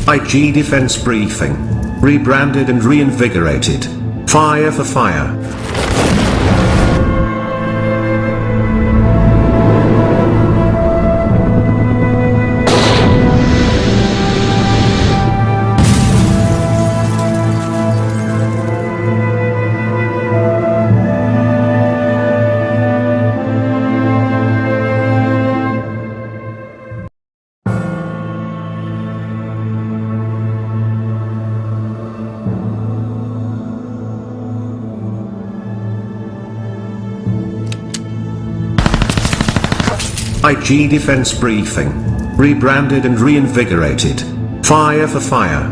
IG Defense Briefing. Rebranded and reinvigorated. Fire for fire. IG Defense Briefing. Rebranded and reinvigorated. Fire for fire.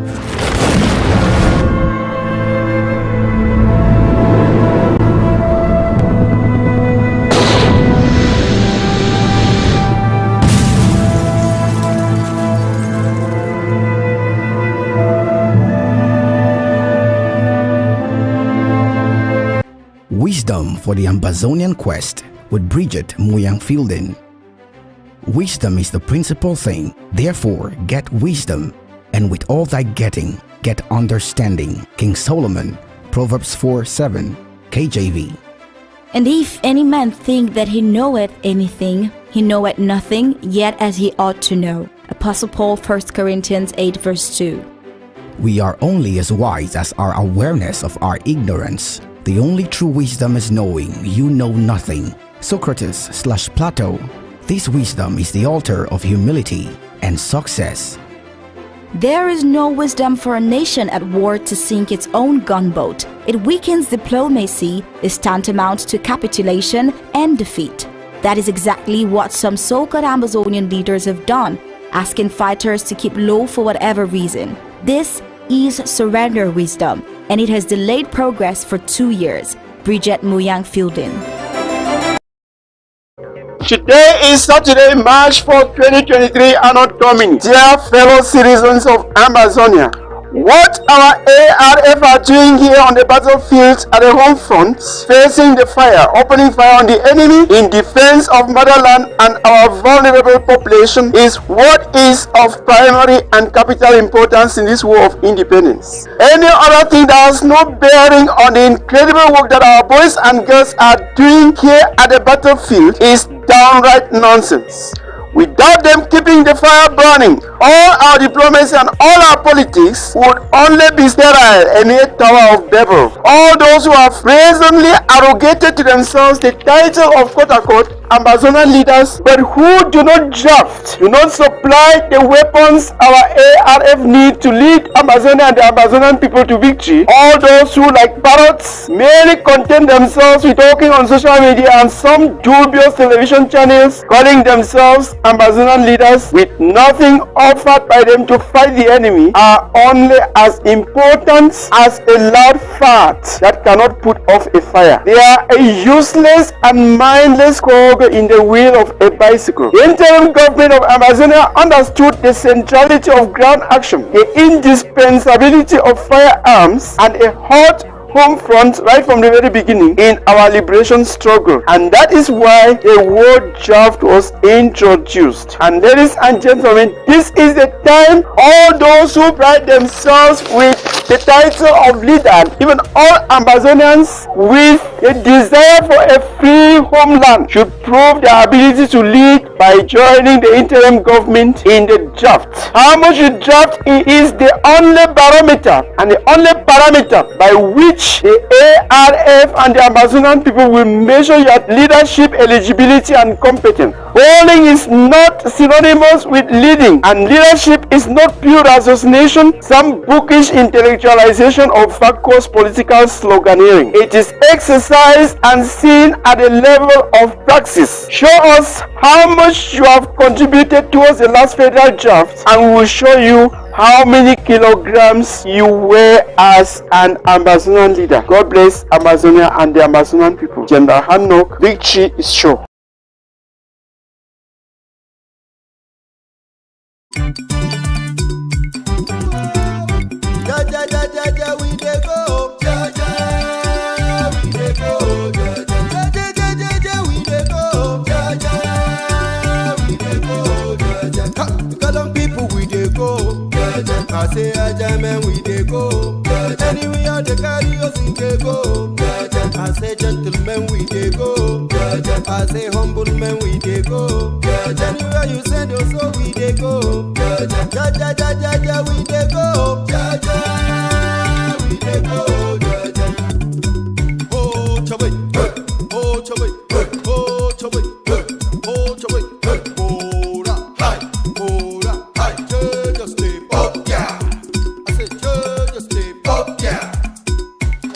Wisdom for the Amazonian Quest with Bridget Muyang Fielding. Wisdom is the principal thing, therefore get wisdom, and with all thy getting, get understanding. King Solomon, Proverbs 4:7, KJV. And if any man think that he knoweth anything, he knoweth nothing, yet as he ought to know. Apostle Paul, 1 Corinthians 8:2. We are only as wise as our awareness of our ignorance. The only true wisdom is knowing you know nothing. Socrates/Plato. This wisdom is the altar of humility and success. There is no wisdom for a nation at war to sink its own gunboat. It weakens diplomacy, is tantamount to capitulation and defeat. That is exactly what some so-called Amazonian leaders have done, asking fighters to keep low for whatever reason. This is surrender wisdom, and it has delayed progress for 2 years. Bridget Muyang Fielding. Today is Saturday, March 4, 2023, and upcoming. Dear fellow citizens of Amazonia, what our ARF are doing here on the battlefield at the home front, facing the fire, opening fire on the enemy in defense of motherland and our vulnerable population, is what is of primary and capital importance in this war of independence. Any other thing that has no bearing on the incredible work that our boys and girls are doing here at the battlefield is downright nonsense. Without them keeping the fire burning, all our diplomacy and all our politics would only be sterile in a Tower of Babel. All those who have brazenly arrogated to themselves the title of quote-unquote Amazonian leaders, but who do not draft, do not supply the weapons our ARF need to lead Amazonia and the Amazonian people to victory. All those who, like parrots, merely content themselves with talking on social media and some dubious television channels calling themselves Amazonian leaders with nothing offered by them to fight the enemy, are only as important as a loud fart that cannot put off a fire. They are a useless and mindless cog in the wheel of a bicycle. The interim government of Amazonia understood the centrality of ground action, the indispensability of firearms, and a hot home front right from the very beginning in our liberation struggle, and that is why the word draft was introduced. And ladies and gentlemen, this is the time all those who pride themselves with the title of leader, and even all Amazonians with a desire for a free homeland, should prove their ability to lead by joining the interim government in the draft. How much you draft is the only barometer and the only parameter by which the ARF and the Amazonian people will measure your leadership eligibility and competence. Polling is not synonymous with leading, and leadership is not pure assassination, some bookish intellectualization of vacuous political sloganeering. It is exercised and seen at the level of praxis. Show us how much you have contributed towards the last federal draft, and we will show you how many kilograms you weigh as an Amazonian leader. God bless Amazonia and the Amazonian people. General Hanok, victory is sure. I say Ajame we dey go. Anywhere they carry us we dey go. I say gentlemen we dey go. I say humble men we dey go. Anywhere you send us so we dey go. Ja ja ja ja ja we dey go. Ja ja we dey go. Oh chaboy, oh chaboy, oh chaboy, oh chaboy. Ora hi, just step up, yeah. I said just step up, yeah.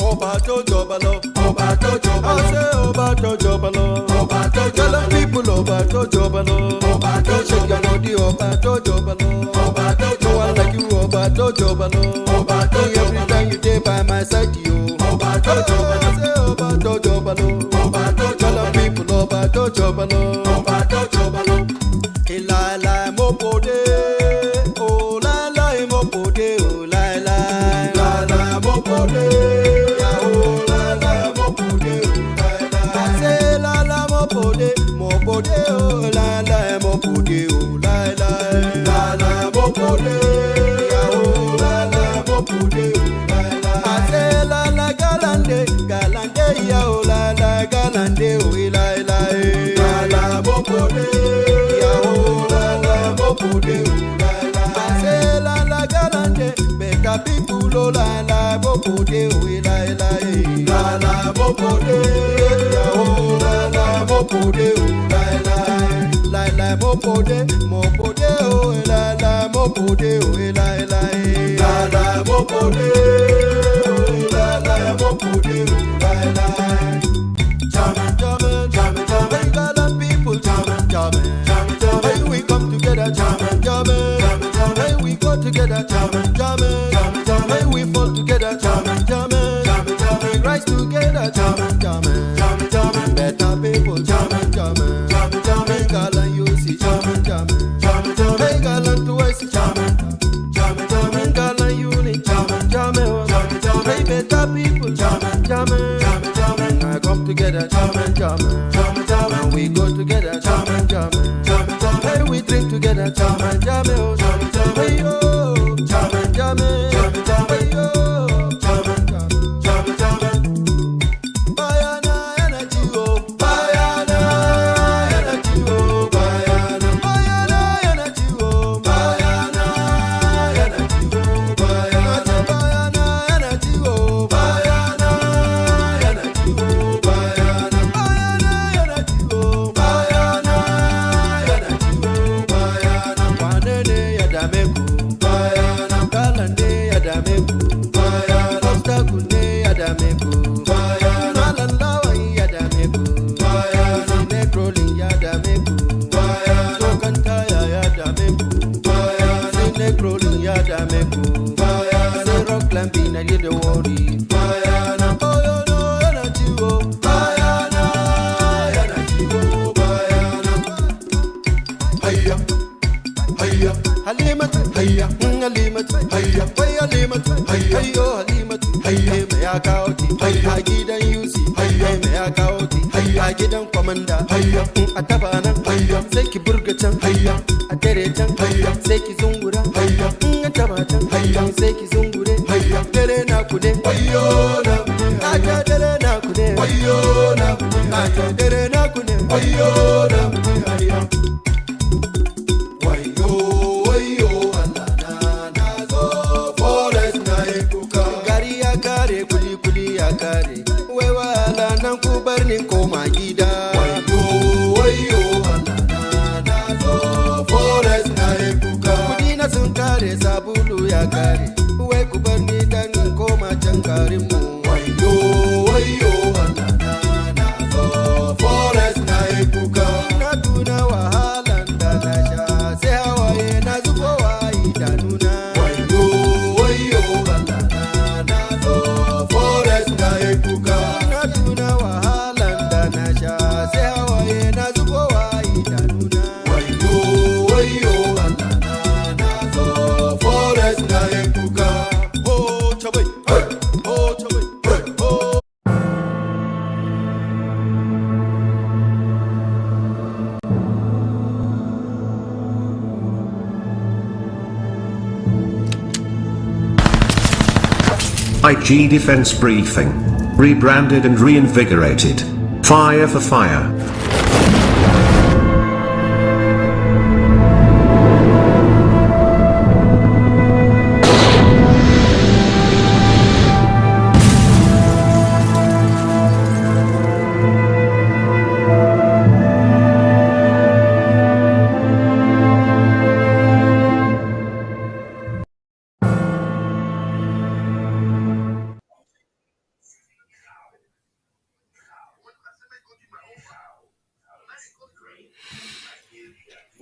Oba to jobalo, Oba to jobalo. I say Oba to jobalo, Oba to jobalo. People Oba to jobalo, Oba to jobalo. Oba to jobalo, Oba to jobalo. No one like you, Oba to jobalo, Oba to jobalo. Every time you dey by my side, you Oba to jobalo. I say Oba to jobalo, Oba to jobalo. People Oba to jobalo, Oba to jobalo. La la mo pode, oh la la mo pode, oh la la mo pode, ya oh la mo pode, oh la. I say la mo pode, oh la mo pode, oh la mo pode, ya oh la mo pode, oh la. I say la galande, ya oh la galande, oh la mo pode. I say la galante, better people oh la bopode, oh la bopode, oh la bopode, oh la bopode, mopode, oh la mopode, oh la bopode, oh la bopode, Jammin', galant people, jammin', hey we come together, jammin', hey we go together, jammin', hey we fall together, jammin', we rise together, jammin', better people, jammin', hey galant you see, jammin', hey galant to I see, jammin', galant unit, jammin', hey better people, jammin', I come together, jammin', we go together, jammin', hey we drink together, jammin', hey yo, jammin', hey yo, Bayana energy, oh, Bayana energy, oh, Bayana energy, oh, Bayana energy, oh, Bayana energy, oh, Bayana energy, oh, Bayana energy, oh, Bayana energy, oh, Bayana Wanene yadameku, Bayana Galande yadameku, Bayana Obstacune yadameku, Bayana Lalawa yadameku, Bayana Negrolin yadameku, Bayana Tokantaya yadameku, Bayana Negrolin yadameku, Bayana Rock Clamping I did the worry, Bayana oh no energy, oh, Bayana energy, oh, Bayana Hayya, Halimatu, Hayya, Halimatu, Hayya, Halimatu, Hayyo, Halimatu, Hayya, me ya kauti, Hayya, gidan yusi, Hayya, me ya kauti, Hayya, gidan komanda, Hayya, a taba nan, Hayya, sai ki burga can, Hayya, a dare can, Hayya, sai ki zungura, Hayya, a taba can, Hayya, sai ki zungure, Hayya, dare na kude, Hayyo na kude, aja dare na kude, Hayyo na kude, aja dare na kude, Hayyo na kude, Hayya. Barnin koma gida wayo Allah na zo forest na kuka kudi na sun kare sabulu ya kare wai ku barni dan koma can garin mu wayo Allah na zo forest na kuka na tuna wahalan da na sha sai hawaye na zubowa idanuna wayo Allah na zo forest na kuka na tuna wahalan da na sha sai hawaye na zubowa idanuna wayo Allah na zo forest na kuka oh chabai IG Defense Briefing. Rebranded and reinvigorated. Fire for fire.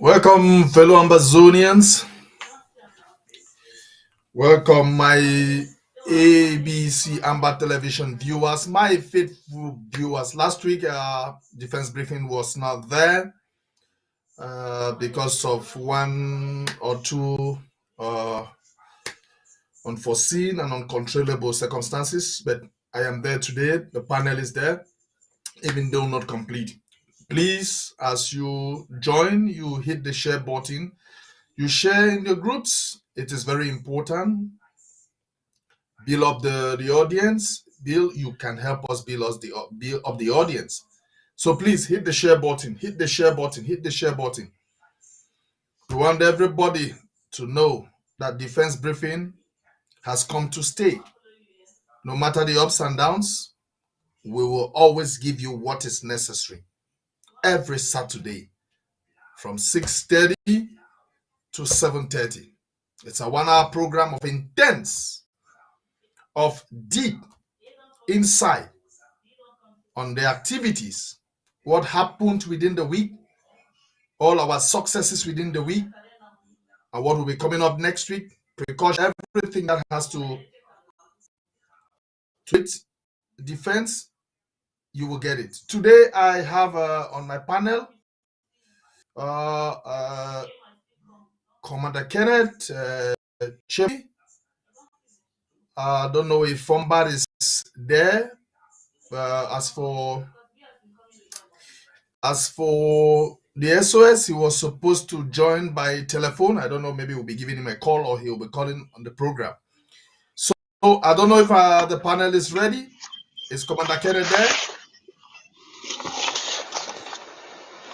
Welcome, fellow Ambazonians. Welcome, my ABC Amber Television viewers, my faithful viewers. Last week, Defense Briefing was not there because of one or two unforeseen and uncontrollable circumstances, but I am there today. The panel is there, even though not complete. Please, as you join, you hit the share button. You share in your groups. It is very important. Build up the audience. Bill, you can help us build up the audience. So please hit the share button. Hit the share button. Hit the share button. We want everybody to know that Defense Briefing has come to stay. No matter the ups and downs, we will always give you what is necessary every Saturday from 6:30 to 7:30. It's a 1-hour program of intense, of deep insight on the activities, what happened within the week, all our successes within the week, and what will be coming up next week. Precaution, everything that has to it, defense, you will get it. Today I have on my panel Commander Kenneth, I don't know if Fombard is there. As for the SOS, he was supposed to join by telephone. I don't know, maybe we'll be giving him a call or he'll be calling on the program. So I don't know if the panel is ready. Is Commander Kenneth there?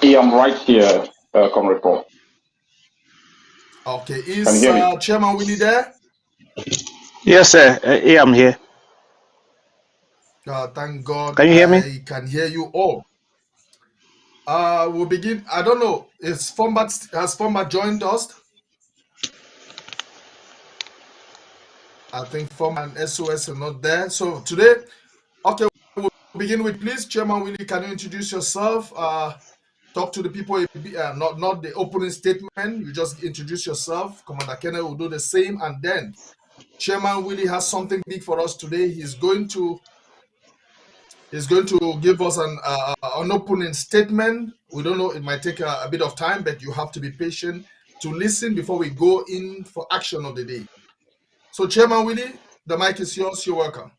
Yeah, I'm right here, Comrade Paul. Okay, is Chairman Willie there? Yes, sir. Yeah, I'm here. Thank God. Can you hear me? I can hear you all. We'll begin. I don't know. Has Fombard joined us? I think Fombard and SOS are not there. So today, okay, we'll begin with, please, Chairman Willie, can you introduce yourself? Talk to the people, not the opening statement. You just introduce yourself. Commander Kenneth will do the same, and then Chairman Willie has something big for us today. He's going to give us an opening statement. We don't know, it might take a bit of time, but you have to be patient to listen before we go in for action of the day. So Chairman Willie, the mic is yours. You're welcome.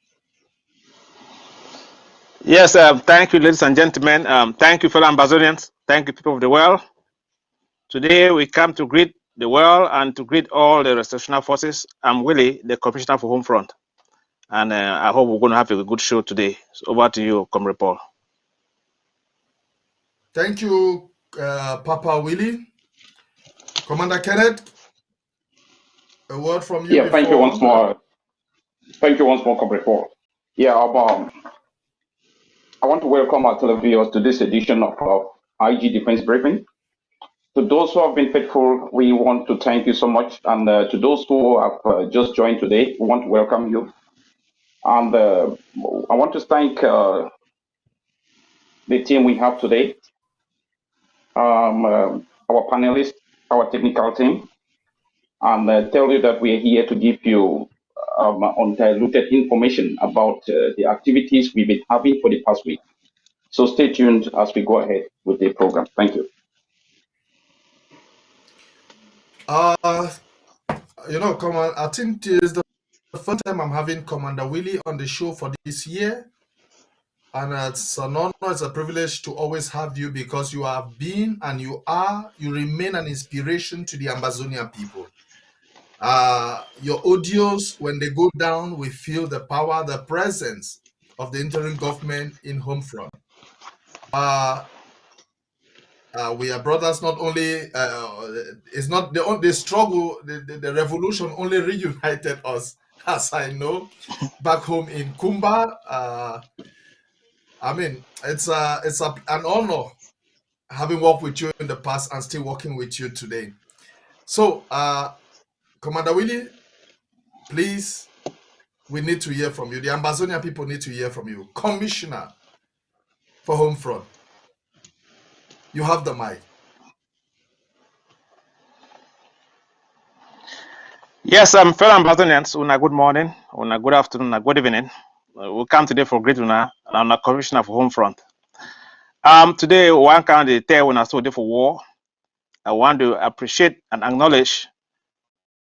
Yes, thank you, ladies and gentlemen. Thank you, fellow Ambazonians. Thank you, people of the world. Today we come to greet the world and to greet all the restitutional forces. I'm Willie, the Commissioner for Home Front. And I hope we're going to have a good show today. So over to you, Comrade Paul. Thank you, Papa Willie. Commander Kenneth, a word from you. Yeah, thank you once more. Thank you once more, Comrade Paul. Yeah, I want to welcome our televiewers to this edition of IG Defense Briefing. To those who have been faithful, we want to thank you so much. And to those who have just joined today, we want to welcome you. And I want to thank the team we have today, our panelists, our technical team, and tell you that we are here to give you undiluted information about the activities we've been having for the past week. So stay tuned as we go ahead with the program. Thank you. Commander, I think it is the first time I'm having Commander Willie on the show for this year. And it's an honor, it's a privilege to always have you, because you have been and you remain an inspiration to the Ambazonian people. Your audios, when they go down, we feel the power, the presence of the interim government in home front. We are brothers. Not only it's not the struggle, the revolution only reunited us, as I know, back home in Kumba. I mean, it's an honor having worked with you in the past and still working with you today. So, Commander Willie, please, we need to hear from you. The Ambazonian people need to hear from you. Commissioner for Home Front, you have the mic. Yes, fellow Ambazonians, una good morning, una good afternoon, una good evening. We come today for great una and a commissioner for Home Front. Today, one kind of tell when I saw for war. I want to appreciate and acknowledge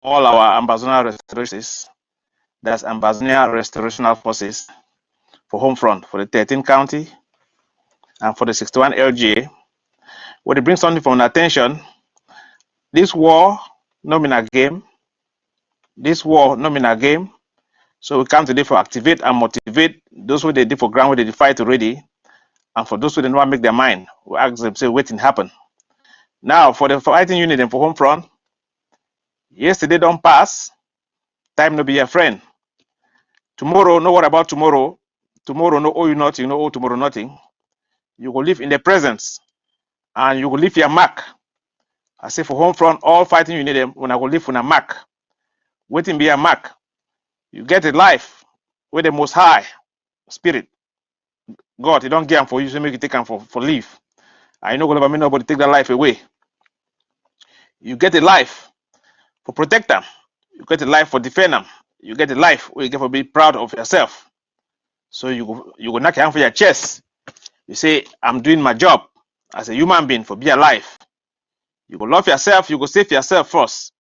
all our Ambazonian restorations. That's Ambazonia Restorational Forces for Home Front for the 13th county and for the 61 LGA. When it brings something from attention, this war not been a game. This war not been a game. So we come today for activate and motivate those who they did for ground where they fight already, and for those who didn't want to make their mind, we ask them say waiting happen. Now for the fighting unit and for Home Front, yesterday don't pass. Time no be a friend. Tomorrow, know what about tomorrow? Tomorrow no owe you nothing, no owe tomorrow nothing. You will live in the presence and you will leave your mark. I say for Home Front, all fighting unit them when I will live on a mark. Waiting be a mark. You get a life with the most high spirit. God, he don't give them for you, so make you take them for life. I know God nobody take that life away. You get a life for protect them. You get a life for defend them. You get a life where you get to be proud of yourself. So you go knock your hand for your chest. You say, I'm doing my job as a human being for be alive. You go love yourself. You go save yourself first.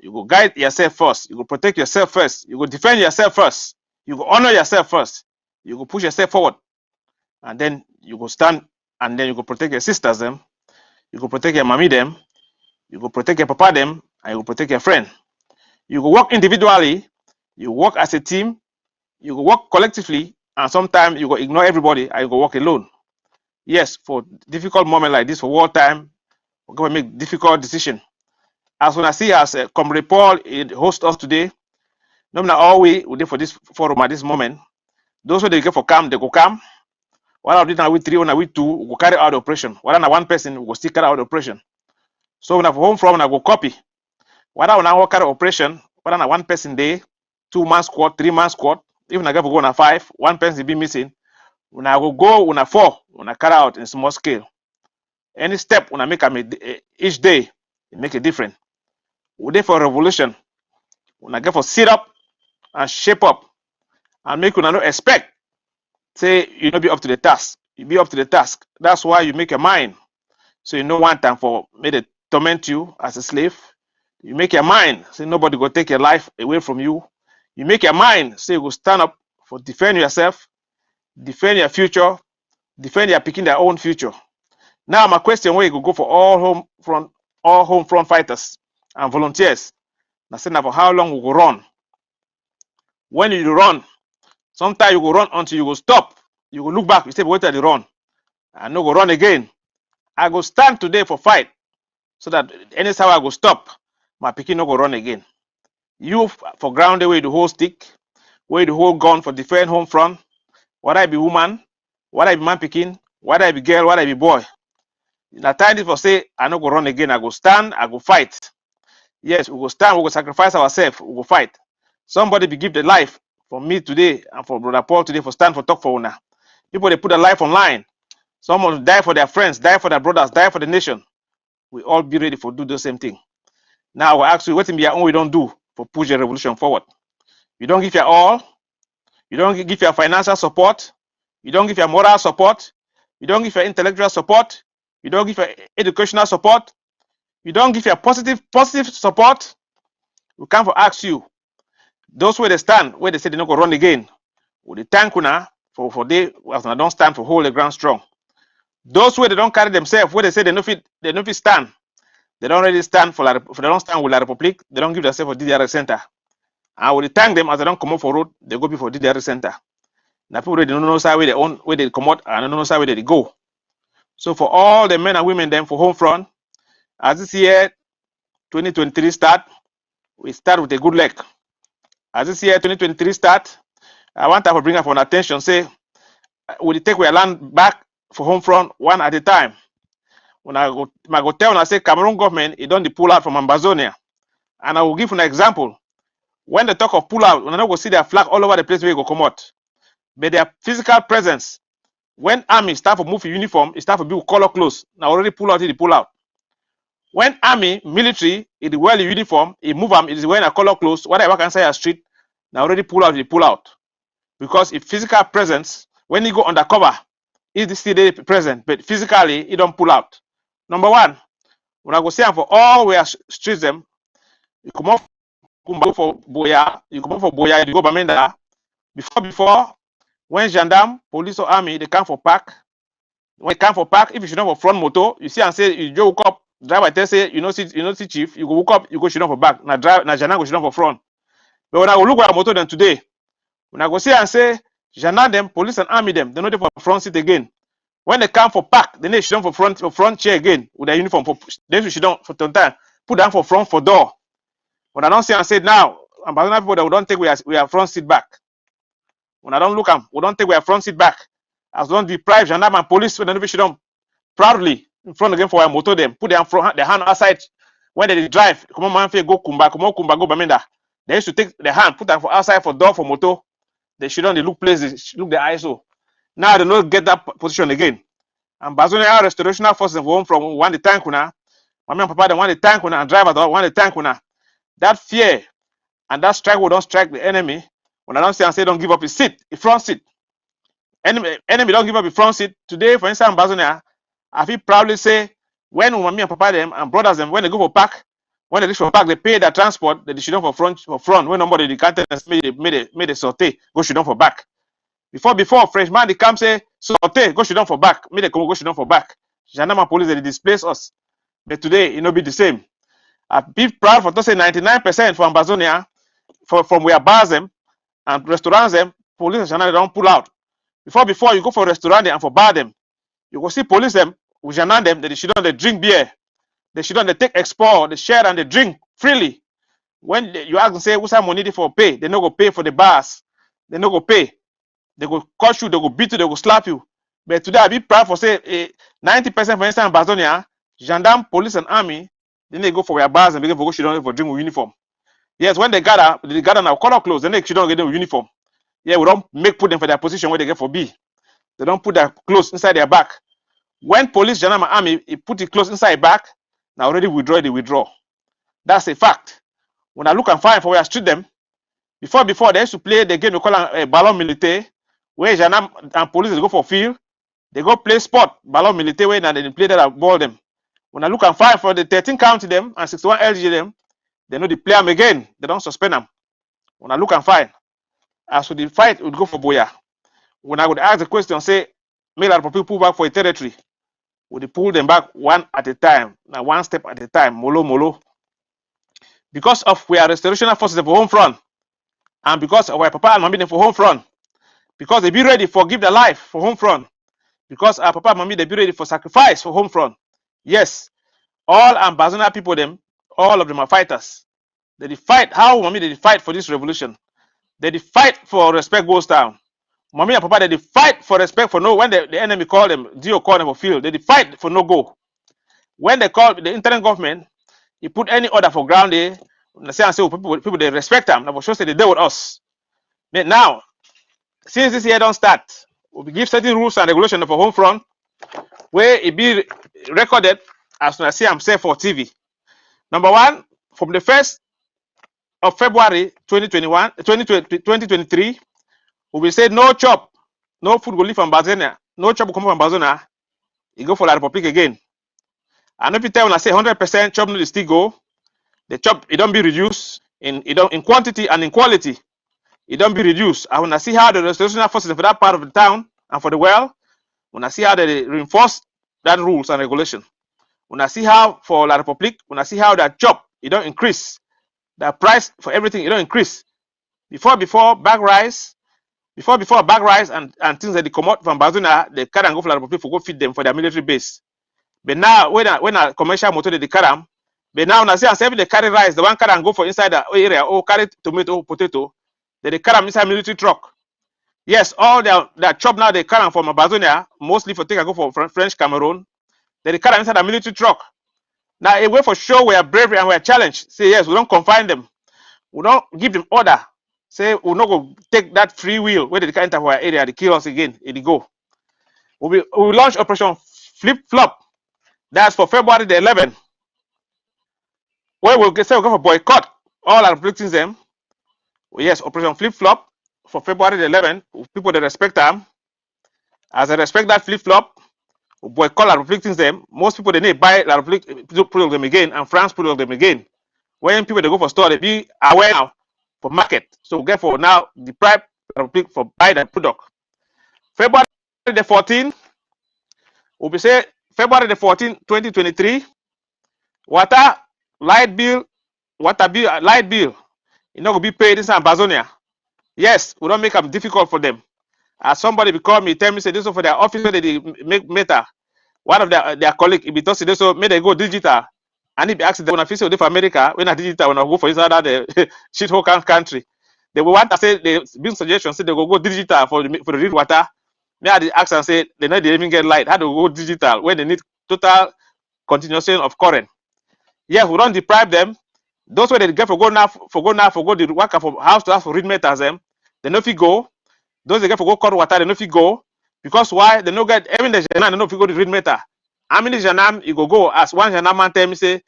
You go guide yourself first. You go protect yourself first. You go defend yourself first. You go honor yourself first. You go push yourself forward. And then you go stand and then you go protect your sisters them. You go protect your mommy them. You go protect your papa them. And you go protect your friend. You go work individually. You work as a team. You go work collectively. And sometimes you go ignore everybody and you go work alone. Yes, for difficult moment like this, for wartime, we're going to make difficult decisions. As when I see as Comrade Paul host us today, no matter all we did for this forum at this moment, those who they get for come, they go come. While I did now with 3, when I with 2, we go carry out the operation. While I one person, we go still carry out the operation. So when I Home Front, I go copy. While I now carry operation, while I one person day, 2-man squad, 3-man squad, even I get for go on a 5, one person be missing. When I go on a 4, when I carry out in small scale. Any step when I make each day, it make a difference. We there for revolution. When I get for sit up and shape up and make you not expect, say you not be up to the task. You be up to the task. That's why you make your mind. So you know one time for me to torment you as a slave. You make your mind, say nobody go take your life away from you. You make your mind, say you go stand up for defend yourself, defend your future, defend your picking their own future. Now my question where you go for all home front fighters and volunteers. Now say now for how long we go run? When you run, sometimes you go run until you go stop. You go look back, you say, wait till the run. I no go run again. I go stand today for fight. So that anytime I go stop, my picking no go run again. You for ground where the whole stick, where the whole gun for defend home front, whether I be woman, whether I be man picking, whether I be girl, whether I be boy. Now time is for say I no go run again. I go stand, I go fight. Yes, we go stand, we go sacrifice ourselves, we go fight. Somebody be give the life for me today and for Brother Paul today for stand for talk for una. People they put their life online. Someone die for their friends, die for their brothers, die for the nation. We all be ready for do the same thing. Now I ask you, what in your own we don't do for push the revolution forward? You don't give your all. You don't give your financial support. You don't give your moral support. You don't give your intellectual support. You don't give your educational support. You don't give your positive support. We come for ask you. Those where they stand, where they say they not go run again, with the thank una for they as I don't stand for hold the ground strong. Those where they don't carry themselves, where they say they no fit stand. They don't really stand for they don't stand with La Republique. They don't give themselves for DDR center. And we thank them as they don't come up for road, they go before DDR center. Now people they don't know where they own, where they come out, and don't know where they go. So for all the men and women then for home front, as this year 2023 start, we start with a good leg. As this year 2023 start, I want to bring up on attention, say we take our land back for home front one at a time. When I go tell and I say Cameroon government, it don't pull out from Ambazonia. And I will give an example. When they talk of pull out, when I go see their flag all over the place where you go come out. But their physical presence, when army start to move uniform, it start to be color clothes. Now already pull out, it pull out. When army, military, it wear the uniform, it move them, it is wearing a color clothes, whatever can say a street, now already pull out, it pull out. Because if physical presence, when you go undercover, it is still present, but physically, it don't pull out. Number one, when I go say for all we are streets them, you come up for Boya, you come up for Boya, you go Bamenda. Before, when gendarme, police or army, they come for park. When they come for park, if you should not for front motor, you see and say you just woke up, driver tell say you know see chief, you go woke up, you go should not for back. Now drive now gendarme go should not for front. But when I go look at motor them today, when I go see and say gendarme them, police and army them, they know they for front seat again. When they come for park, then they should not for front chair again with their uniform for they should not for time put down for front for door. When I don't see and say now, Ambassador people that we don't take we are front seat back. When I don't look at we don't take we are front seat back. As don't deprive gendarme and police when they should not proudly in front again for our motor them, put their hand outside when they drive. Come on, man, go Kumba, come on, Kumba, go Bamenda. They used to take the hand, put them for outside for door for motor. They shouldn't they look places, look the ISO. Now they don't get that position again. And Bazonia restorational forces home from one the tank now. Mommy and Papa they want the tank and driver they want the tank now. That fear and that strike will don't strike the enemy. When I don't say and say don't give up his seat, his front seat. Enemy don't give up his front seat. Today, for instance, Bazonia, I feel proudly say when Mommy and Papa them and brothers them when they go for park, when they reach for park, they pay their transport, they should not for front. When nobody decanted and made a sortie, go should not for back. Before Frenchman they come say sortie, go should not for back, made a go should not for back. Gendarme police they displace us. But today it no be the same. I be proud for to say 99% for Ambazonia, from where bars them and restaurants them, police and gendarme don't pull out. Before you go for restaurant and for bar them, you go see police them with gendarme them that they should not they drink beer, they should not they take export, they share and they drink freely. When you ask them say what's that money for pay, they no go pay for the bars, they no go pay. They go cut you, they go beat you, they go slap you. But today I be proud for say 90% for instance in Bazonia, gendarme, police and army, then they go for their bars and begin for go shoot on for drink with uniform. Yes, when they gather now color clothes, then they should not get them with uniform. Yeah, we don't put them for their position where they get for B. They don't put their clothes inside their back. When police, gendarme, and army, it put the clothes inside back, now already withdraw, they withdraw. That's a fact. When I look and find for where I street them, before they used to play the game we call a ballon militaire, where gendarme and police they go for field, they go play sport, ballon militaire, where now they play that and ball them. When I look and find for the 13 county them and 61 LG them, they know they play them again. They don't suspend them. When I look and find, as for the fight, would go for Boya. When I would ask the question, say, make a lot of people pull back for a territory, would they pull them back one at a time, now one step at a time, molo. Because of we are restoration forces for home front, and because of our papa and mommy for home front, because they be ready for give their life for home front, because our papa and mommy they be ready for sacrifice for home front. Yes, all Ambazona people them, all of them are fighters. They fight. How mommy they fight for this revolution? They fight for respect goes down. Mommy and papa they fight for respect for no. When the enemy call them, Dio call them for field, they fight for no go. When they call the interim government, you put any order for ground there. Say people they respect them. Now for sure say they deal with us. But now, since this year don't start, we give certain rules and regulations for home front, where it be recorded as soon as I see I'm safe for TV. Number one, from the 1st of February 2023, we will say no chop, no food will leave from Bazonia, no chop will come from Bazonia, you go for La Republic again. And if you tell when I say 100% chop no still go, the chop it don't be reduced in quantity and in quality. It don't be reduced. And when I see how the restoration forces for that part of the town and for the well, when I see how they reinforce that rules and regulation. When I see how for La Republique, when I see how that chop, it don't increase. The price for everything, it don't increase. Before bag rise, before bag rise and things that they come out from Bazuna, they carry and go for La Republique for go feed them for their military base. But now when a commercial motor they carry them, but now when I see and say they carry rice, the one carry and go for inside the area or carry tomato, potato, they carry them inside military truck. Yes, all their chop now they carry from Amazonia, mostly for take and go for French Cameroon. They carry inside a military truck. Now a way for sure we are bravery and we are challenged. Say yes, we don't confine them. We don't give them order. Say we're not going to take that free will where they can enter our area, they kill us again, they go. We launch Operation Flip Flop. That's for February the 11th. Where we'll say we're going to boycott all our victims them. Yes, Operation Flip Flop for February the 11th. People that respect them. As they respect that flip flop, we boycott our victims them. Most people they need buy our product them again and France product them again. When people they go for store, they be aware now for market. So therefore now deprive Republic for buy that product. February the 14th, we'll be say February the 14th, 2023, water bill, light bill, it's not gonna be paid in Ambazonia. Yes, we don't make them difficult for them. As somebody becall me, tell me say this for their office where they make meta. One of their colleague, if he does this, so may they go digital. And if they ask them when I feel for America, when I digital, when I go for inside the shithole country, they will want to say they bring suggestions, say they go digital for the real water. May I ask and say they know they even get light. How to go digital when they need total continuation of current? Yes, we don't deprive them. Those where they get for go the worker from house to house for read meters them, they know if you go. Those they get for go cut water, they know if you go. Because why? They no get even the Janam, they know if you go to read meter. How many Janam you go as one Janam man tell me say,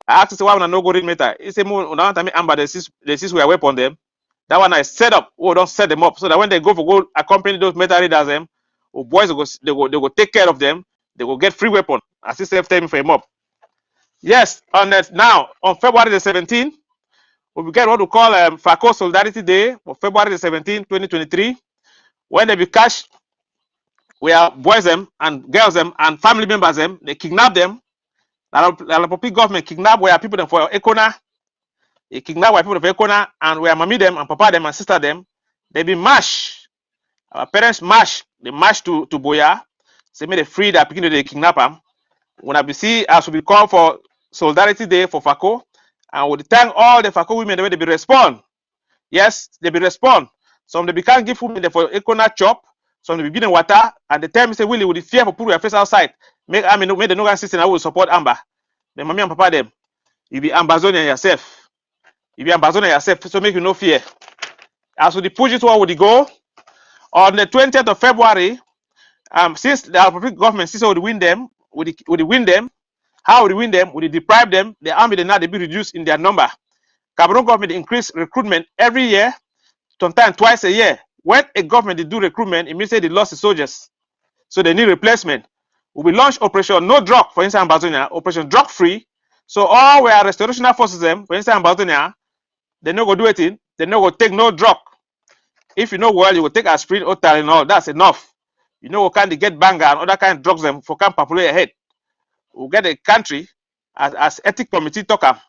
I ask why when I no go read meter. He say more on time amber the sis we are weapon them. That one I set up. Oh, don't set them up so that when they go for go accompany those meter readers them, oh, boys they go take care of them. They will get free weapon. As he said, time for him up. Yes, on that now on February the 17th, we get what we call FACO Solidarity Day for February the 17th, 2023. When they be catch, we are boys them and girls them and family members them, they kidnap them. The Republic government kidnap where people them for Ekona. They kidnap where people for Ekona and where mommy them and papa them and sister them. They be mash. Our parents mash. They mash to Boya. Say may they free that beginning they kidnap them. When I be see as we be called for Solidarity Day for FACO, and we thank all the FACO women the way they be respond. Yes, they be respond. Some they be can't give women for Ekona chop. Some they be giving water, and the time say Willie with the fear for put your face outside. Make the no system I will support Amber. The mommy and papa them. You be Ambazonian yourself. You be Ambazonian yourself, so make you no fear. As we the push it one with the go on the 20th of February. Since the Republic government since we win them, we win them. How we win them? We deprive them. The army they now they be reduced in their number. Cameroon government increase recruitment every year, sometimes twice a year. When a government they do recruitment, it means they lost the soldiers, so they need replacement. We will launch Operation No Drug for instance Ambazonia, Operation Drug Free. So all where restorational forces them for instance Ambazonia, they no go do it in. They no go take no drug. If you know well, you will take aspirin or Tylenol. That's enough. You know what kind of get banger and other kind of drugs them for can populate ahead. We'll get a country as ethic committee talker.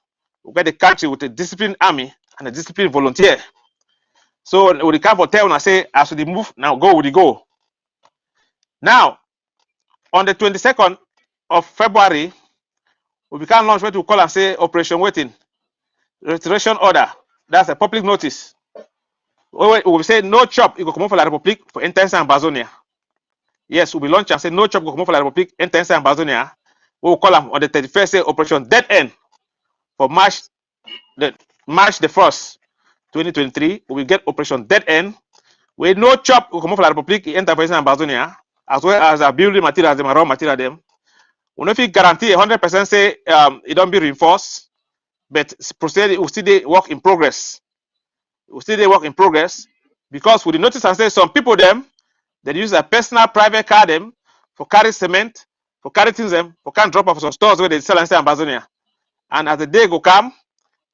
We'll get a country with a disciplined army and a disciplined volunteer. So we come for tell and say as we move now go with the go. Now on the 22nd of February, we become launch what we call and say Operation Waiting. Restoration order. That's a public notice. We will say no chop you go come out for La Republique for intense Ambazonia. Yes, we will launch and say no chop go come out for La Republique intense Ambazonia. We will call them on the 31st say Operation Dead End for March the 1st, 2023. We will get Operation Dead End. We no chop we come out for La Republique enter for Ambazonia as well as our building materials them and raw material them. We no fit guarantee 100% say it don't be reinforced, but proceed we still dey work in progress. We still dey work in progress because we dey notice and say some people them they use a personal private car them for carry cement, for carry things them, for can drop off some stores where they sell inside Ambazonia. And as the day go come,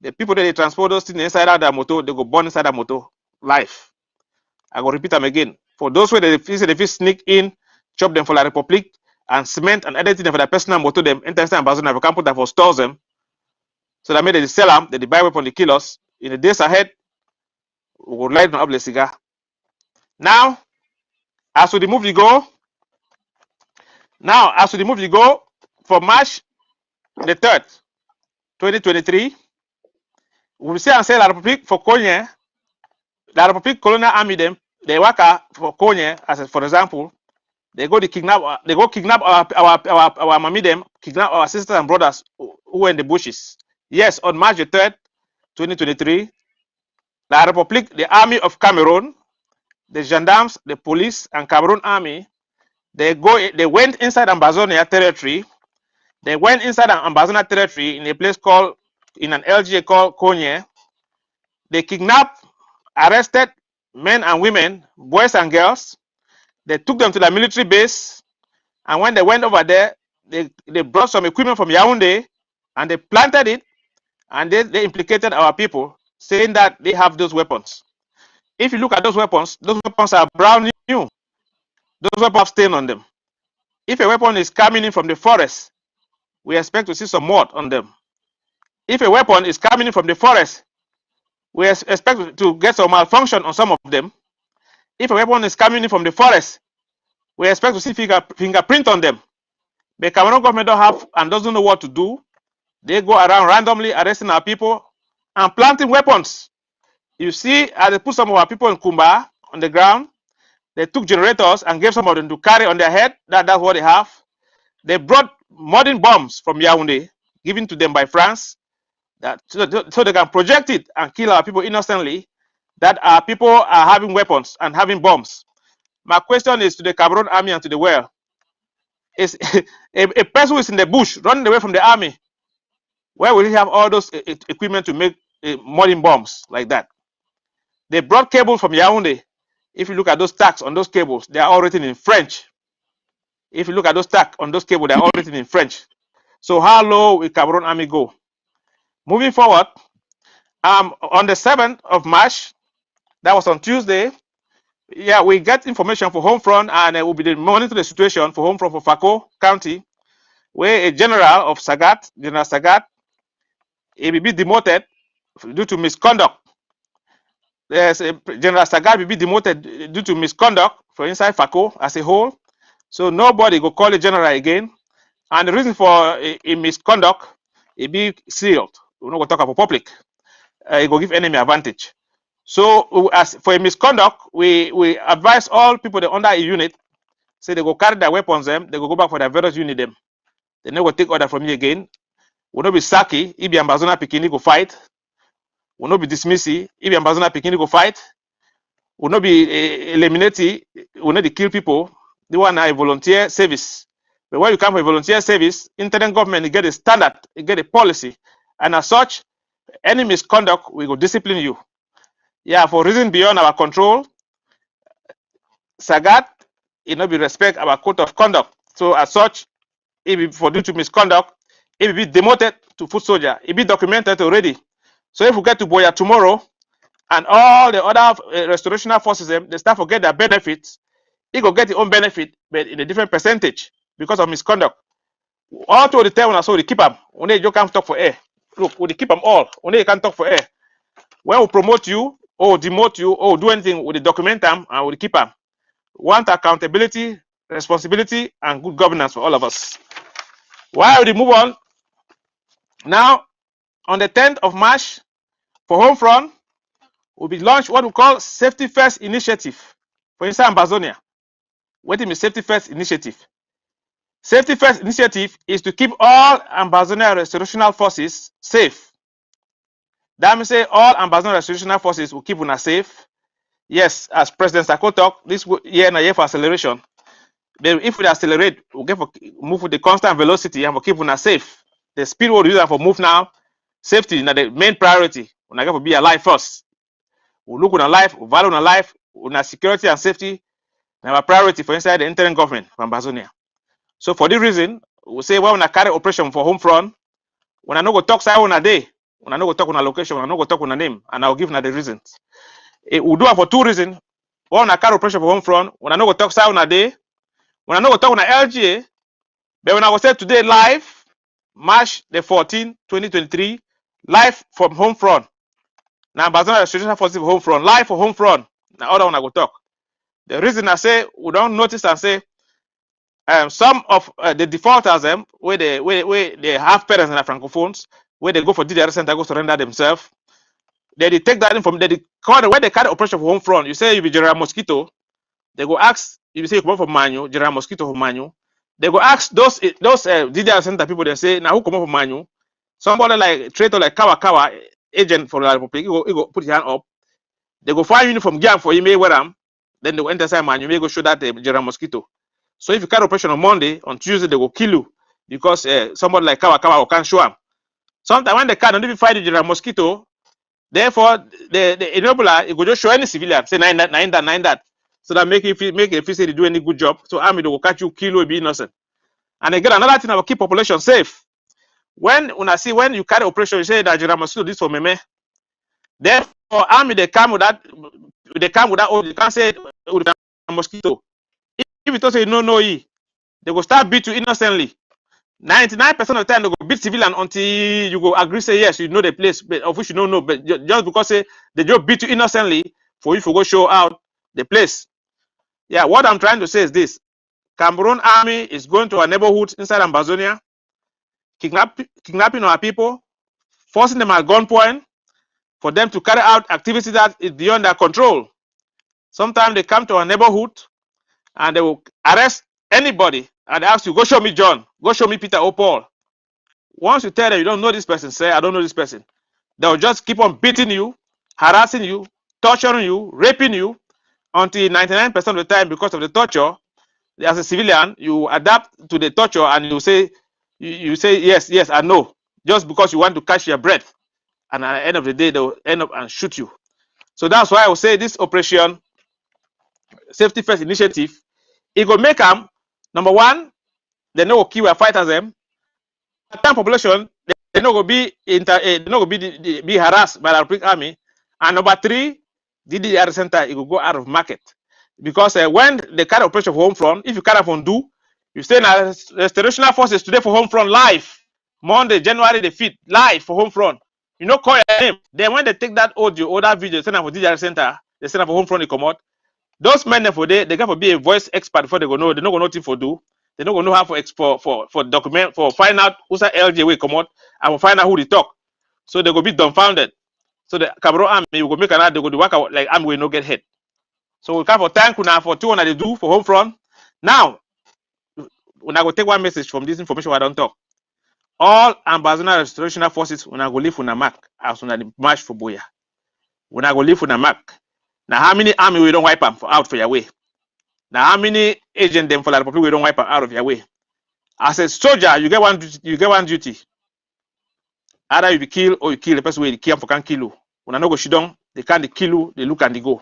the people that they transport those things inside of their motor, they go burn inside the motor life. I go repeat them again. For those where they feel sneak in, chop them for La Republique, and cement and anything for the personal motor them, international Ambazonia, we can put that for stores them. So that made they sell them, they buy weapon, they kill us. In the days ahead, we will light up the cigar. Now, as we move, you go. Now, as we move, you go for March the 3rd, 2023. We will see and say La Republic for Konye, La Republic Colonial Army them, they work for Konye, as for example, they go kidnap our mommy them, kidnap our sisters and brothers who were in the bushes. Yes, on March the 3rd, 2023, La Republic, the Army of Cameroon, the gendarmes, the police, and Cameroon Army, they went inside Ambazonia territory. They went inside an Ambazonia territory in a place called, in an LGA called Konye. They kidnapped, arrested men and women, boys and girls. They took them to the military base. And when they went over there, they brought some equipment from Yaoundé and they planted it. And they implicated our people, saying that they have those weapons. If you look at those weapons are brand new. Those weapons have stain on them. If a weapon is coming in from the forest, we expect to see some mud on them. If a weapon is coming in from the forest, we expect to get some malfunction on some of them. If a weapon is coming in from the forest, we expect to see fingerprint on them. The Cameroon government don't have and doesn't know what to do. They go around randomly arresting our people and planting weapons. You see, they put some of our people in Kumba on the ground. They took generators and gave some of them to carry on their head. That's what they have. They brought modern bombs from Yaoundé, given to them by France, so they can project it and kill our people innocently. That our people are having weapons and having bombs. My question is to the Cameroon Army and to the world: is a person who is in the bush running away from the army, where will he have all those equipment to make modern bombs like that? They brought cables from Yaoundé. If you look at those tags on those cables, they are all written in French. If you look at those tags on those cables, they are all written in French. So how low will Cameroon Army go? Moving forward, on the 7th of March, that was on Tuesday, yeah, we get information for Home Front, and we'll be monitoring the situation for Home Front for Fako County, where a general of Sagat, General Sagat, he will be demoted due to misconduct. There's a General Sagat will be demoted due to misconduct for inside Fako as a whole. So nobody will call the general again. And the reason for a misconduct, it be sealed. We're not going to talk about public. It will give enemy advantage. So as for a misconduct, we advise all people that under a unit, say they go carry their weapons them, they go back for their various unit them. They never take order from me again. Will not be Saki, if the Ambazona Pikini go fight. Will not be dismissy, if the Ambazona Pikini go fight. Will not be eliminated, will not kill people. They want a volunteer service. But when you come for a volunteer service, internet government, you get a standard, you get a policy. And as such, any misconduct, we will discipline you. Yeah, for reason beyond our control, Sagat, it not be respect our code of conduct. So as such, if for due to misconduct, it will be demoted to foot soldier. It be documented already. So if we get to Boya tomorrow, and all the other restorational forces, they start to get their benefits, he will get his own benefit, but in a different percentage because of misconduct. All to the time when I saw the keep them, only you can't talk for air. Look, we keep them all, only you can't talk for air. When we promote you, or demote you, or do anything, we document them and we keep them. Want accountability, responsibility, and good governance for all of us. While we move on, now on the 10th of March, for Home Front, will be launched what we call Safety First Initiative for inside Ambazonia. What is Safety First Initiative? Safety First Initiative is to keep all Ambazonia restorational forces safe. That means say all Ambazonia restorational forces will keep una safe. Yes, as President Sako talk, this year and a year for acceleration. But if we accelerate, we'll get for move with the constant velocity and we'll keep una safe. The speed we'll use for move now, safety is the main priority. When I get to be alive first. We look on our life, we value on our life, on our security and safety, and our priority for inside the interim government from Ambazonia. So for this reason, we say when we carry operation for Home Front, when I know go talk on a day, when I know go talk on a location, when I know go talk on a name, and I'll give you the reasons. We do it for two reasons. When I carry operation for Home Front, when I know go talk on a day, when I know go talk on a LGA, But when I was said today live, March the 14th, 2023, live from home front. Now, Ambassador Registration Forces for home front, live for home front. Now, other one I go talk. The reason I say we don't notice and say some of the defaulters where they have parents in the francophones, where they go for DDR center, go surrender themselves. They take that in from where they carry operation for home front. You say you be General Mosquito, they go ask. You say you come from Manu, General Mosquito from Manu. They go ask those DDR center people. They say now who come from Manu? Somebody like traitor like Kawa agent for the Republic. He go put his hand up. They go find uniform gang for you may wear them. Then they go enter inside Manu. You may go show that General Mosquito. So if you carry operation on Monday, on Tuesday they will kill you because somebody like Kawa can't show them. Sometimes when they can't even fight the General Mosquito, therefore the enabler it will just show any civilian say nine that, so that make it feel say they do any good job. So army they will catch you, kill you, be innocent. And again another thing that will keep population safe. When you carry operation, you say that General Mosquito this for meme. Therefore army they come with that oh, you can't say with the mosquito. If you don't say no, they will start beat you innocently. 99% of the time they go beat civilian until you go agree say yes, you know the place, but of which you don't know, but just because they just beat you innocently for you to go show out the place. Yeah, what I'm trying to say is this: Cameroon army is going to our neighborhoods inside Ambazonia, kidnapping our people, forcing them at gunpoint for them to carry out activities that is beyond their control. Sometimes they come to our neighborhood and they will arrest anybody and ask you, go show me John, go show me Peter or Paul. Once you tell them you don't know this person, say I don't know this person, they'll just keep on beating you, harassing you, torturing you, raping you, until 99% of the time, because of the torture, as a civilian, you adapt to the torture and you say yes and no, just because you want to catch your breath. And at the end of the day, they'll end up and shoot you. So that's why I will say this operation, Safety First Initiative, it will make them, number one, they know kill our fighters them. Time population, they not go be harassed by the Republic Army. And number three, DDR center it will go out of market because when they carry operation for home front, if you carry from do, you stay in a restorational forces today for home front live Monday January the 5th live for home front. You know call your name. Then when they take that audio, that video, send them for DDR center, they send them for home front. They come out. Those men for they got to be a voice expert before they go know. They don't go nothing for do. They don't go know how for document for find out who's that LJ will come out and find out who they talk. So they go be dumbfounded. So the Cameroon army will go make another. They go to work out like army will not get hit. So we come for thank you now for 200 they do for home front. Now when I go take one message from this information I don't talk. All Ambazona restorational forces when I go live on a mark as on the march for Boya. When I go live on a mark. Now how many army we don't wipe them out for your way? Now how many agent them for the Republic we don't wipe them out of your way? As a soldier, you get one duty. Either you be killed or you kill the person where they kill for can kill you. When I no go shoot down, they can't kill you, they look and they go.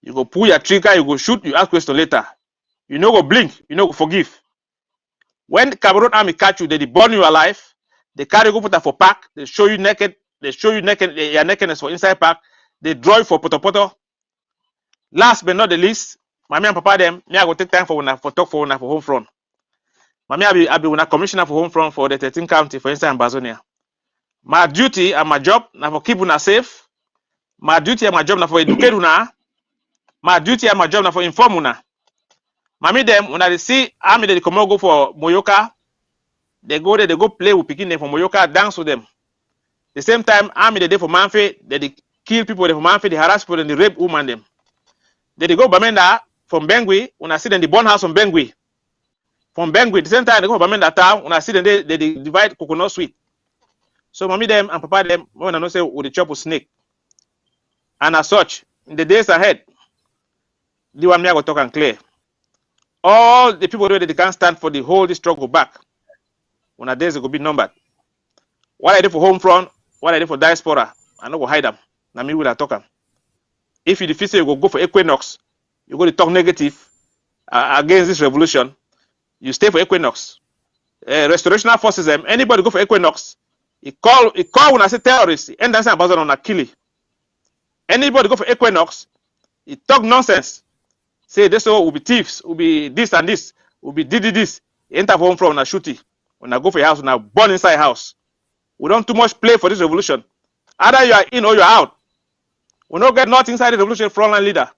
You go pull your trigger, you go shoot, you ask question later. You no go blink, you no go forgive. When the Cameroon army catch you, they burn you alive, they carry you go put that for pack, they show you naked, your nakedness for inside pack, they draw you for poto. Last but not the least, mommy and papa them, me I go take time for talk for home front. Mommy I be una commissioner for home front for the 13 county for inside Ambazonia. My duty and my job na for keep una safe. My duty and my job na for educate una. My duty and my job na for inform una. Mommy them when they see army they come go for Moyoka, they go there, they go play with Pikin for Moyoka, dance with them. The same time army they for Manfe, they kill people for Manfe, they harass people and they rape women them. They go Bamenda from Bengui, when I see them the born house from Bengui. From Bengui, the same time they go Bamenda town, when I see them they divide coconut sweet. So mommy them and papa them when I know say with the chop with snake. And as such, in the days ahead, the one me I go talk and clear. All the people that they can't stand for the whole this struggle back. When a days it will be numbered. What I did for home front, what I did for diaspora, I no go hide them. Na me will I talk them. If you defeat you go for Equinox, you go to talk negative against this revolution, you stay for Equinox. Restorational forces them, anybody go for Equinox, he call when I say terrorists, he end up saying on a killing. Anybody go for Equinox, he talk nonsense. Say this will be thieves, will be this and this, will be this. Enter home from a shooty. When I go for your house, when I burn inside house. We don't too much play for this revolution. Either you are in or you are out. We don't get nothing inside the revolution frontline leader.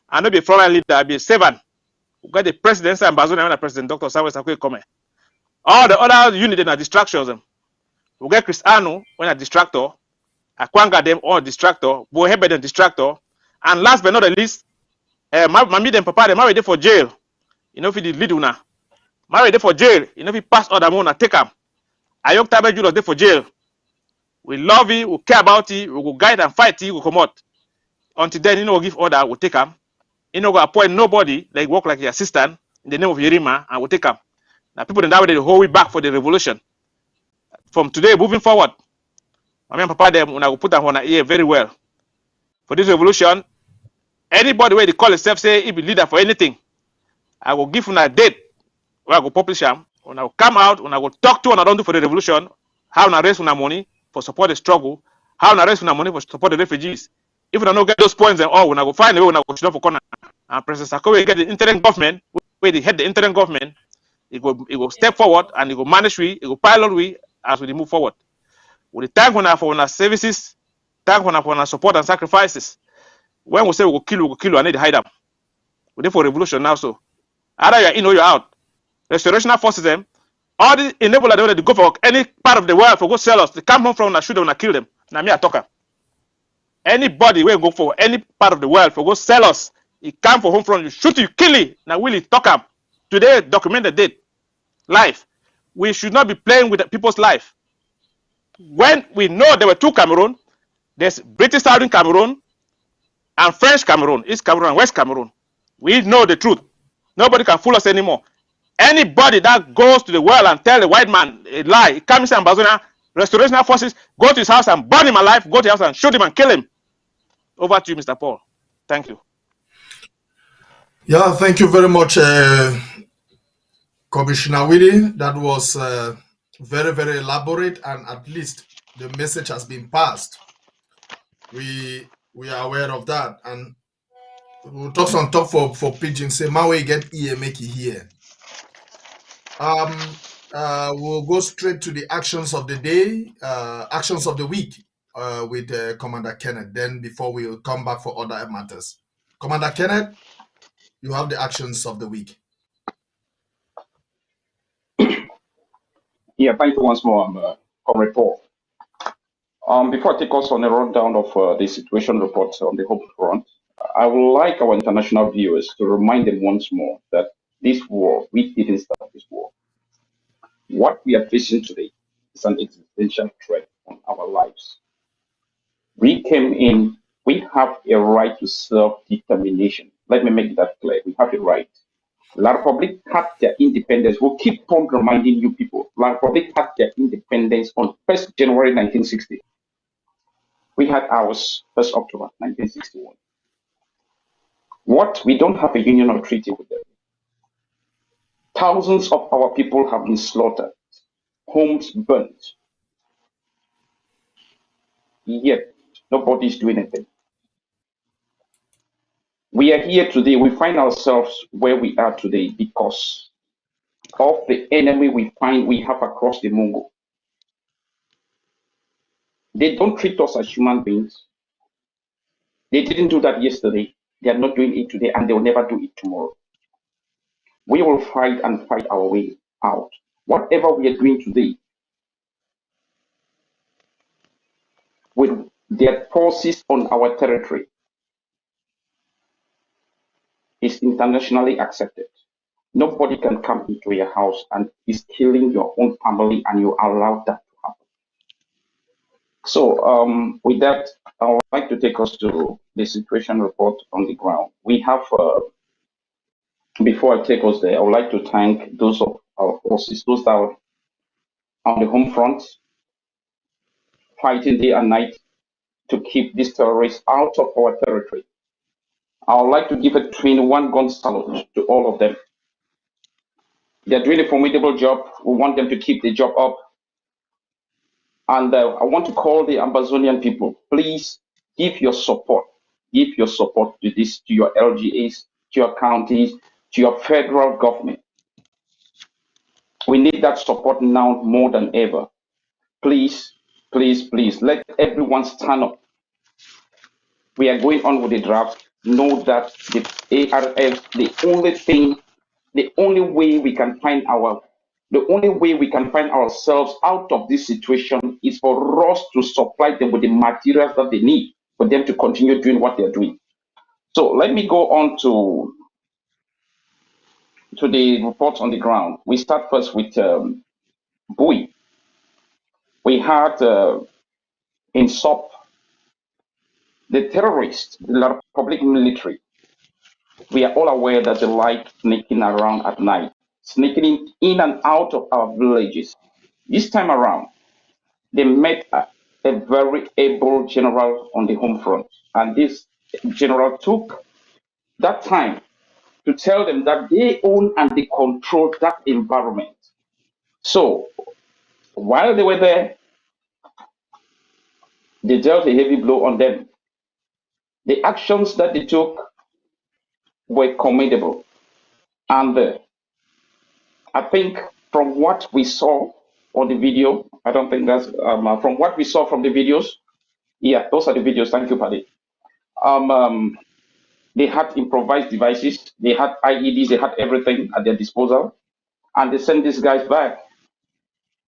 I not be frontline leader, I be a servant. We got the president and Ambassador and President Dr. Samuel Sakwe come. All the other units are distractions. We get Cristiano when a distractor. Akwanga them all distractor. Bohebe them distractor. And last but not the least, Mami them papa them married for jail. You know if you lead una. Married for jail. You know if you pass other money take them. Ayok Tabe Julius there for jail. We love you, we care about you, we will guide and fight you, we come out. Until then, you know, we'll give order, we'll take them. You know, we'll appoint nobody, like work like your assistant, in the name of Yerima, and we'll take them. Now, people in that way, they hold we back for the revolution. From today, moving forward, I mean, Papa, them, when I will put them on ear very well. For this revolution, anybody where they call themselves, say, he be leader for anything, I will give them a date where I will publish them, when I will come out, when I will talk to and I don't do for the revolution, how I raise my money for support the struggle, how I raise my money for support the refugees. If we don't get those points, then when I go find a way, when I go shoot for corner, and President Sakowe get the interim government, where they head the interim government, it will step forward and it will manage we, it will pilot we as we move forward. We thank for our services, thank for our support and sacrifices. When we say we will kill, I need to hide them. We're there for revolution now, so either you're in or you're out. Restorational forces them. All the enablers they to go for any part of the world for go sell us. They come home from and shoot them and kill them. Now me a talker. Anybody will go for any part of the world for go sell us. He come for home from you, shoot you, kill you. Now will he talk up? Today document the date. Life. We should not be playing with people's life. When we know there were two Cameroon, there's British Southern Cameroon and French Cameroon, East Cameroon and West Cameroon. We know the truth. Nobody can fool us anymore. Anybody that goes to the world and tell the white man a lie, he comes to Ambazonia, restorational forces, go to his house and burn him alive, go to his house and shoot him and kill him. Over to you, Mr. Paul. Thank you. Yeah, thank you very much, Commissioner Willie. That was very, very elaborate, and at least the message has been passed. We are aware of that, and we'll talk on top for pigeon. Say, my way get here, make it here. We'll go straight to the actions of the day, actions of the week, with Commander Kenneth. Then before we will come back for other matters, Commander Kenneth, you have the actions of the week. Yeah, thank you once more, Comrade Paul. Before I take us on a rundown of the situation report on the home front, I would like our international viewers to remind them once more that this war, we didn't start this war. What we are facing today is an existential threat on our lives. We came in, we have a right to self-determination. Let me make that clear. We have a right. La Republic had their independence. We'll keep on reminding you people. La Republic had their independence on 1st January 1960. We had ours 1st October 1961. What? We don't have a union or treaty with them. Thousands of our people have been slaughtered, homes burnt. Yet, nobody is doing anything. We are here today. We find ourselves where we are today because of the enemy we have across the Mungo. They don't treat us as human beings. They didn't do that yesterday. They are not doing it today, and they will never do it tomorrow. We will fight and fight our way out. Whatever we are doing today, with their forces on our territory, is internationally accepted. Nobody can come into your house and is killing your own family, and you allow that to happen. So with that, I would like to take us to the situation report on the ground. We have, before I take us there, I would like to thank those of our forces, those that are on the home front, fighting day and night to keep these terrorists out of our territory. I would like to give a 21-gun salute to all of them. They're doing a formidable job. We want them to keep the job up. And I want to call the Ambazonian people, please give your support. Give your support to this, to your LGAs, to your counties, to your federal government. We need that support now more than ever. Please, please, please, let everyone stand up. We are going on with the draft. Know that the ARF, the only way we can find ourselves out of this situation is for us to supply them with the materials that they need for them to continue doing what they're doing. So let me go on to the reports on the ground. We start first with Bui. We had in SOP, the terrorists, the public military. We are all aware that they like sneaking around at night, sneaking in and out of our villages. This time around, they met a very able general on the home front, and this general took that time to tell them that they own and they control that environment. So while they were there, they dealt a heavy blow on them. The actions that they took were commendable. And I think from what we saw on the video, I don't think that's from what we saw from the videos. Yeah, those are the videos. Thank you, Paddy. They had improvised devices, they had IEDs, they had everything at their disposal, and they sent these guys back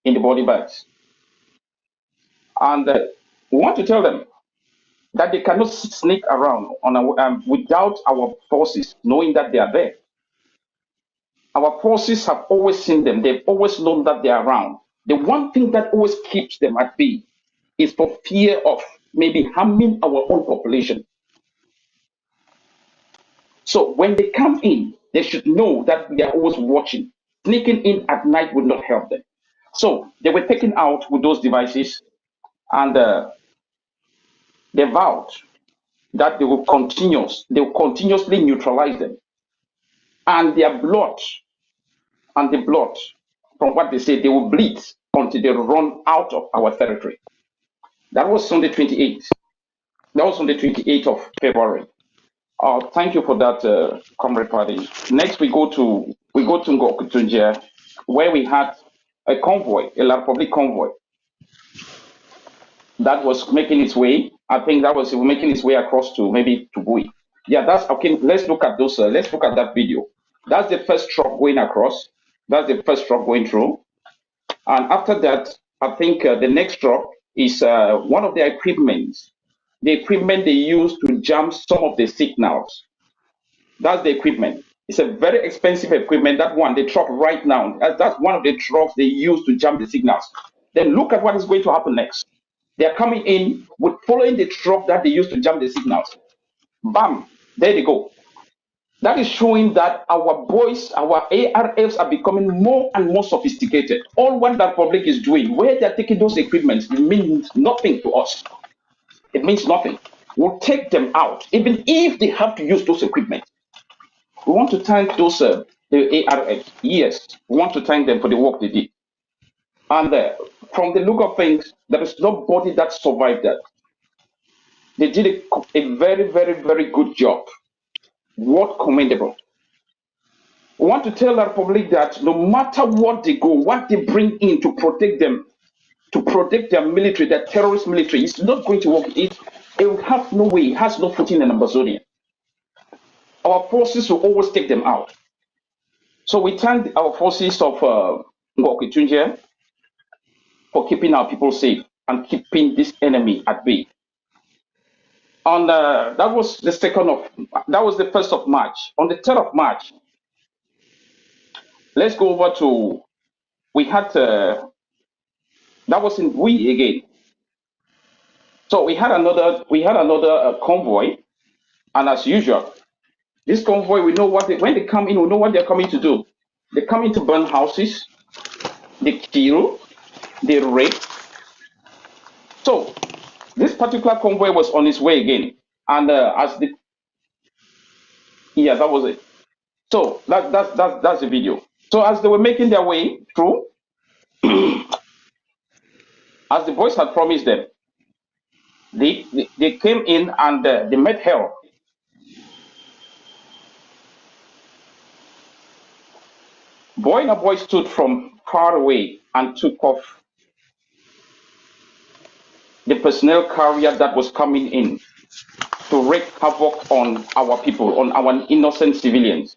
in the body bags. And we want to tell them that they cannot sneak around on without our forces knowing that they are there. Our forces have always seen them. They've always known that they are around. The one thing that always keeps them at bay is for fear of maybe harming our own population. So when they come in, they should know that we are always watching. Sneaking in at night would not help them. So they were taken out with those devices, and they vowed that they will continuously neutralize them. And their blood, from what they say, they will bleed until they run out of our territory. That was on the 28th. That was on the 28th of February. Thank you for that, Comrade Party. Next, we go to Ngokutunjia, where we had a convoy, a La Republic convoy, that was making its way. I think that was making its way across to maybe to Bui. Yeah, that's okay. Let's look at those. Let's look at that video. That's the first truck going across. That's the first truck going through. And after that, I think the next truck is one of the equipments. The equipment they use to jam some of the signals. That's the equipment. It's a very expensive equipment. That one, the truck right now, that's one of the trucks they use to jam the signals. Then look at what is going to happen next. They are coming in with following the truck that they use to jam the signals. Bam, there they go. That is showing that our boys, our ARFs are becoming more and more sophisticated. All what that public is doing, where they're taking those equipments, it means nothing to us. It means nothing. We'll take them out, even if they have to use those equipment. We want to thank those the ARFs. Yes, we want to thank them for the work they did. And from the look of things, there is nobody that survived that. They did a very, very, very good job. What commendable. We want to tell our public that no matter what they go, what they bring in to protect them, to protect their military, their terrorist military, it's not going to work. It will have no way, it has no footing in Amazonia. Our forces will always take them out. So we thank our forces of Ngokitunje for keeping our people safe and keeping this enemy at bay. On that was the 1st of March. On the 3rd of March, let's go over to, we had, that was in Bui again. So we had another convoy, and as usual, this convoy, we know when they come in, we know what they're coming to do. They come in to burn houses, they kill, they rape. So this particular convoy was on its way again, and that was it. So that's the video. So as they were making their way through, as the voice had promised them, they came in and they met hell. Boy stood from far away and took off the personnel carrier that was coming in to wreak havoc on our people, on our innocent civilians.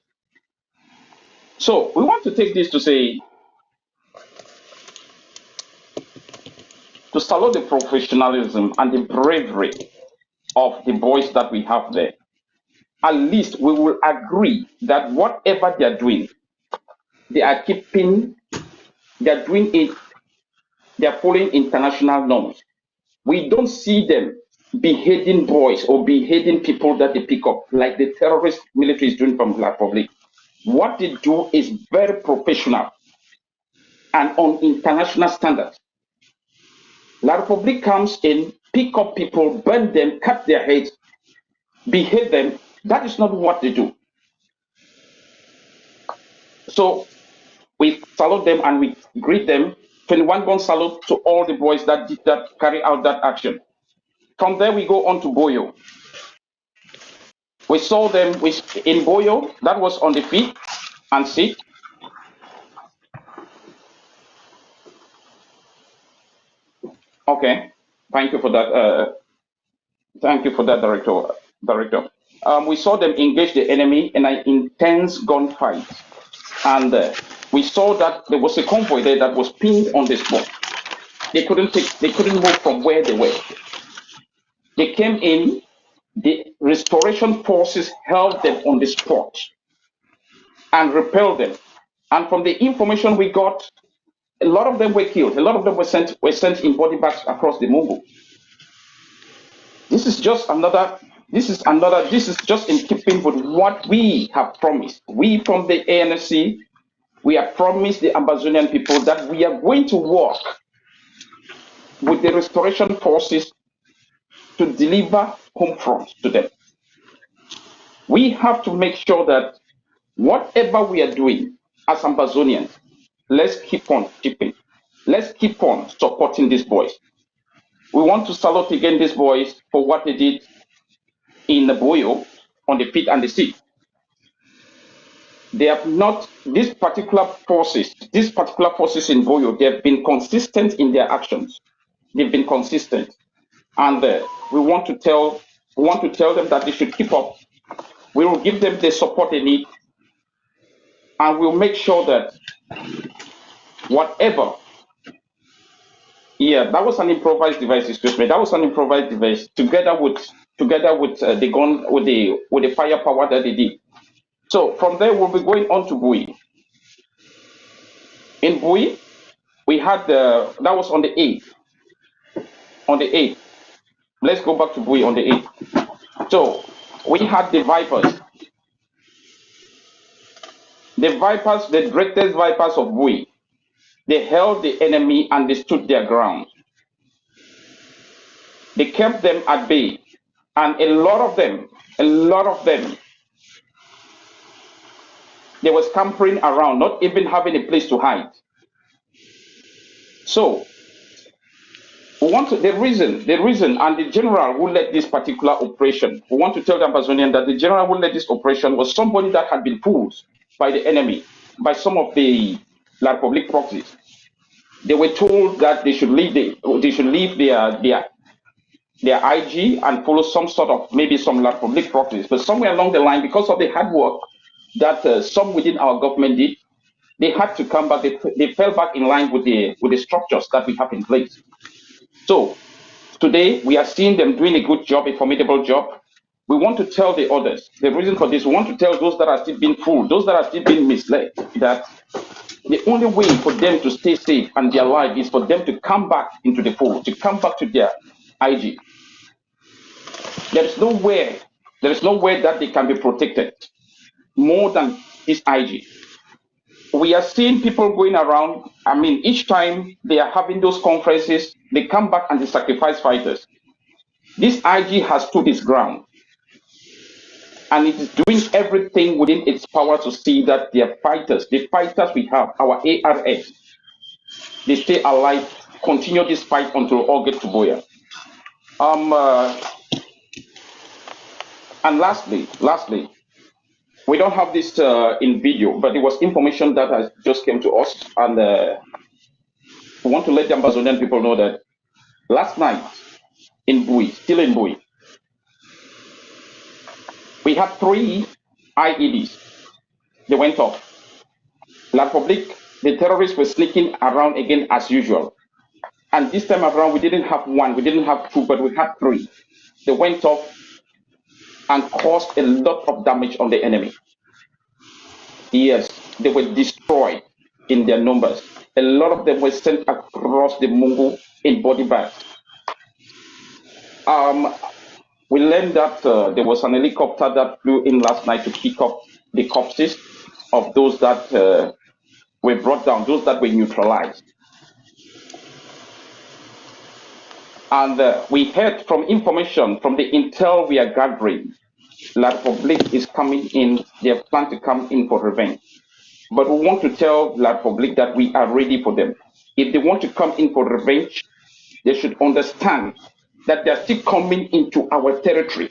So we want to take this to say, to salute the professionalism and the bravery of the boys that we have there. At least we will agree that whatever they are doing, they are doing it, they are following international norms. We don't see them beheading boys or beheading people that they pick up like the terrorist military is doing from the Republic. What they do is very professional and on international standards. La Republic comes in, pick up people, burn them, cut their heads, behead them. That is not what they do. So we salute them and we greet them. 21 gun salute to all the boys that did that, carry out that action. From there we go on to Boyo. We saw them in Boyo, that was on the feet and seat. Okay, thank you for that. Thank you for that, Director. We saw them engage the enemy in an intense gunfight, and we saw that there was a convoy there that was pinned on the spot. They couldn't move from where they were. They came in. The restoration forces held them on the spot and repelled them. And from the information we got, a lot of them were killed. A lot of them were sent in body bags across the Mungo. This is just in keeping with what we have promised. We from the ANC, we have promised the Amazonian people that we are going to work with the restoration forces to deliver home front to them. We have to make sure that whatever we are doing as Ambazonians, let's keep on keeping. Let's keep on supporting these boys. We want to salute again these boys for what they did in the Boyo on the pit and the sea. They have not, these particular forces in Boyo, they have been consistent in their actions. They've been consistent. And we want to tell them that they should keep up. We will give them the support they need. And we'll make sure that whatever, that was an improvised device, excuse me. That was an improvised device together with the gun, with the firepower that they did. So from there, we'll be going on to Bui. In Bui, we had that was on the 8th. On the 8th. Let's go back to Bui on the 8th. So we had the Vipers. The Vipers, the greatest Vipers of Bui. They held the enemy and they stood their ground. They kept them at bay. And a lot of them, they were scampering around, not even having a place to hide. So, we want to, the reason, and the general who led this particular operation, we want to tell the Amazonian that the general who led this operation was somebody that had been fooled by the enemy, by some of the La Republic proxies. They were told that they should leave their IG and follow some sort of, maybe some La Republic proxies. But somewhere along the line, because of the hard work that some within our government did, they had to come back. They fell back in line with the structures that we have in place. So today we are seeing them doing a good job, a formidable job. We want to tell the others, the reason for this, we want to tell those that are still being fooled, those that are still being misled, that the only way for them to stay safe and be alive is for them to come back into the fold, to come back to their IG. There is nowhere that they can be protected more than this IG. We are seeing people going around. I mean, each time they are having those conferences, they come back and they sacrifice fighters. This IG has stood its ground. And it is doing everything within its power to see that their fighters, the fighters we have, our ARS, they stay alive, continue this fight until all get to Boya. And lastly, We don't have this in video, but it was information that has just came to us, and we want to let the Amazonian people know that last night in Bui, still in Bui, we had 3 IEDs. They went off. La Republic, the terrorists were sneaking around again as usual. And this time around, we didn't have 1, we didn't have 2, but we had 3. They went off and caused a lot of damage on the enemy. Yes, they were destroyed in their numbers. A lot of them were sent across the Mungu in body bags. We learned that there was an helicopter that flew in last night to pick up the corpses of those that were brought down, those that were neutralized. And we heard from information from the intel we are gathering, La Republic is coming in, they have planned to come in for revenge. But we want to tell La Republic that we are ready for them. If they want to come in for revenge, they should understand that they are still coming into our territory.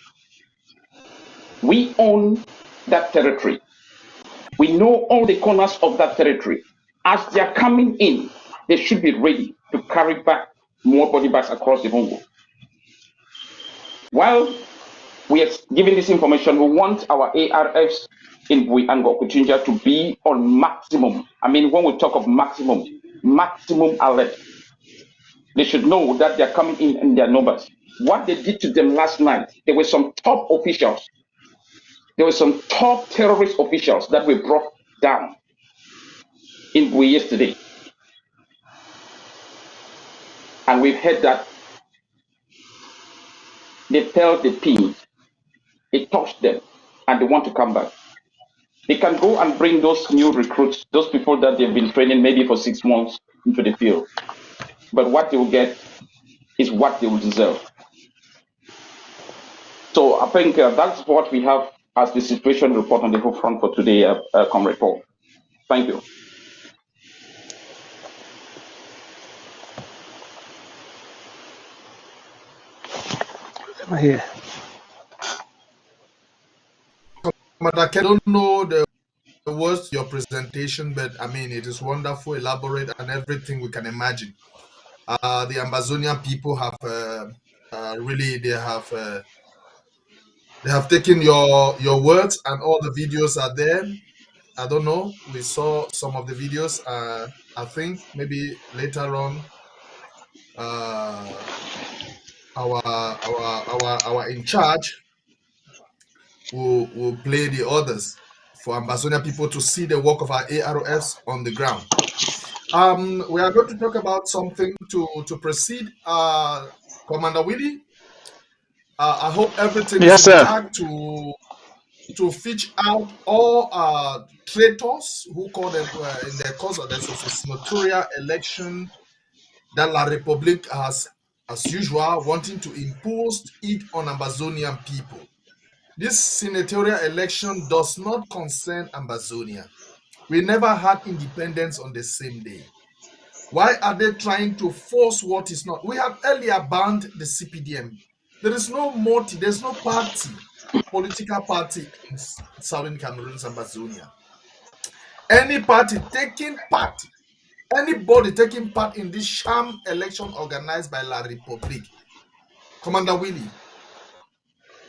We own that territory. We know all the corners of that territory. As they are coming in, they should be ready to carry back more body bags across the Congo. While we are giving this information, we want our ARFs in Bui and Gokuchinja to be on maximum. I mean, when we talk of maximum alert. They should know that they are coming in their numbers. What they did to them last night, there were some top officials. There were some top terrorist officials that were brought down in Bui yesterday. And we've heard that they felt the pain. It touched them, and they want to come back. They can go and bring those new recruits, those people that they've been training maybe for 6 months into the field. But what they will get is what they will deserve. So I think that's what we have as the situation report on the whole front for today, Comrade Paul. Thank you. Here. I don't know the words to your presentation, but I mean, it is wonderful, elaborate, and everything we can imagine. The Amazonian people have really, they have taken your words, and all the videos are there. I don't know. We saw some of the videos. I think maybe later on, our in charge will play the others for Amazonian people to see the work of our AROFs on the ground. We are going to talk about something to proceed. Commander Willie, I hope everything is intact to fish out all traitors who call them in their cause of this senatorial election that La Republique has, as usual, wanting to impose it on Amazonian people. This senatorial election does not concern Amazonia. We never had independence on the same day. Why are they trying to force what is not? We have earlier banned the CPDM. There is no multi, there's no party, political party in Southern Cameroon's Amazonia. Any party taking part, anybody taking part in this sham election organized by La Republique. Commander Willie,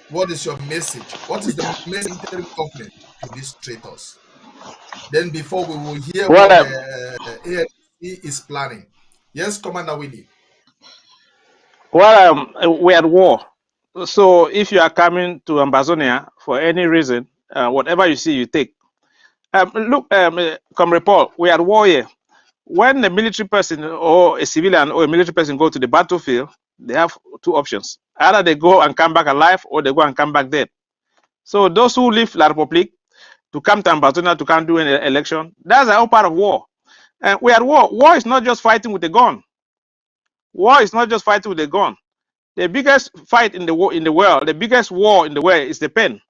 what is your message? What is the message interim government to these traitors? Then before we will hear what the ANC is planning. Yes, Commander Willie. Well, we're at war. So if you are coming to Amazonia for any reason, whatever you see, you take. Look, Comrade Paul, we are at war here. When a military person or a civilian or a military person go to the battlefield, they have 2 options. Either they go and come back alive, or they go and come back dead. So those who leave La Republique to come to Amazonia to come do an election, that's all part of war. And we are at war. War is not just fighting with a gun. War is not just fighting with a gun. The biggest fight in the world, the biggest war in the world is the pen.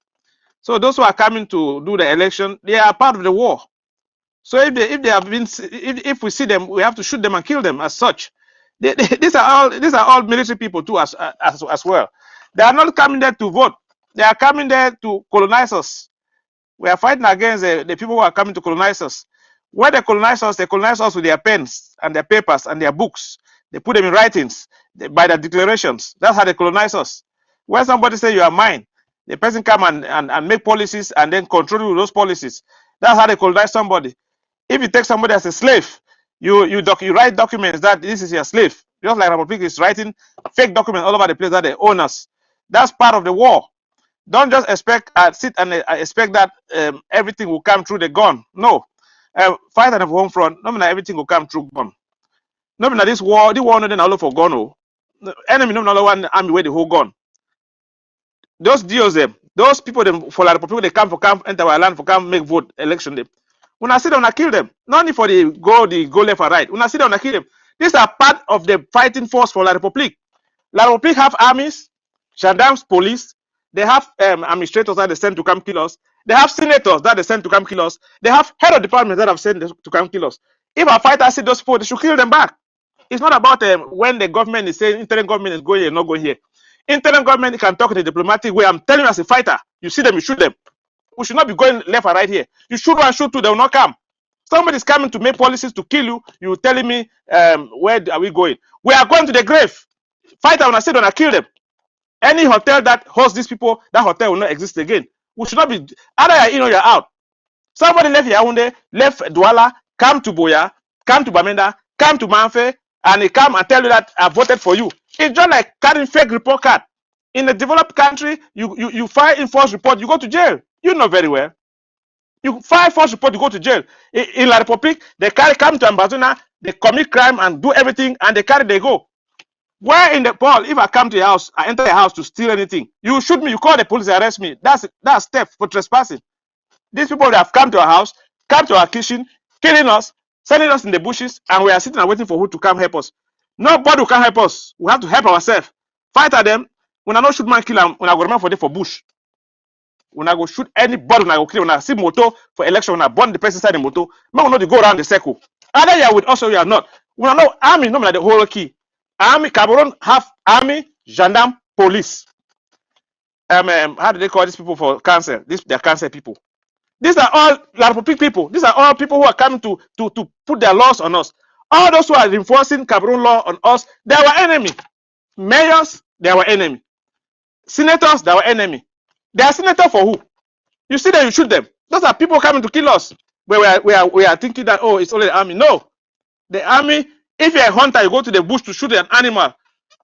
So those who are coming to do the election, they are part of the war. So if we see them, we have to shoot them and kill them as such. These are all military people too as well. They are not coming there to vote. They are coming there to colonize us. We are fighting against the people who are coming to colonize us. When they colonize us with their pens and their papers and their books. They put them in writings by their declarations. That's how they colonize us. When somebody say you are mine, the person come and make policies and then control those policies. That's how they colonize somebody. If you take somebody as a slave, you write documents that this is your slave. Just like Republic is writing fake documents all over the place that they own us. That's part of the war. Don't just expect sit and expect that everything will come through the gun. No, fight at the home front. No matter everything will come through gun. No matter this war, the war no all for gun. Oh, the enemy no matter one army where the whole gun. Those deals them, those people them for the people they come for camp enter our land for camp make vote election them. When I sit down, I kill them. Not only for the go left or right. When I sit down, I kill them. These are part of the fighting force for La Republique. La Republique have armies, gendarmes, police. They have administrators that they send to come kill us. They have senators that they send to come kill us. They have head of departments that have sent to come kill us. If a fighter see those people, they should kill them back. It's not about when the government is saying interim government is going here, not going here. Interim government can talk in a diplomatic way. I'm telling you as a fighter, you see them, you shoot them. We should not be going left or right here. You shoot one, shoot two, they will not come. Somebody is coming to make policies to kill you. You telling me where are we going? We are going to the grave. Fighter, when I say, when I kill them. Any hotel that hosts these people, that hotel will not exist again. We should not be either you're in or you're out. Somebody left Yaoundé, left Douala, come to Boya, come to Bamenda, come to Manfe, and they come and tell you that I voted for you. It's just like carrying fake report card. In a developed country, you file in false report, you go to jail. You know very well. You file false report, you go to jail. In La Republique, they come to Ambazona, they commit crime and do everything, and they go. Where in the Paul, if I come to your house, I enter your house to steal anything, you shoot me, you call the police, arrest me. That's theft for trespassing. These people that have come to our house, come to our kitchen, killing us, sending us in the bushes, and we are sitting and waiting for who to come help us. Nobody can help us. We have to help ourselves. Fight at them. When I don't shoot man, kill them. When I go remember for them for bush. When I go shoot anybody, when I go kill, when I see motor for election, when I burn the person inside the motor, man will not go around the circle. Either you are with us or you are not. When I know army, no like the whole key. Army, Cameroon have army, gendarme, police. How do they call these people for cancer? They're cancer people. These are all La Republique people. These are all people who are coming to put their laws on us. All those who are enforcing Cameroon law on us, they are our enemy. Mayors, they are our enemy. Senators, they are our enemy. They are senators for who? You see them, you shoot them. Those are people coming to kill us. But we are thinking that, oh, it's only the army. No. The army, if you're a hunter, you go to the bush to shoot an animal.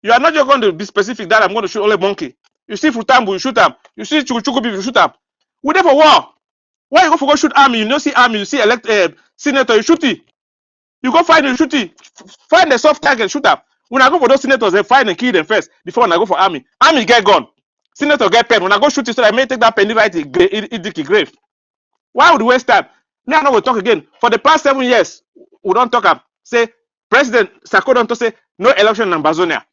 You are not just going to be specific that I'm going to shoot only monkey. You see Futambu, you shoot them. You see Chukuchuku, you shoot them. We're there for war. Why you go for go shoot army? You don't see army, you see elect senator, you shoot it. You go find you shoot it. Find the soft target, shoot them. When I go for those senators, they find and kill them first before when I go for army. Army get gone. Senator get pen. When I go shoot it, so I may take that penny right in the grave. Why would we waste time? Now we'll talk again. For the past 7 years, we don't talk up. Say President Sarko don't say no election in Ambazonia.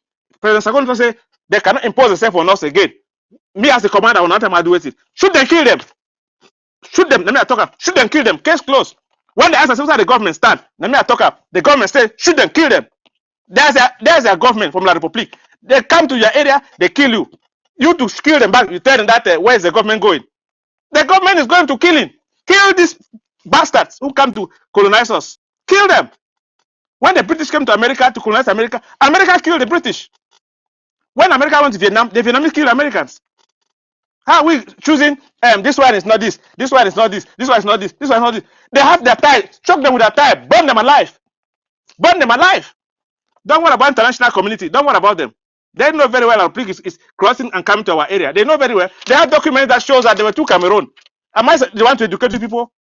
President Sarko don't say they cannot impose themselves on us again. Me as a commander will not have to do with it. Shoot them, kill them. Shoot them. Let me talk up. Shoot them, kill them. Case closed. When the answer the government stand, let me talk up. The government say shoot them, kill them. There's a government from La Republique. They come to your area, they kill you. You to kill them back. You tell them that where is the government going? The government is going to killing. Kill these bastards who come to colonize us. Kill them. When the British came to America to colonize America, America killed the British. When America went to Vietnam, the Vietnamese killed Americans. How are we choosing? This one is not this. This one is not this. This one is not this. This one is not this. They have their tie. Choke them with their tie. Burn them alive. Burn them alive. Don't worry about international community. Don't worry about them. They know very well our pig is crossing and coming to our area. They know very well. They have documents that shows that they were to Cameroon. Am I the one to educate the people?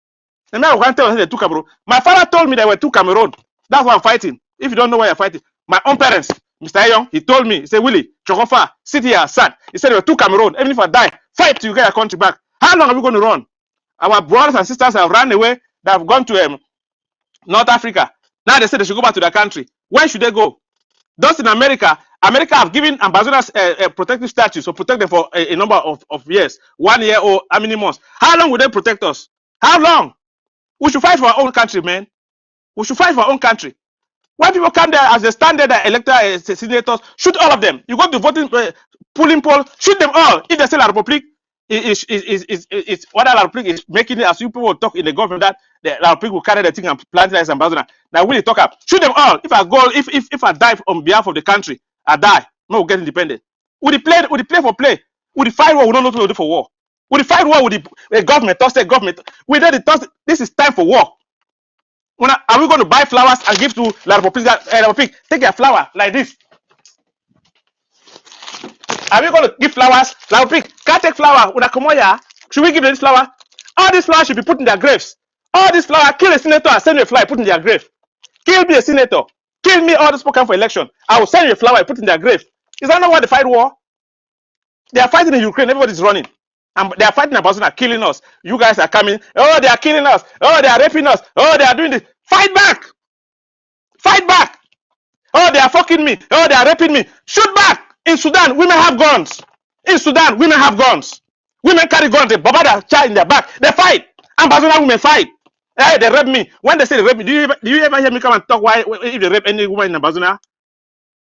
The man can't tell us they took Cameroon. My father told me they were to Cameroon. That's why I'm fighting. If you don't know why you're fighting, my own parents, Mr. Young, he told me, he said, Willie, Chokofa, sit here, sad. He said they were to Cameroon. Even if I die, fight till you get your country back. How long are we going to run? Our brothers and sisters have run away. They have gone to North Africa. Now they say they should go back to their country. Where should they go? Those in America, America have given ambassadors protective status, so protect them for a number of years, 1 year or how many months. How long will they protect us? How long? We should fight for our own country, man. We should fight for our own country. When people come there as they stand there, the elected senators, shoot all of them. You go to voting polling poll, shoot them all. If they say La Republique, It's what Larpik is making it as you people talk in the government that the Larpik will carry the thing and plant it as ambassador. Now will he talk up? Shoot them all. If I go, if I die on behalf of the country, I die. No, we'll get independent. Would he play for play? Would he fight war? We don't know what to do for war. Would he fight war with the government? Toss the government. We did it. This is time for war. Are we going to buy flowers and give to Larpik? Take your flower like this. Are we going to give flowers? Larpik, can't take flower. Should we give them this flower? All these flowers should be put in their graves. All these flowers, kill a senator and send me a flower, put in their grave. Kill me a senator. Kill me all the spoken for election. I will send you a flower, put in their grave. Is that not why they fight war? They are fighting in Ukraine. Everybody's running. And they are fighting about killing us. You guys are coming. Oh, they are killing us. Oh, they are raping us. Oh, they are doing this. Fight back. Fight back. Oh, they are fucking me. Oh, they are raping me. Shoot back. In Sudan, women have guns. In Sudan, women have guns. Women carry guns. They baba their child in their back. They fight. Ambassador women fight. Hey, they rape me. When they say they rape me, do you ever hear me come and talk why if they rape any woman in Ambassador?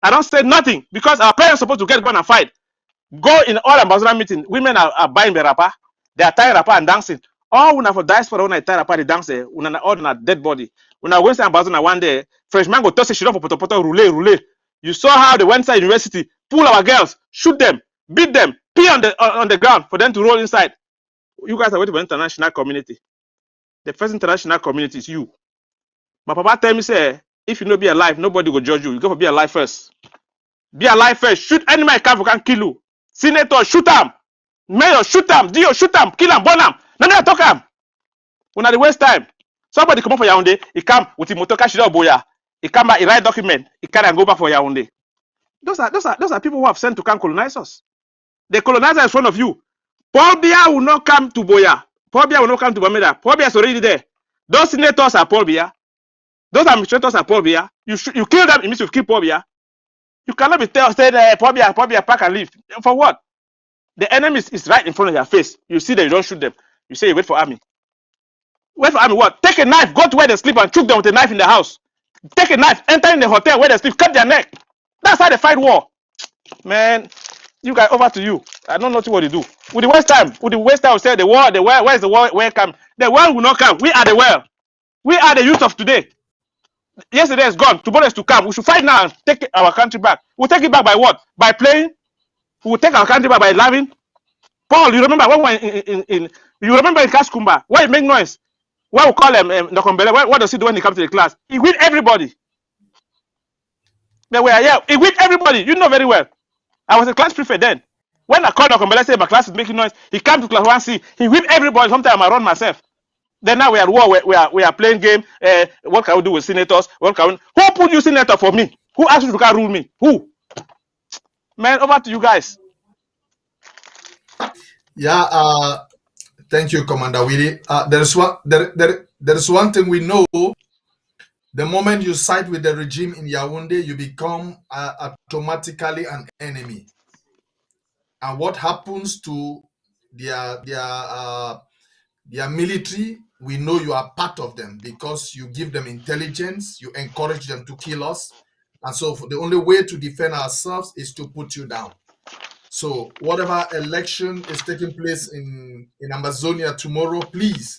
I don't say nothing because our parents are supposed to get gun and fight. Go in all ambassador meeting. Women are buying the rapper. They are tying rapper and dancing. All when I for diaspora when I tie rapper, they dance. When all on a dead body. When I went to ambassador one day, Frenchman go toss a shit off for poto roule. You saw how they went inside university, pull our girls, shoot them, beat them, pee on the ground for them to roll inside. You guys are waiting for international community. The first international community is you. My papa tell me say, if you no be alive, nobody will judge you. You go for be alive first. Be alive first. Shoot any man can kill you. Senator, shoot him. Mayor, shoot him. Dio, shoot him. Kill him, burn him. None of talk him. When they waste time. Somebody come up for Yaoundé, he come with the motor cash boya. He come back, he write document, he carry and go back for Yaoundé. Those are people who have sent to come colonize us. The colonizer is in front of you. Paul Biya will not come to Boya. Paul Biya will not come to Bamida. Paul Biya is already there. Those senators are Paul Biya. Those administrators are Paul Biya. You kill them, it means you kill Paul Biya. You cannot be saying Paul Biya, pack and leave. For what? The enemy is right in front of your face. You see them, you don't shoot them. You say you wait for army. Wait for army what? Take a knife, go to where they sleep and choke them with a knife in the house. Take a knife, enter in the hotel where they sleep, cut their neck. That's how they fight war. Man, you guys, over to you. I don't know what to do. With the waste time, we say the war, where is the war, where come? The world will not come. We are the world. We are the youth of today. Yesterday is gone. Tomorrow is to come. We should fight now and take our country back. We'll take it back by what? By playing? We'll take our country back by loving? Paul, you remember when we were you remember in Kaskumba, why he make noise? Why we call him Nokombele? What does he do when he comes to the class? He with everybody. They were here. He with everybody. You know very well. I was a class prefect then. When I called Nokombele, say my class is making noise, he came to class 1C. He with everybody. Sometimes I run myself. Then now we are at war. We are playing game. What can we do with senators? Who put you senator for me? Who asked you to rule me? Who? Man, over to you guys. Yeah, thank you, Commander Willie. There is one thing we know. The moment you side with the regime in Yaoundé, you become automatically an enemy. And what happens to their military, we know you are part of them because you give them intelligence, you encourage them to kill us. And so the only way to defend ourselves is to put you down. So whatever election is taking place in Amazonia tomorrow, please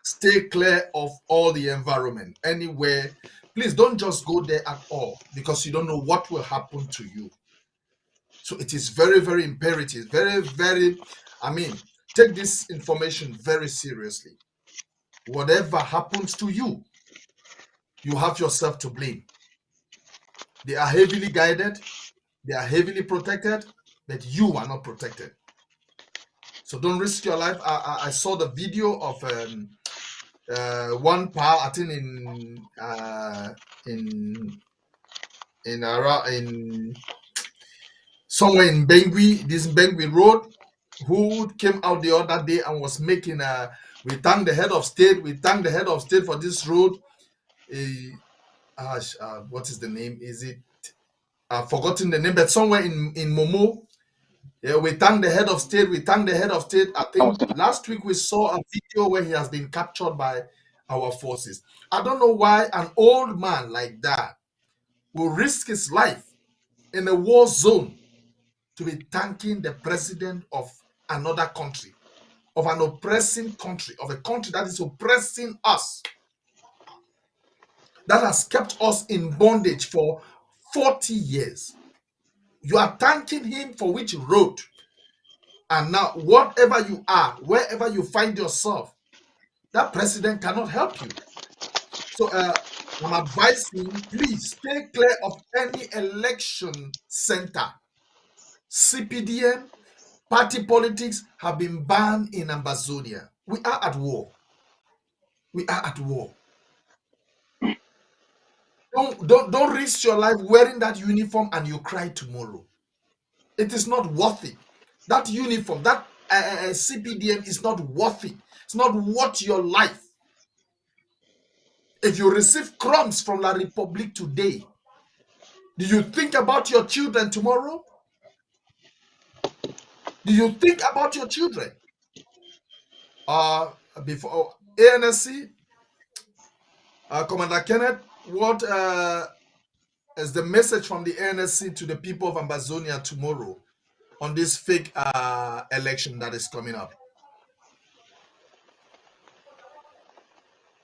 stay clear of all the environment. Anywhere, please don't just go there at all because you don't know what will happen to you. So it is very, very imperative, very, very, take this information very seriously. Whatever happens to you, you have yourself to blame. They are heavily guided, they are heavily protected, but you are not protected. So don't risk your life. I saw the video of one pal, I think in somewhere in Bangui, this Bangui road, who came out the other day and was making we thank the head of state for this road. What is the name? Is it I've forgotten the name, but somewhere in Momo. Yeah, we thank the head of state. I think last week we saw a video where he has been captured by our forces. I don't know why an old man like that will risk his life in a war zone to be thanking the president of another country, of an oppressing country, of a country that is oppressing us, that has kept us in bondage for 40 years. You are thanking him for which road. And now, whatever you are, wherever you find yourself, that president cannot help you. So I'm advising, please stay clear of any election center. CPDM, party politics have been banned in Ambazonia. We are at war. We are at war. Don't risk your life wearing that uniform and you cry tomorrow. It is not worth it. That uniform, that CPDM is not worth it. It's not worth your life. If you receive crumbs from La Republique today, do you think about your children tomorrow? Do you think about your children? Before ANSC, Commander Kenneth, what is the message from the ANSC to the people of Ambazonia tomorrow on this fake election that is coming up?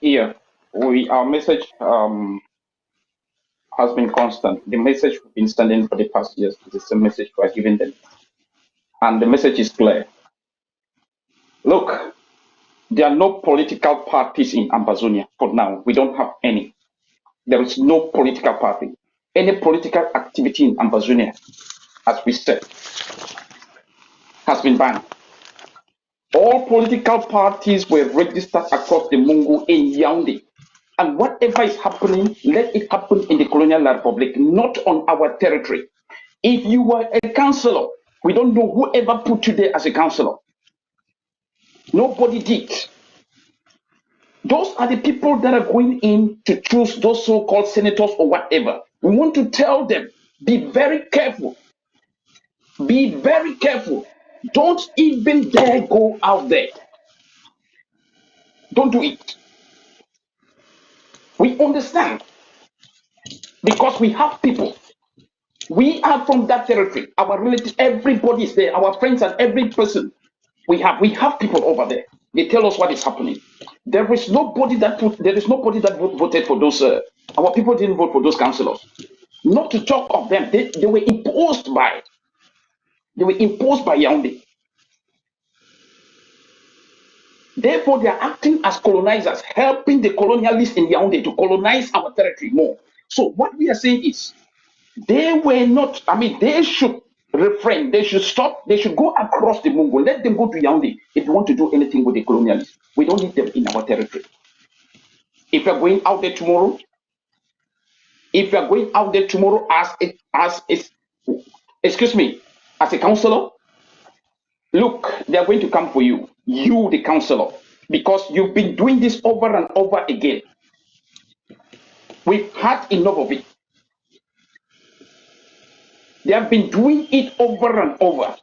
Yeah, our message has been constant. The message we've been standing for the past years is the same message we are giving them. And the message is clear. Look, there are no political parties in Ambazonia for now. We don't have any. There is no political party. Any political activity in Ambazonia, as we said, has been banned. All political parties were registered across the Mungu in Yaoundé. And whatever is happening, let it happen in the Colonial Republic, not on our territory. If you were a councillor, we don't know whoever put you there as a councillor. Nobody did. Those are the people that are going in to choose those so-called senators or whatever. We want to tell them, be very careful. Be very careful. Don't even dare go out there. Don't do it. We understand because we have people. We are from that territory. Our relatives, everybody is there. Our friends and every person we have people over there. They tell us what is happening. There is nobody that voted for those. Our people didn't vote for those councillors. Not to talk of them. They were imposed by. They were imposed by Yaoundé. Therefore, they are acting as colonizers, helping the colonialists in Yaoundé to colonize our territory more. So what we are saying is, they were not, they should refrain, they should stop, they should go across the Mungo, let them go to Yaoundé if they want to do anything with the colonialists. We don't need them in our territory. If you're going out there tomorrow, as a councillor, look, they are going to come for you, the councillor, because you've been doing this over and over again. We've had enough of it. They have been doing it over and over.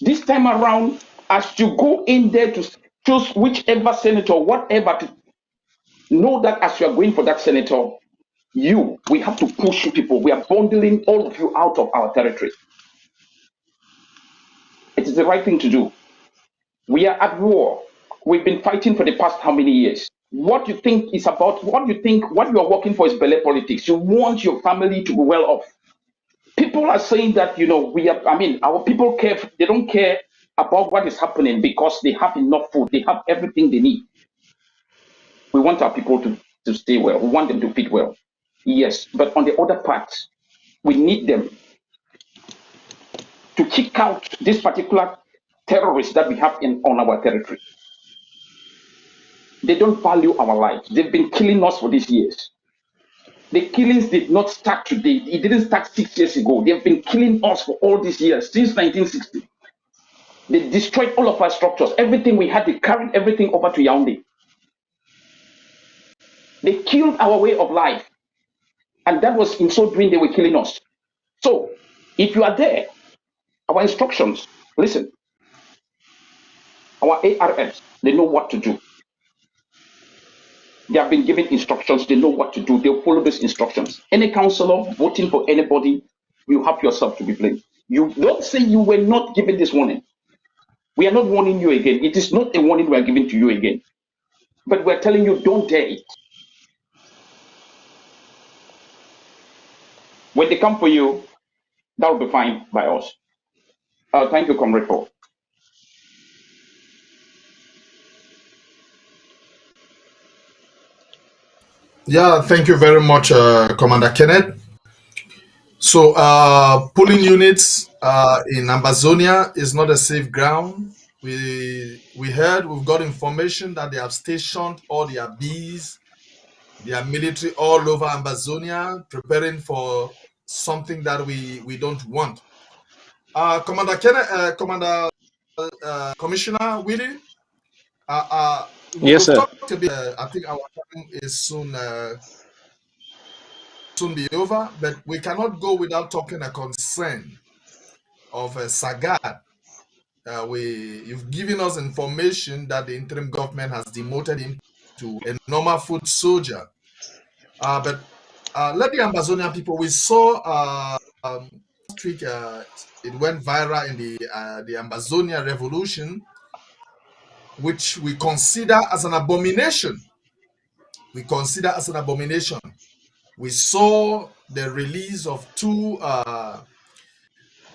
This time around, as you go in there to choose whichever senator, whatever, to know that as you are going for that senator, we have to push you people. We are bundling all of you out of our territory. It is the right thing to do. We are at war. We've been fighting for the past how many years? What you think is about, what you are working for is belly politics. You want your family to be well off. People are saying that, our people care, they don't care about what is happening because they have enough food, they have everything they need. We want our people to stay well, we want them to feed well. Yes, but on the other part, we need them to kick out this particular terrorists that we have on our territory. They don't value our lives. They've been killing us for these years. The killings did not start today. It didn't start 6 years ago. They've been killing us for all these years, since 1960. They destroyed all of our structures. Everything we had, they carried everything over to Yaoundé. They killed our way of life. And that was in so doing, they were killing us. So, if you are there, our instructions, listen, our ARFs, they know what to do. They have been given instructions, they know what to do, they'll follow those instructions. Any councillor voting for anybody, you have yourself to be blamed. You don't say you were not given this warning. We are not warning you again. It is not a warning we are giving to you again. But we're telling you, don't dare it. When they come for you, that will be fine by us. Thank you, Comrade Paul. Yeah, thank you very much, Commander Kenneth. So, pulling units in Ambazonia is not a safe ground. We've got information that they have stationed all their bees, their military all over Ambazonia, preparing for something that we don't want. Commander Kenneth, Commissioner Willie, Yes, sir. talked a bit. I think our time is soon be over, but we cannot go without talking a concern of Sagat. You've given us information that the interim government has demoted him to a normal foot soldier. But let the Amazonian people, we saw last week it went viral in the Amazonia revolution, which we consider as an abomination. We saw the release of two La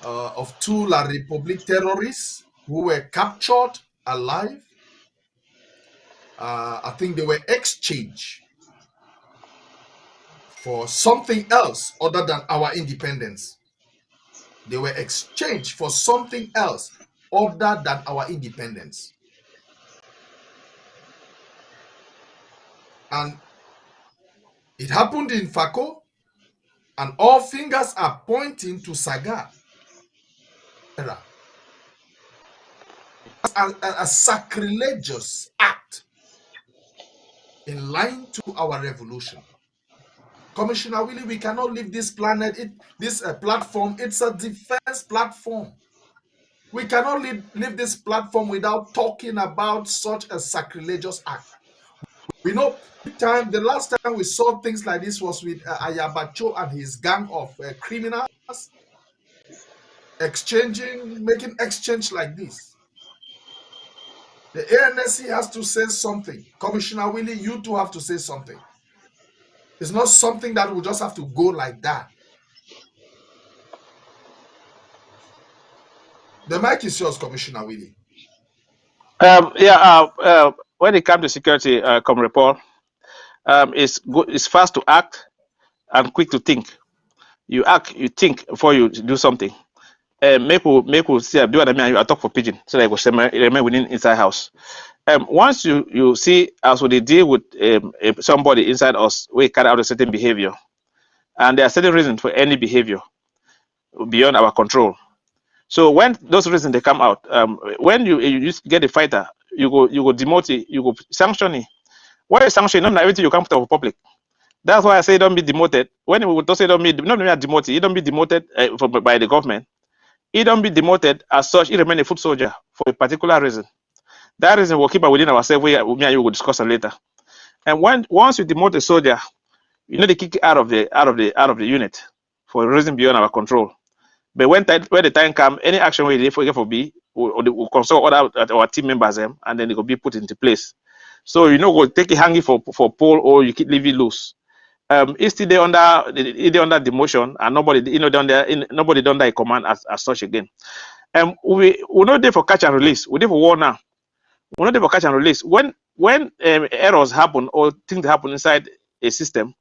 République terrorists who were captured alive. I think they were exchanged for something else other than our independence. They were exchanged for something else other than our independence. And it happened in Fako, and all fingers are pointing to Saga. A sacrilegious act in line to our revolution. Commissioner Willie, we cannot leave this planet, this platform. It's a defense platform. We cannot leave this platform without talking about such a sacrilegious act. We know the last time we saw things like this was with Ayabacho and his gang of criminals making exchange like this. The ANSC has to say something. Commissioner Willie, you too have to say something. It's not something that will just have to go like that. The mic is yours, Commissioner Willie. When it comes to security, Comrade Paul, it's fast to act and quick to think. You act, you think before you do something. Make see do what I mean. I talk for pigeon, so that I go remain within inside house. Once you see as we deal with somebody inside us, we carry out a certain behavior, and there are certain reasons for any behavior beyond our control. So when those reasons they come out, when you just get a fighter, you go demote it, you go sanction it. Why sanction? Not everything you come to the public. That's why I say don't be demoted. When we don't say don't be demoted, you don't be demoted by the government. You don't be demoted as such. You remain a foot soldier for a particular reason. That reason we'll keep within ourselves. Me and you will discuss it later. And once you demote a soldier, you need to kick it out of the unit for a reason beyond our control. But when the time comes, any action we need for be, we'll consult our team members and then it will be put into place. So go take it hanging for pole or you keep leaving loose. It's still under demotion and nobody done that command as such again. We're not there for catch and release. We're there for war now. We're not there for catch and release. When errors happen or things happen inside a system,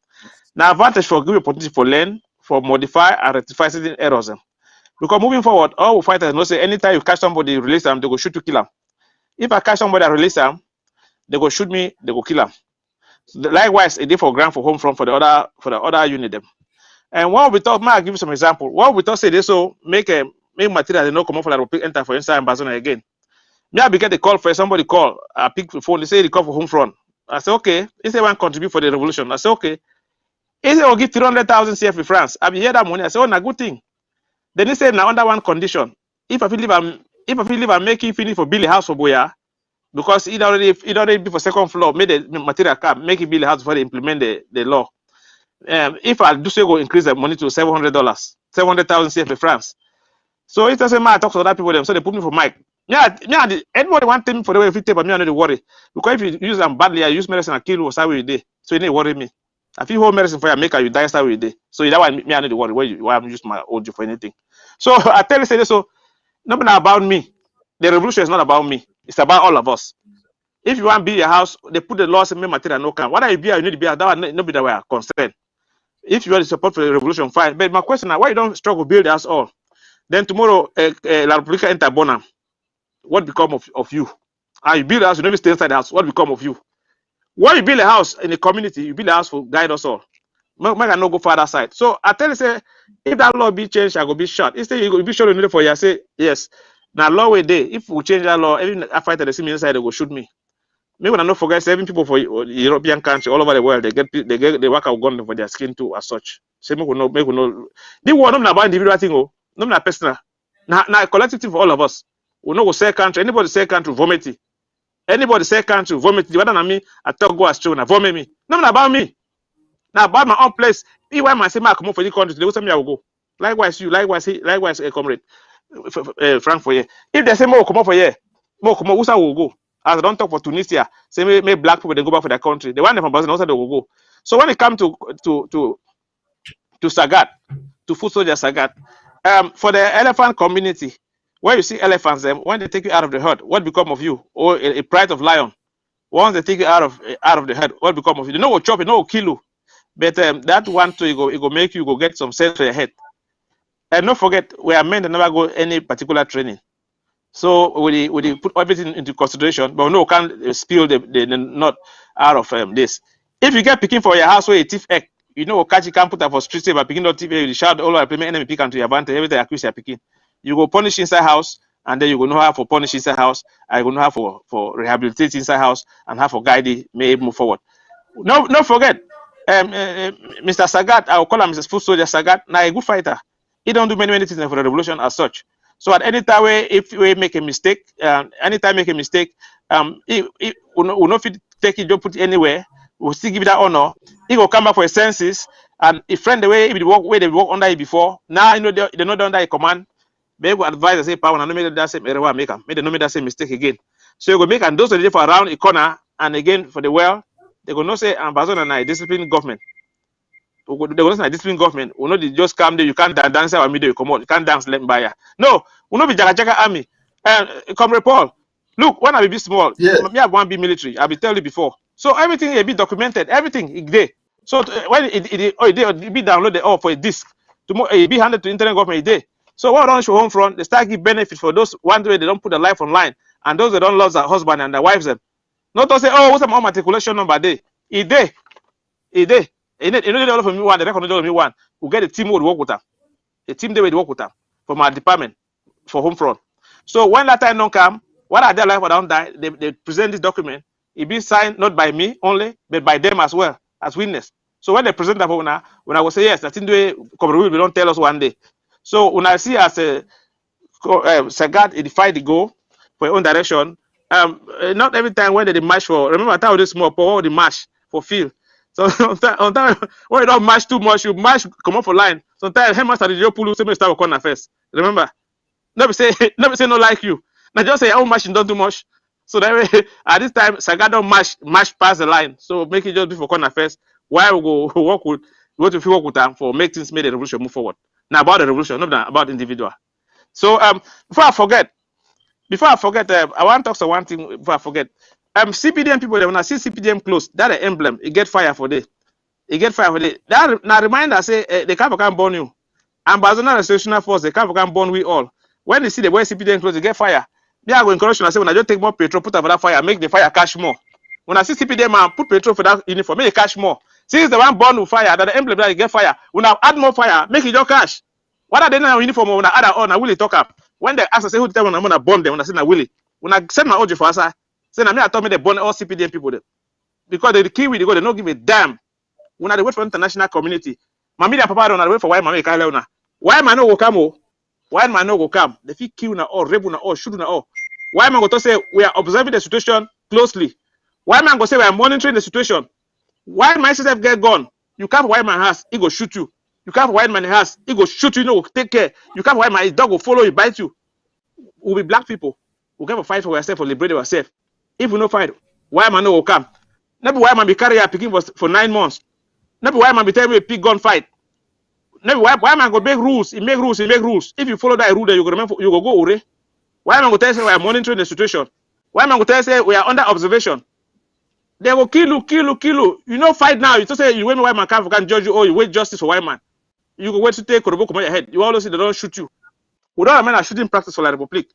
now advantage for give opportunity for learn, for modify and rectify certain errors. Because moving forward, all we fighters know say anytime you catch somebody, release them, they go shoot to kill them. If I catch somebody and release them, they go shoot me, they go kill them. So likewise, a day for ground for home front for the other unit them. And what we thought, I'll give you some example. What we thought say they so make material they no come up for that enter for inside Ambazonia again. Me I be get a call for somebody call. I pick the phone, they say they call for home front. I say okay. He say one contribute for the revolution. I say okay. He say I'll give 300,000 CF in France. I be hear that money. I say oh, na good thing. Then he said now under one condition. If I feel leave I'm making finish for build a house for Boya, because it already be for second floor, made the material come, make it build a house before they implement the law. If I do so, go increase the money to $700, 700,000 CF in France. So it doesn't matter. I talk to other people them, so they put me for mic. Yeah, yeah. Anybody want them for the way if you take, but me I don't worry because if you use them badly, I use medicine and kill you or with day. So you need to worry me. If you hold medicine for you, make you die with day. So that why me I need to worry why I'm use my old for anything. So I tell you say this, so nothing about me. The revolution is not about me. It's about all of us. If you want to build your house, they put the laws in me material no can. What are you build? You need to build that one. Nobody that we are concerned. If you want to support for the revolution, fine. But my question is, why you don't struggle build us all? Then tomorrow, La Republica enter Bonham. What become of you? And you build a house, you never stay inside the house. What become of you? When you build a house in a community, you build a house for guide us all. Make I not go further side. So I tell you, say, if that law be changed, I go be shot. Instead, you go be shot in for you. I say, yes. Now law way day. If we change that law, even a fighter they see me inside, they go shoot me. Me when I not forget 7 people for European country all over the world, they work out gun for their skin too as such. Say me we know. The war not about individual thing, oh, not personal. Now collective for all of us. We know go say country. Anybody say country vomit it. Anybody say country vomit it. Whether na me, I talk go astray na vomit me. Not about me. Now about my own place. If I say I come up for the country, they will tell me I will go. Likewise you, likewise a comrade, Frank for you. If they say more come up for you, more come up, who's will go. As I don't talk for Tunisia, say me black people they go back for their country. The one from Brazil also they will go. So when it comes to Sagat, to foot soldier Sagat, for the elephant community, where you see elephants, them when they take you out of the herd, what become of you? Or a pride of lion, once they take you out of the herd, what become of you? They know what chop, they know what kill you. But that one too, it go make you go get some sense for your head. And don't forget, we are men that never go any particular training. So we put everything into consideration, but no can't spill the nut out of this. If you get picking for your house where a thief egg, you know catch you can't put up for street safe, but picking not thief egg, you shout all the enemy pick to your advantage, everything accuse you picking. You go punish inside house, and then you go know how for punish inside house, and you go know how for rehabilitate inside house, and how for guide it, may move forward. No, don't forget, Mr. Sagat, I will call him Mr. Foot Soldier Sagat, now a good fighter. He don't do many things for the revolution as such. So at any time if we make a mistake, anytime make a mistake, we not take it, don't put it anywhere. We'll still give it that honor. He will come back for a census, and if friend the way if they work where they work under it before, now you know they're not under a command. They go advise and say, "Power, and no make that same error make them. Make they no make that same mistake again." So you go make and those are the for around a corner, and again for the well, they go not say Amazon and I discipline government. They go not say discipline government. We know they just come there. You can't dance our middle. You come out. You can't dance let by. No, we not be jaga army. Comrade Paul, look, when I be small, Yes. me have one be military. I be tell you before. So everything will be documented. Everything is there. So when it be downloaded all for a disc, tomorrow it be handed to internet government a day. So what don't show home front? They start give benefit for those one way they don't put their life online, and those that don't love their husband and their wives them. Not to say, oh, what's my matriculation number day? A day. You know, all of me one, the record all of me one. We get a team who would work with them. A team they would work with them from our department for home front. So when that time don't come, what are their life don't die? They present this document. It be signed not by me only, but by them as well as witness. So when they present that when I will say yes, that's in the way we don't tell us one day. So when I see as a Sagat he fight the goal for your own direction. Not every time when they march for remember I tell you this small for the march for field. So sometimes when you don't march too much, you march come up for line. Sometimes headmaster you pull you say start corner first. Remember? Never say no like you. Now just say, oh machine don't do much. So that way, at this time, Sagat don't march past the line. So make it just be for corner first. Why we go work with them for make things make the revolution move forward. Now about the revolution, not about individual. So before I forget, I want to talk to one thing before I forget. CPDM people, when I see CPDM close, that emblem, it get fire for day. It get fire for day. That now reminder say they can't burn you. Ambassador Restorational Force, they can't burn we all. When they see the way CPDM close, they get fire. They are going to encourage you and say, when I just take more petrol, put up that fire, make the fire catch more. When I see CPDM man put petrol for that uniform, make it catch more. Since the one born with fire, that the emblem that you get fire, when I add more fire, make it just catch. What are they now uniform when I add on? I will talk up. When they ask, I say, who tell me I'm gonna burn them? When I say, I will. When I send my audio for us, I say, I told me they burn all CPDM people there. Because the key with they go, they don't give a damn. When I wait for international community, my media papa don't wait for why my can't learn. Why man no go come? Why man no go come? They feel kill na all, rape na all, shoot na all. Why man go to say we are observing the situation closely? Why man go say we are monitoring the situation? Why my sister get gone? You can't white man house, he go shoot you. You can't white man house, he go shoot you, no take care. You can't white man his dog will follow you, bite you. We'll be black people. We can fight for ourselves, for liberate ourselves. If we no fight, why man no will come? Never why man be carry a picking for 9 months. Never why man be telling me a pig gun fight. Never why man go make rules. He make rules. He make rules. If you follow that rule, then you go remember. You go ure. Why man go tell say we are monitoring the situation? Why man go tell say we are under observation? They will kill you. You know, fight now. You just say you wait why man can judge you or you wait justice for why man. You go wait to take Korobo come on your head. You always see they don't shoot you. We don't have shooting practice for the Republic.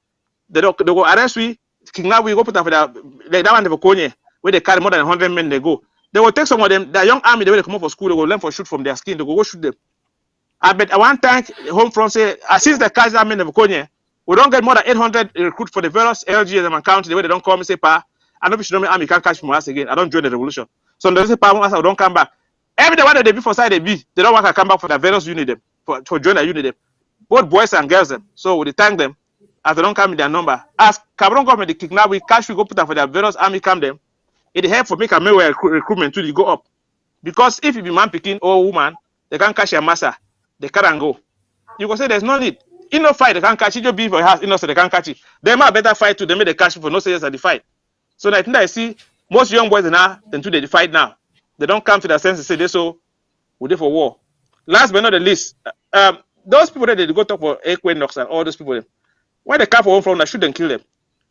They go arrest we, kidnap we, go put them for that one for Konye, where they carry more than 100 men. They go. They will take some of them. The young army, the way they come up for school, they will learn for shoot from their skin. They go shoot them. I bet I want thank home front say since the Kaiser men of Konye, we don't get more than 800 recruits for the various LGs and county. The way they don't come and say pa. I know if you know me, army can't catch from us again. I don't join the revolution. So they say pa, I don't come back. Every day one they be for side they be, they don't want to come back for the various unit them for join the unit them. Both boys and girls them. So we thank them as they don't come in their number. As Cameroon government the kidnap we cash we go put them for their various army camp them. It help for make a mayor recruitment to go up. Because if you be man picking or woman, they can't catch your master. They can't go. You go say there's no need. In no fight, they can't catch it. You be for your house, you know, so they can't catch it. They might better fight too. They make the catch for no serious at the fight. So I think I see most young boys now than to the fight now. They don't come to their senses say they so we there for war. Last but not the least, those people that they go talk for Equinox and all those people, when they come for home from, they shoot and kill them.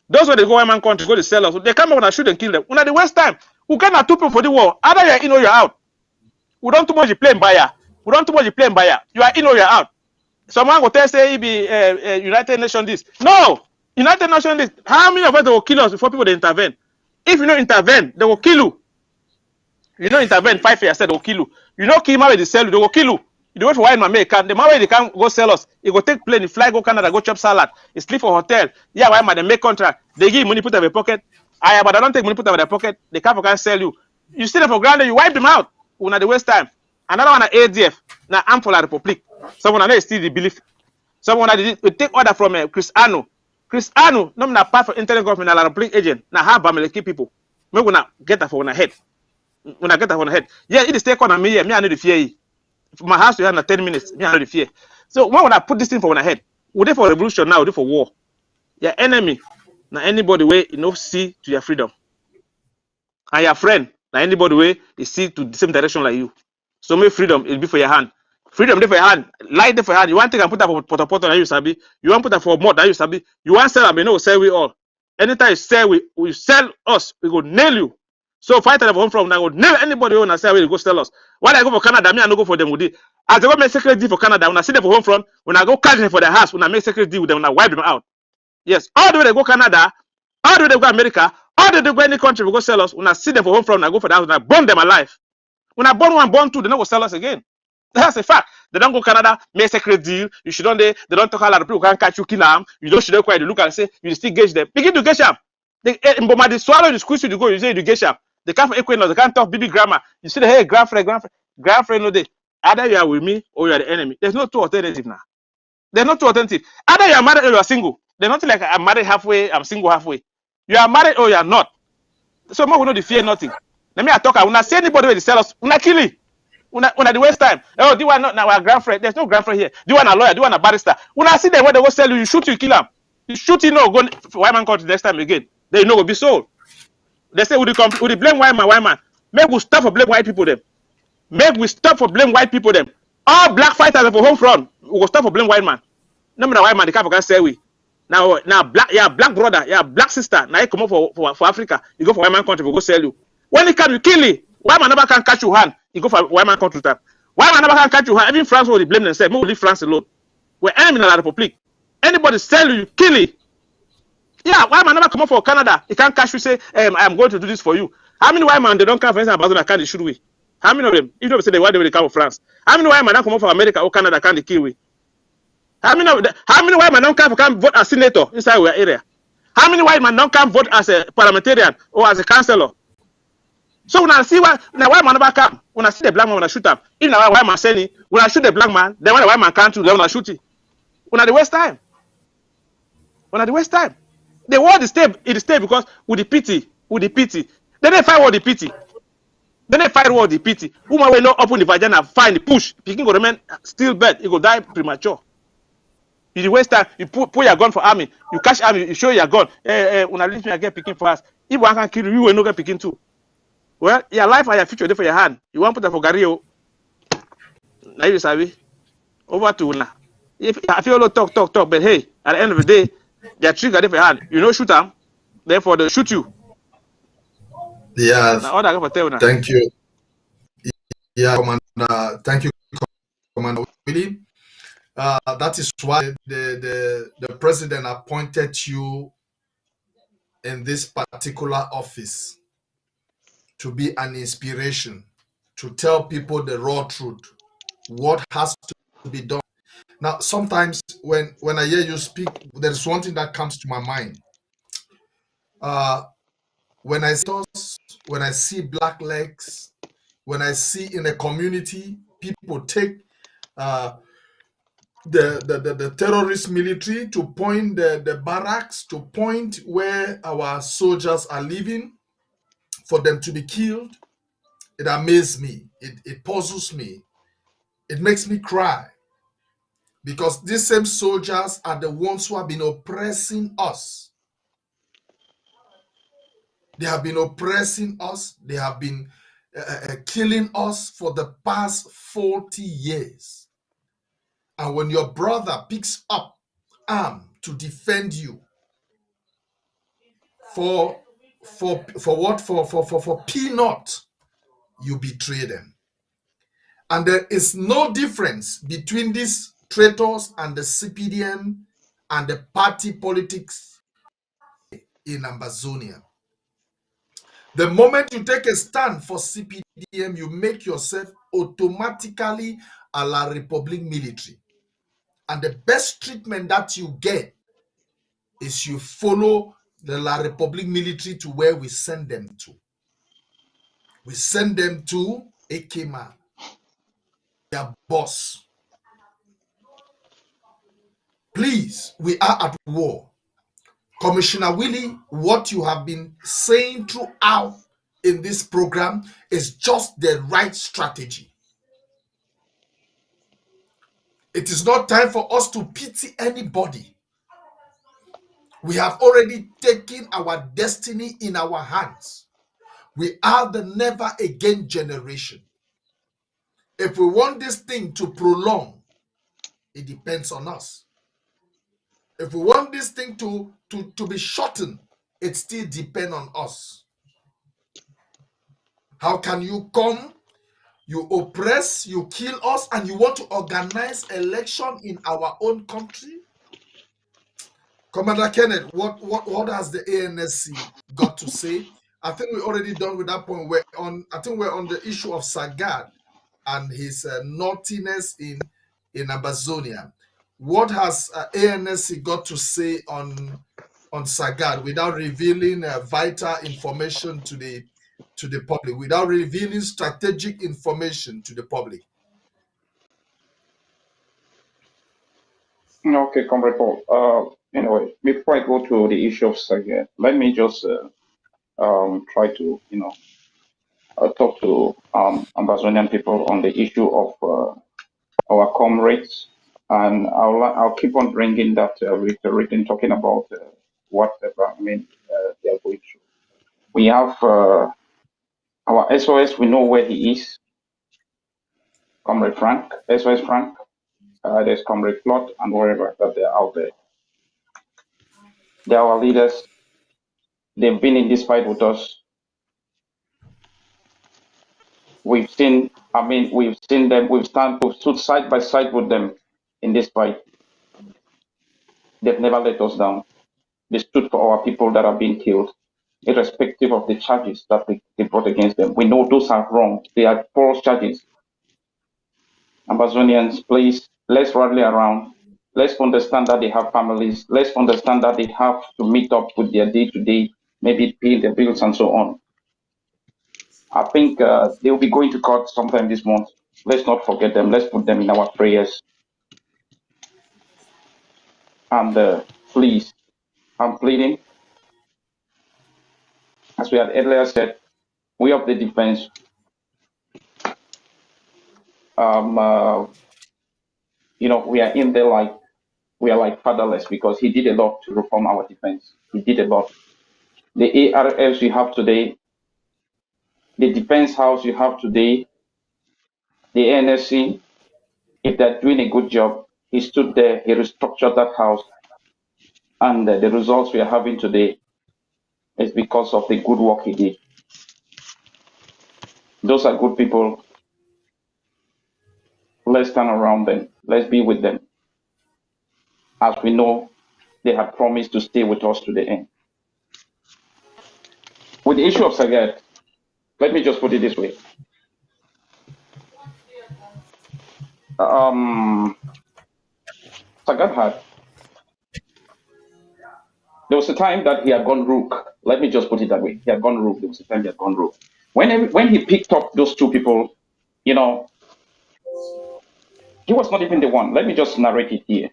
Those when they go man country, go to sell us, they come out and shoot and kill them. When at the West time, we cannot two people for the war. Either you're in or you're out. We don't too much you playing buyer. We don't too much you playing buyer. You are in or you're out. Someone will tell say he be United Nations this. No! United Nations this. How many of us they will kill us before people they intervene? If you don't intervene, they will kill you. You don't intervene, 5 years they will kill you. You know kill man they sell you, they will kill you. You don't wait for wine man make can the man they can go sell us. He go take plane, he fly go Canada, go chop salad, he sleep for hotel. Yeah, why man they make contract, they give money put in their pocket. But I don't take money put in their pocket, they can't sell you. You sit there for granted, you wipe them out. Una the waste time. Another one at ADF, now I'm for la Republic. Someone that still the belief. Someone that take order from Chris Anu. Chris Anu, no na part for internet government and la Republic agent. Now have Bamileki people. Me gonna get that for una head. When I get that on the head, yeah, it is take on me. Me, I know the fear. My house, you have 10 minutes. Me, I know the fear. So when I put this thing for my head, we there for revolution now, we there for war. Your enemy, now anybody way you know see to your freedom, and your friend, now anybody way is see to the same direction like you. So my freedom will be for your hand. Freedom there for your hand. Light there for your hand. You want to take and put that for pot and you sabi. You want to put that for mod that you sabi. You want to sell them, you know, sell we all. Anytime you sell, we sell us, we go nail you. So fight at home from now, never anybody who say will go sell us. When I go for Canada, me I no go for them with it. As they go make secret deal for Canada, when I see them for home front, when I go catch them for their house, when I make secret deal with them, when I wipe them out. Yes, all the way they go Canada, all the way they go America, all the way they go any country, we go sell us. When I see them for home front, when I go for the house, when I burn them alive. When I burn one, burn two, they don't go sell us again. That's a fact. They don't go Canada, make secret deal. You should don't they don't talk a lot of people can catch you, kill them. You don't should don't quite look and say you still gauge them. Begin to gauge them. They swallow the squeeze you go, you say you gauge them. They can't for Equinox, they can't talk BB grammar. You see the hey girlfriend, no day. Either you are with me or you are the enemy. There's no two alternative now. There's no two alternative. Either you are married or you are single. There's nothing like I'm married halfway, I'm single halfway. You are married or you are not. So more we know the fear nothing. Let me talk. When I see anybody with the sell us, when I kill it. When I the waste time. Oh, do one not now our girlfriend? There's no girlfriend here. Do one a lawyer? Do one a barrister? When I see them when they go sell you, you shoot you, kill them. You shoot you, no go for white man country next time again. They know will be sold. They say, would you blame white man? Make we stop for blame white people them. Make we stop for blame white people them. All black fighters for home front, we go stop for blame white man. No matter white man, the can't say we. Now black, yeah, black brother, yeah, black sister. Now you come up for Africa, you go for white man country, we go sell you. When you come, you kill it. White man never can catch your hand. You go for white man country time. White man never can catch your hand. Even France will blame themselves. We will leave France alone. We're enemy in the Republic. Anybody sell you, kill it. Yeah, white man never come up for Canada. He can't catch you say, I'm going to do this for you. How many white man they don't come for instance about can't shoot we? How many of them? If you say they why they come for France? How many white man don't come up for America or Canada can't kill we? How many white man don't come vote as senator inside our area? How many white man don't come vote as a parliamentarian or as a councillor? So when I see white man never come, when I see the black man when I shoot him, even the white man saying when I shoot the black man, then when the white man can't shoot, then when I shoot it. When at the waste time. The war is stay because with the pity. Then they fight war the pity. Woman will not open the vagina, find the push. Picking go remain still bed, he go die premature. You waste time. You pull your gun for army. You catch army. You show your gun. Una leave me, I get picking for us. If one can kill you, you will not get picking too. Well, your life and your future there for your hand. You want to put that for Gario. Now you sabi. Over to una. If I feel talk, but hey, at the end of the day, their trigger there for your hand. You know shoot them, therefore they shoot you. Yeah, Now all that for tell una. thank you. Yeah, Commander. Thank you, Commander Willie. That is why the president appointed you in this particular office to be an inspiration, to tell people the raw truth, what has to be done. Now, sometimes when I hear you speak, there is one thing that comes to my mind. When I see black legs, when I see in a community people take the terrorist military to point the barracks, to point where our soldiers are living, for them to be killed, it amazes me. It puzzles me. It makes me cry. Because these same soldiers are the ones who have been oppressing us. They have been oppressing us. They have been killing us for the past 40 years. And when your brother picks up arm to defend you for what? For peanut, you betray them. And there is no difference between these traitors and the CPDM and the party politics in Ambazonia. The moment you take a stand for CPDM, you make yourself automatically a la Republic military. And the best treatment that you get is you follow the La Republic military to where we send them to. We send them to Ekema, their boss. Please, we are at war. Commissioner Willie, what you have been saying throughout in this program is just the right strategy. It is not time for us to pity anybody. We have already taken our destiny in our hands. We are the never again generation. If we want this thing to prolong, it depends on us. If we want this thing to be shortened, it still depends on us. How can you come, you oppress, you kill us, and you want to organize election in our own country? Commander Kenneth, what has the ANSC got to say? I think we're already done with that point. I think we're on the issue of Sagad and his naughtiness in Amazonia. What has ANSC got to say on Sagad without revealing vital information to the public, without revealing strategic information to the public? Okay, Comrade Paul. Anyway, before I go to the issue of Sagad, let me just try to, talk to Amazonian people on the issue of our comrades, and I'll keep on bringing that reiterating, talking about whatever they are going through. We have our SOS. We know where he is, Comrade Frank, SOS Frank. There's Comrade Plot, and wherever that they're out there. They're our leaders. They've been in this fight with us. We've seen them. We've stood side by side with them in this fight. They've never let us down. They stood for our people that are being killed, irrespective of the charges that they brought against them. We know those are wrong. They are false charges. Amazonians, please, let's rally around. Let's understand that they have families. Let's understand that they have to meet up with their day-to-day, maybe pay their bills and so on. I think they will be going to court sometime this month. Let's not forget them. Let's put them in our prayers. And please, I'm pleading, as we had earlier said, we of the defense, we are in there like we are like fatherless because he did a lot to reform our defense. He did a lot. The ARFs we have today, the defense house you have today, the NSC, if they're doing a good job, he stood there, he restructured that house, and the results we are having today is because of the good work he did. Those are good people. Let's stand around them. Let's be with them. As we know, they have promised to stay with us to the end. With the issue of Sagat, let me just put it this way. Sagat had, there was a time that he had gone rogue. Let me just put it that way. He had gone rogue. There was a time he had gone rogue. When he picked up those two people, you know, he was not even the one. Let me just narrate it here.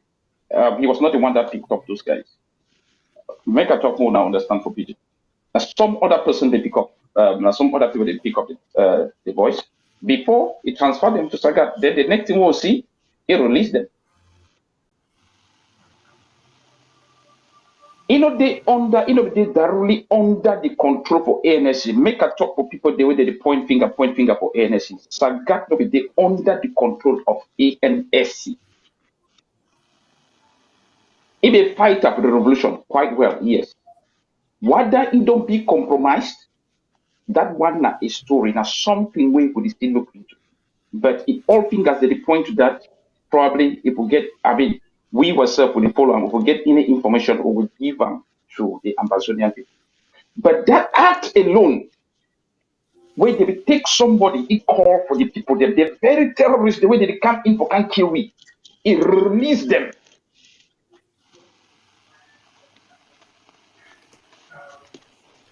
He was not the one that picked up those guys. Make a talk more now, understand for PG. Some other person they pick up, some other people they pick up the voice. Before he transferred them to Sagat, then the next thing we'll see, he released them. They directly under the control for ANC. Make a talk for people the way they point finger for ANC. Sagat no be they under the control of ANC. He may fight up the revolution quite well, yes. Whether it don't be compromised, that one na a story, na something we could still look into. But if all fingers they point to that, probably if we get, we ourselves will follow and if we get any information, we will give them to the Amazonian people. But that act alone, where they will take somebody, it call for the people, they're very terrorists, the way they come in for can kill we, it release them.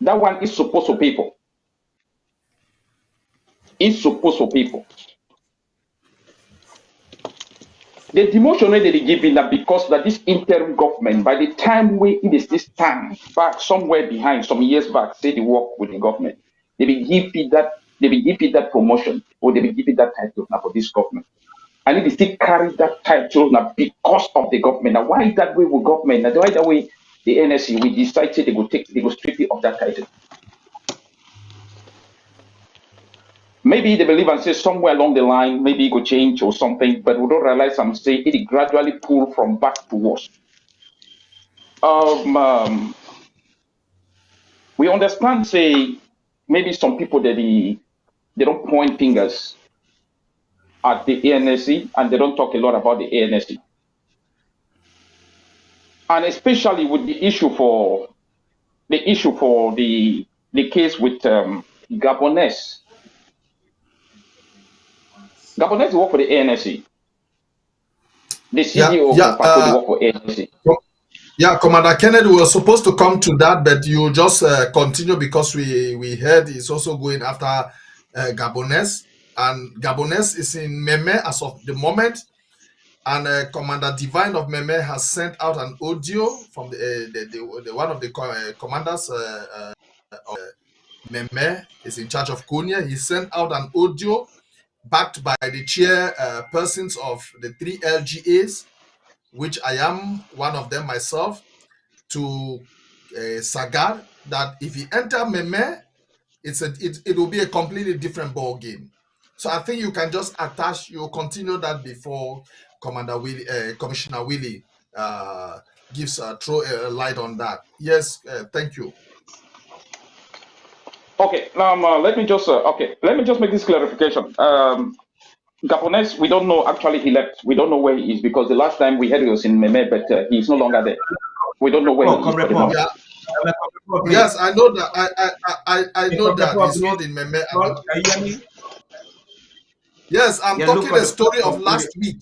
That one is supposed for people. It's supposed for people. The demotion that they give in that because that this interim government, by the time we in this time back somewhere behind some years back, say they work with the government, they will give it that promotion or they will give it that title now for this government. And they still carry that title now because of the government. Now why is that way with government? Now why that way the NSC we decide they go strip it of that title. Maybe they believe and say somewhere along the line, maybe it could change or something, but we don't realize I'm saying it gradually pull from bad to worse. We understand, say, maybe some people they don't point fingers at the ANC and they don't talk a lot about the ANC. And especially with the issue for the case with Gabonese. Gabonese work for the ANC. The CDO work for ANC. Yeah, Commander Kennedy, we were supposed to come to that, but you just continue because we heard it's also going after Gabonese, and Gabonese is in Meme as of the moment, and Commander Divine of Meme has sent out an audio from the one of the commanders of Meme is in charge of Konya. He sent out an audio backed by the chair persons of the 3 LGAs, which I am one of them myself, to Sagat, that if he enter Meme, it will be a completely different ball game. So I think you can just you continue that before Commissioner Willie gives throw a light on that. Yes, thank you. Okay, let me just make this clarification. Gabonese, we don't know. Actually, he left. We don't know where he is because the last time we heard he was in Meme, but he's no longer there. We don't know where he is. For the moment. Yes, I know that. I know that he's not in Meme. Can you hear me? Yes, I'm talking the story of last week.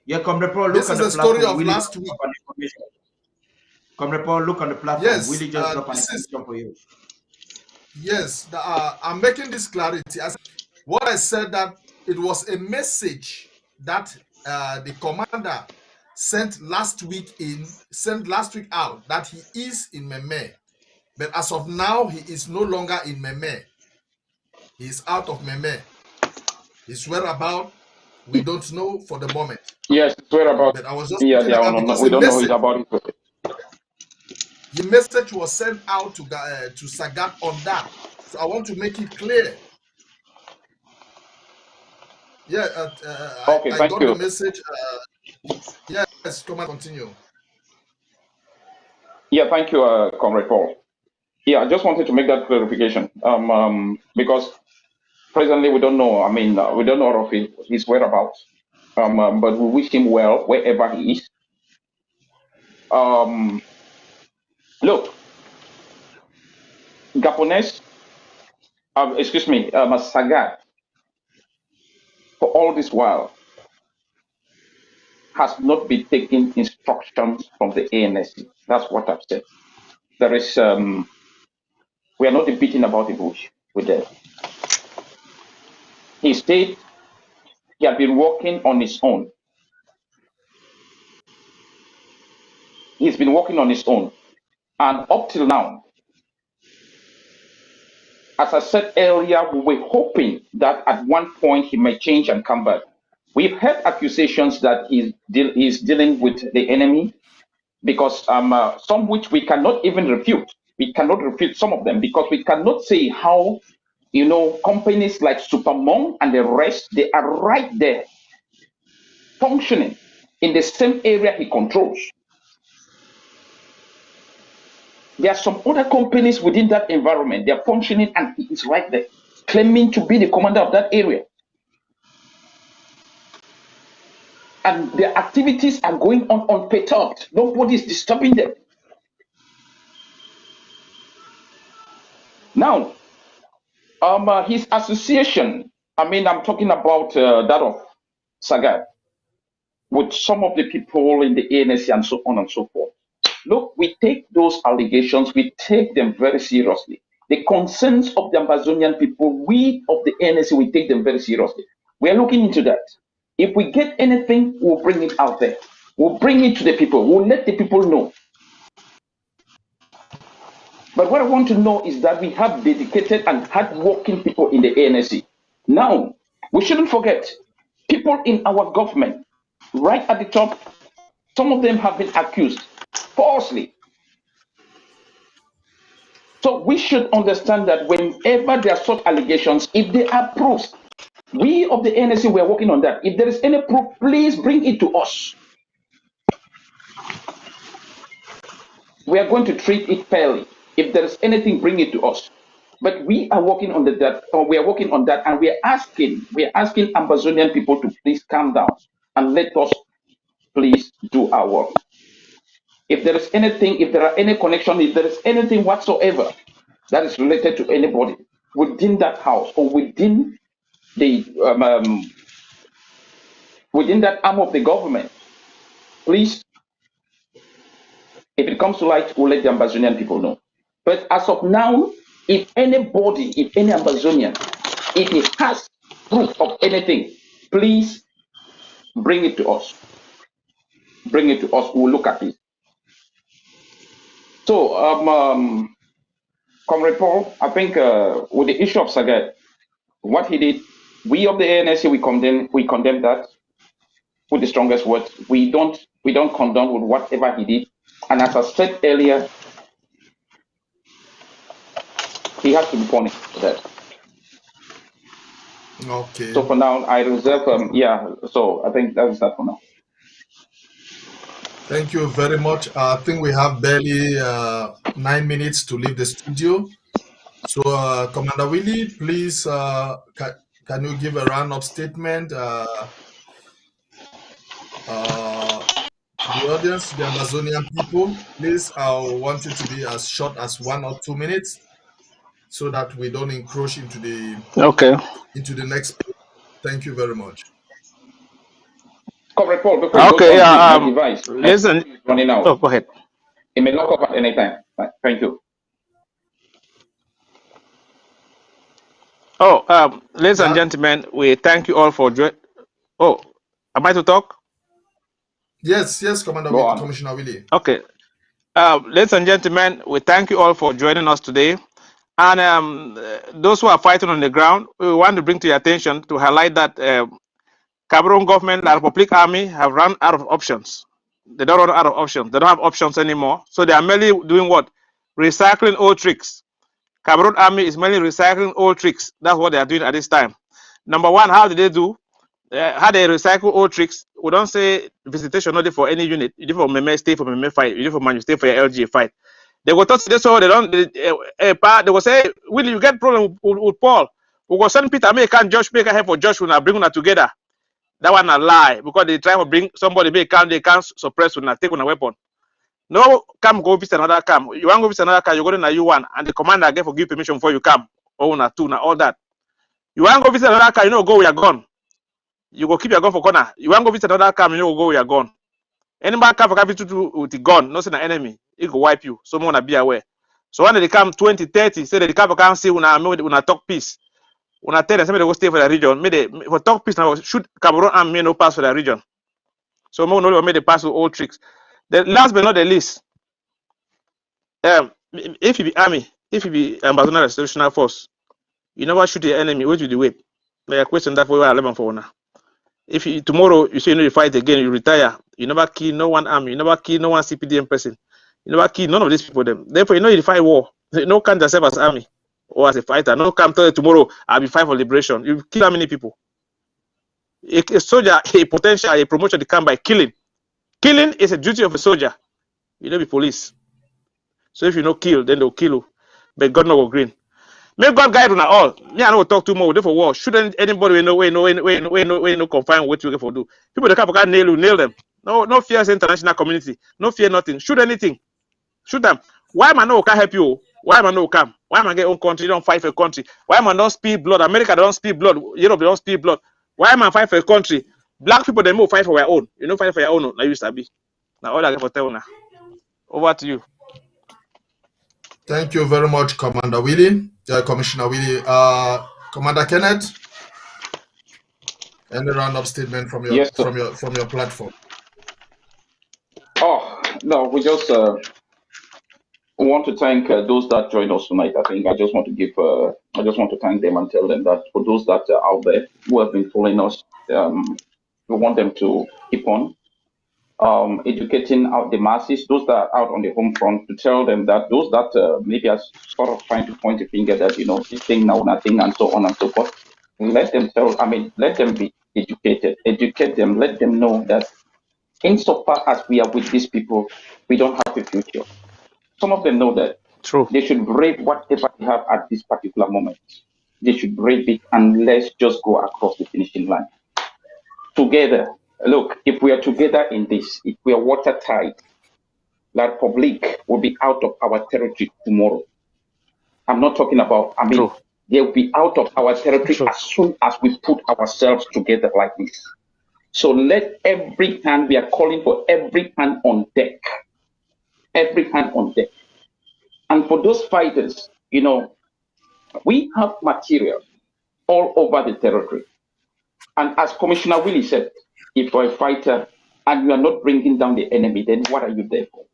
Yeah, Comrade Paul, this is the story of last week. Comrade Paul, look on the platform. Yes, Willie just drop an information for you. Yes, I'm making this clarity. What I said that it was a message that the commander sent last week out that he is in Meme, but as of now he is no longer in Meme. He is out of Meme. His whereabouts we don't know for the moment. Yes, whereabouts. But I was just Yeah, looking about no, because we the don't know message, it about it. the message was sent out to Sagat on that. So I want to make it clear. Yeah, Okay, I thank got the you. message. Yes, come on, continue. Yeah, thank you, Comrade Paul. Yeah, I just wanted to make that clarification. Because presently we don't know. I mean, we don't know of his whereabouts. But we wish him well wherever he is. Look, Gapones, excuse me, Sagat, for all this while, has not been taking instructions from the ANC. That's what I've said. There is, we are not debating about the bush with them. He said he had been working on his own. He's been working on his own. And up till now, as I said earlier, we were hoping that at one point he may change and come back. We've heard accusations that he's dealing with the enemy because some which we cannot even refute. We cannot refute some of them because we cannot say how, companies like Supermong and the rest, they are right there functioning in the same area he controls. There are some other companies within that environment. They are functioning and he is right there, claiming to be the commander of that area. And their activities are going on unperturbed. Nobody is disturbing them. Now, his association, I mean, I'm talking about that of Sagat, with some of the people in the ANC and so on and so forth. Look, we take those allegations, we take them very seriously. The concerns of the Amazonian people, we of the ANC, we take them very seriously. We are looking into that. If we get anything, we'll bring it out there. We'll bring it to the people. We'll let the people know. But what I want to know is that we have dedicated and hardworking people in the ANC. Now, we shouldn't forget, people in our government, right at the top, some of them have been accused falsely. So we should understand that whenever there are such allegations, if they are proofs, we of the ANC, we are working on that. If there is any proof, please bring it to us. We are going to treat it fairly. If there is anything, bring it to us. But we are working on that, or we are working on that, and we are asking Amazonian people to please calm down and let us please do our work. If there is anything, if there are any connection, if there is anything whatsoever that is related to anybody within that house or within the within that arm of the government, please, if it comes to light, we'll let the Amazonian people know. But as of now, if anybody, if any Amazonian, if he has proof of anything, please bring it to us. Bring it to us. We'll look at it. So, Comrade Paul, I think with the issue of Sagat, what he did, we of the ANC, we condemn that with the strongest words. We don't condone with whatever he did. And as I said earlier, he has to be punished for that. Okay. So for now, I reserve. So I think that's that for now. Thank you very much. I think we have barely 9 minutes to leave the studio. So, Commander Willie, please, can you give a round-up statement to the audience, to the Amazonian people? Please, I want it to be as short as 1 or 2 minutes, so that we don't encroach into the next. Thank you very much. Comrade Paul, before you go on, my device, listen. running out. Oh, go ahead. It may lock up at any time. Thank you. Oh, ladies and gentlemen, we thank you all for joining. Oh, am I to talk? Yes, Commander Commissioner Willie. Okay. Ladies and gentlemen, we thank you all for joining us today. And those who are fighting on the ground, we want to bring to your attention to highlight that Cameroon government, the Republic Army have run out of options. They don't run out of options. They don't have options anymore. So they are merely doing what? Recycling old tricks. Cameroon Army is merely recycling old tricks. That's what they are doing at this time. Number one, how did they do? How they recycle old tricks? We don't say visitation not for any unit. You do for Meme, stay for Meme fight. You do for Man, you stay for your LG fight. They will touch this, so they don't. They will say, "Will you get problem with Paul? We will send Peter. Make can Josh make a help for Josh when I bring them together." That one a lie because they try to bring somebody they can't suppress when I take on a weapon. No, come go visit another camp. You want to go visit another camp, you go to you one and the commander get for give permission before you come. Oh, na two, na all that. You want to go visit another camp, you know go with your gun. You go keep your gun for corner. You want to go visit another camp, you know go with your gun. Anybody come for visit with the gun, not an enemy, it will wipe you. Someone be aware. So when they come 20, 30, say they come for can't see when I talk peace. When I tell them somebody go stay for the region, for talk peace now shoot Cameroon and me no pass for the region. So more no made the pass with all tricks. The last but not the least, if you be army, if you be ambassador restorational force, you never shoot the enemy. Wait with the wait. Like a question that for 11 for now. If you, tomorrow you say you know you fight again, you retire. You never kill no one army. You never kill no one CPDM person. You never kill none of these people. Them. Therefore, you know you fight war. No count yourself as army or as a fighter. No come tell you tomorrow I'll be fight for liberation. You kill how many people? A soldier, a potential, a promotion to come by killing. Killing is a duty of a soldier. You don't be police. So if you no kill, then they'll kill you. But God no go green. May God guide on all. Me, I know talk too more. For war. Shouldn't anybody no confine what you get for do. People that can nail you, nail them. No fear international community. No fear nothing. Shoot anything. Shoot them. Why man no can help you? Why man no come? Why man get own country? Don't fight for a country. Why man don't spill blood? America don't spill blood. Europe don't spill blood. Why man fight for a country? Black people they more fight for their own. You know fight for your own. Now you sabi. Now all I get for tell now. Over to you. Thank you very much, Commander Willie, Commissioner Willie. Commander Kenneth, any round-up statement from your from your platform? Oh no, we just want to thank those that joined us tonight. I think I just want to give, I just want to thank them and tell them that for those that are out there who have been following us, we want them to keep on educating out the masses, those that are out on the home front, to tell them that those that maybe are sort of trying to point a finger that, you know, this thing now, nothing, and so on and so forth, let them let them be educated, educate them, let them know that insofar as we are with these people, we don't have a future. Some of them know that. True. They should brave whatever they have at this particular moment. They should brave it and let's just go across the finishing line. Together, look, if we are together in this, if we are watertight, La Republic will be out of our territory tomorrow. I'm not talking about, True. they will be out of our territory as soon as we put ourselves together like this. So let every hand, we are calling for every hand on deck. Every hand on deck. And for those fighters, you know, we have material all over the territory. And as Commissioner Willie said, if you're a fighter and you are not bringing down the enemy, then what are you there for?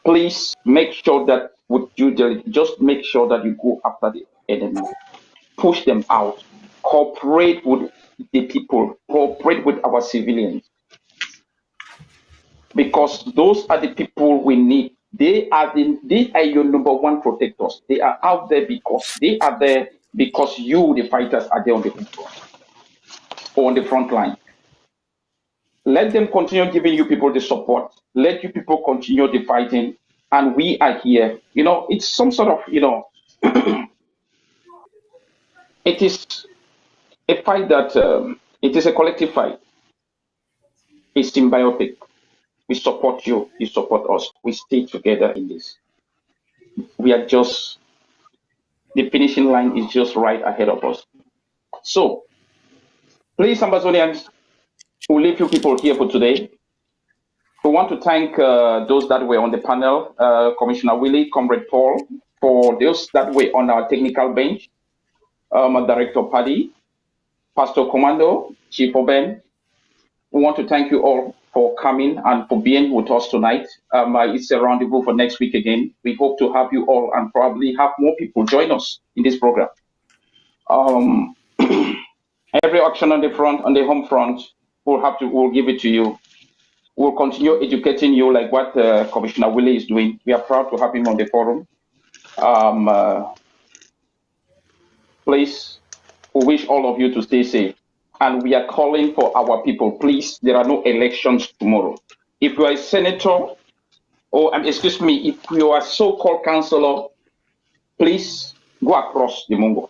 Please make sure that just make sure that you go after the enemy, push them out, cooperate with the people, cooperate with our civilians. Because those are the people we need. They are your number one protectors. They are out there because they are there because you, the fighters, are there on the front or on the front line. Let them continue giving you people the support. Let you people continue the fighting, and we are here. You know, it's some sort of, you know, it is a fight that it is a collective fight. It's symbiotic. We support you, you support us. We stay together in this. We are just, the finishing line is just right ahead of us. So, please, Ambazonians, we'll leave you people here for today. We want to thank those that were on the panel, Commissioner Willie, Comrade Paul, for those that were on our technical bench, Director Paddy, Pastor Commando, Chief Oben. We want to thank you all for coming and for being with us tonight. It's a rendezvous for next week again. We hope to have you all and probably have more people join us in this program. Every action on the front, on the home front, we'll give it to you. We'll continue educating you like what Commissioner Willie is doing. We are proud to have him on the forum. Please, we wish all of you to stay safe. And we are calling for our people. Please, there are no elections tomorrow. If you are a senator, or excuse me, if you are a so-called councillor, please go across the Mongo.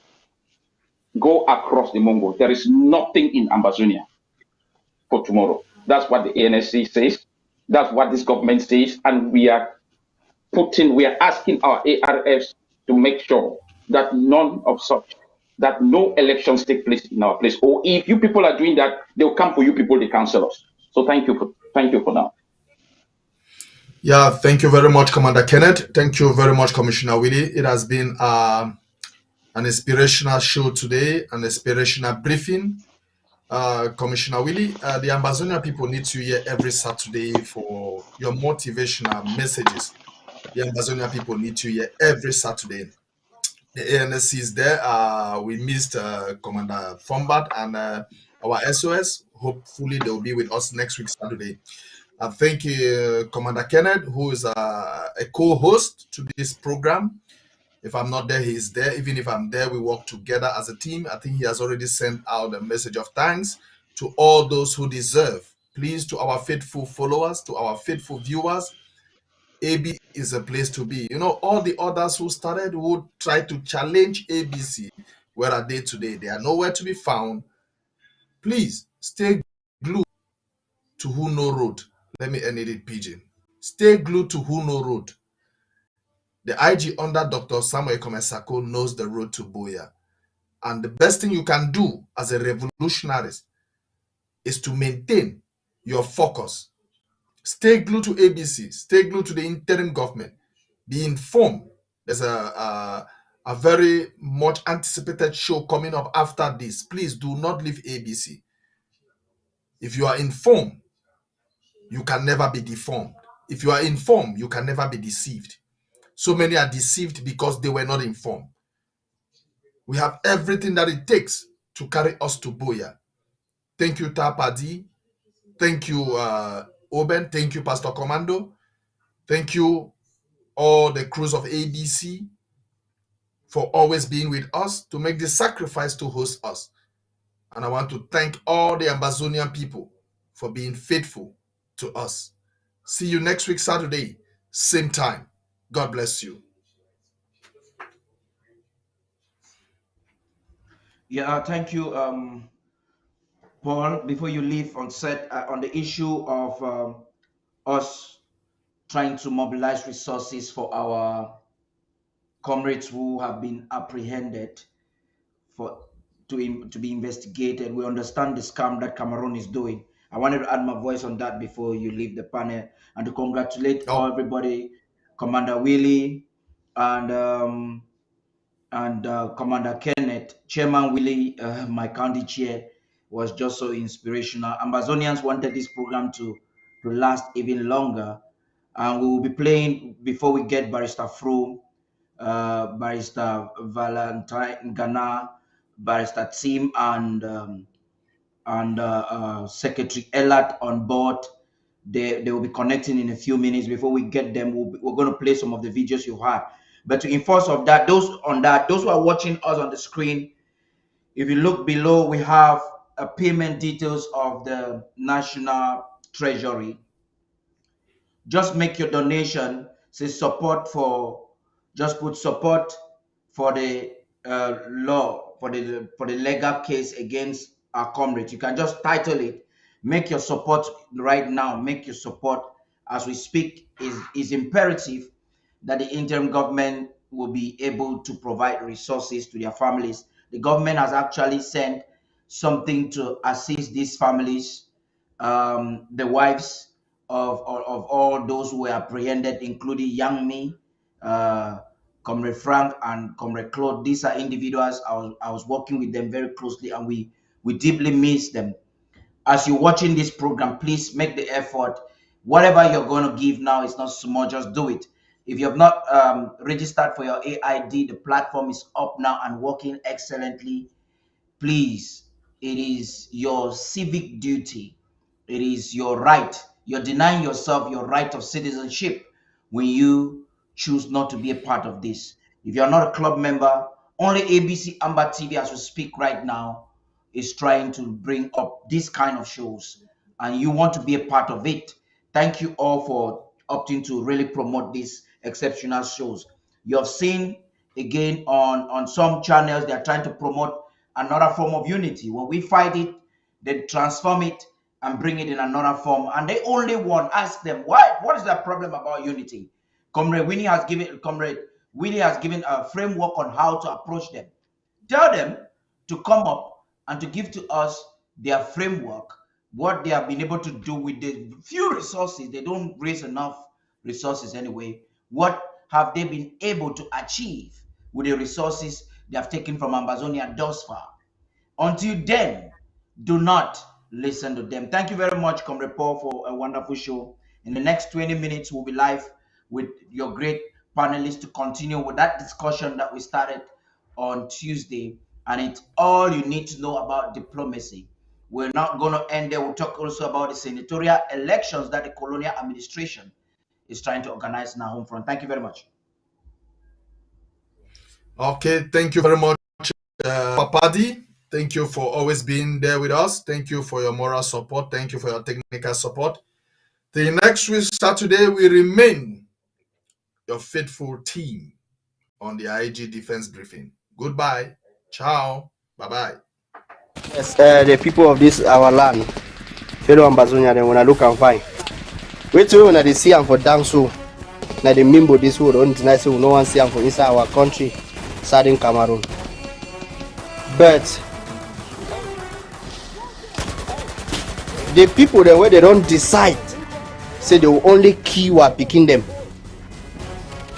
Go across the Mongo. There is nothing in Ambazonia for tomorrow. That's what the ANSC says. That's what this government says. And we are asking our ARFs to make sure that none of such, that no elections take place in our place. Or if you people are doing that, they'll come for you people, the councillors. So thank you for now. Yeah, thank you very much, Commander Kenneth. Thank you very much, Commissioner Willie. It has been an inspirational show today, an inspirational briefing. Commissioner Willie, the Ambazonia people need you here every Saturday for your motivational messages. The Ambazonia people need you here every Saturday. The ANSC is there. We missed Commander Fombard and our SOS. Hopefully, they will be with us next week, Saturday. Thank you, Commander Kenneth, who is a co-host to this program. If I'm not there, he's there. Even if I'm there, we work together as a team. I think he has already sent out a message of thanks to all those who deserve. Please, to our faithful followers, to our faithful viewers, AB is a place to be. You know, all the others who started would try to challenge ABC. Where are they today? They are nowhere to be found. Please, stay glued to Who Know Road. Let me end it pigeon. Stay glued to Who Know Road. The IG under Dr. Samuel Komesako knows the road to Boya. And the best thing you can do as a revolutionary is to maintain your focus. Stay glued to ABC. Stay glued to the interim government. Be informed. There's a very much anticipated show coming up after this. Please do not leave ABC. If you are informed, you can never be deformed. If you are informed, you can never be deceived. So many are deceived because they were not informed. We have everything that it takes to carry us to Boya. Thank you, Tapadi. Thank you, Oben. Thank you, Pastor Commando. Thank you, all the crews of ABC, for always being with us to make the sacrifice to host us. And I want to thank all the Ambazonian people for being faithful to us. See you next week, Saturday, same time. God bless you. Yeah, thank you, Paul. Before you leave on set on the issue of us trying to mobilize resources for our comrades who have been apprehended to be investigated. We understand the scam that Cameroon is doing. I wanted to add my voice on that before you leave the panel and to congratulate everybody, Commander Willie and Commander Kenneth, Chairman Willie, my county chair, was just so inspirational. Ambazonians wanted this program to last even longer, and we will be playing before we get Barrister Fro, Barrister Valentine Ghana, Barrister Tim, and Secretary Elat on board. They will be connecting in a few minutes. Before we get them, we're going to play some of the videos you had. But to enforce of that, those who are watching us on the screen, if you look below, we have a payment details of the National Treasury. Just make your donation. Say support for. Just put support for the law, for the legal case against our comrades. You can just title it. Make your support right now. Make your support as we speak. Is imperative that the interim government will be able to provide resources to their families. The government has actually sent something to assist these families, the wives of all those who were apprehended, including Young Me, Comrade Frank, and Comrade Claude. These are individuals. I was working with them very closely, and we deeply miss them. As you're watching this program, please make the effort. Whatever you're going to give now is not small. Just do it. If you have not registered for your AID, the platform is up now and working excellently. Please, it is your civic duty. It is your right. You're denying yourself your right of citizenship when you choose not to be a part of this. If you're not a club member, only ABC Amber TV, as we speak right now, is trying to bring up this kind of shows, and you want to be a part of it. Thank you all for opting to really promote these exceptional shows. You have seen again on some channels, they're trying to promote another form of unity. When we fight it, they transform it and bring it in another form, and they only want, ask them, what is the problem about unity? Comrade Winnie has given a framework on how to approach them. Tell them to come up and to give to us their framework, what they have been able to do with the few resources. They don't raise enough resources anyway. What have they been able to achieve with the resources they have taken from Ambazonia thus far? Until then, do not listen to them. Thank you very much, Comrade Paul, for a wonderful show. In the next 20 minutes, we'll be live with your great panelists to continue with that discussion that we started on Tuesday. And it's all you need to know about diplomacy. We're not going to end there. We'll talk also about the senatorial elections that the colonial administration is trying to organize in our home front. Thank you very much. Okay, thank you very much, Papadi. Thank you for always being there with us. Thank you for your moral support. Thank you for your technical support. The next week, Saturday, we remain your faithful team on the IG Defense Briefing. Goodbye. Ciao. Bye-bye. Yes, the people of this our land, fellow Ambazonia, they wanna look and find. Wait till when they see them for down so. Now the member this would don't deny say no one see them for inside our country, Southern Cameroon. But the people the way they don't decide, say they will only kill or picking them.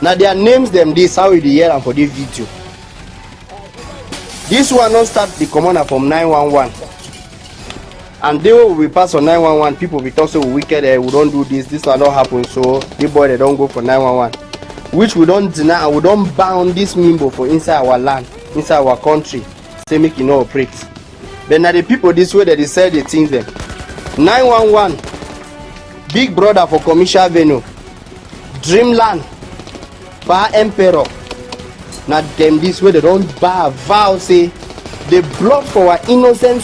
Now their names them this how we hear them for this video. This one don't start the commander from 911. And they will be passed on 911. People will talk so wicked, we don't do this will not happen. So the boy they don't go for 911. Which we don't deny and we don't bound this member for inside our land, inside our country. Say make it no operate. But now the people this way that they say they think them. 911, Big Brother for Commercial Venue, Dreamland, Bar Emperor. Now them this way they don't buy a vow say they block for our innocent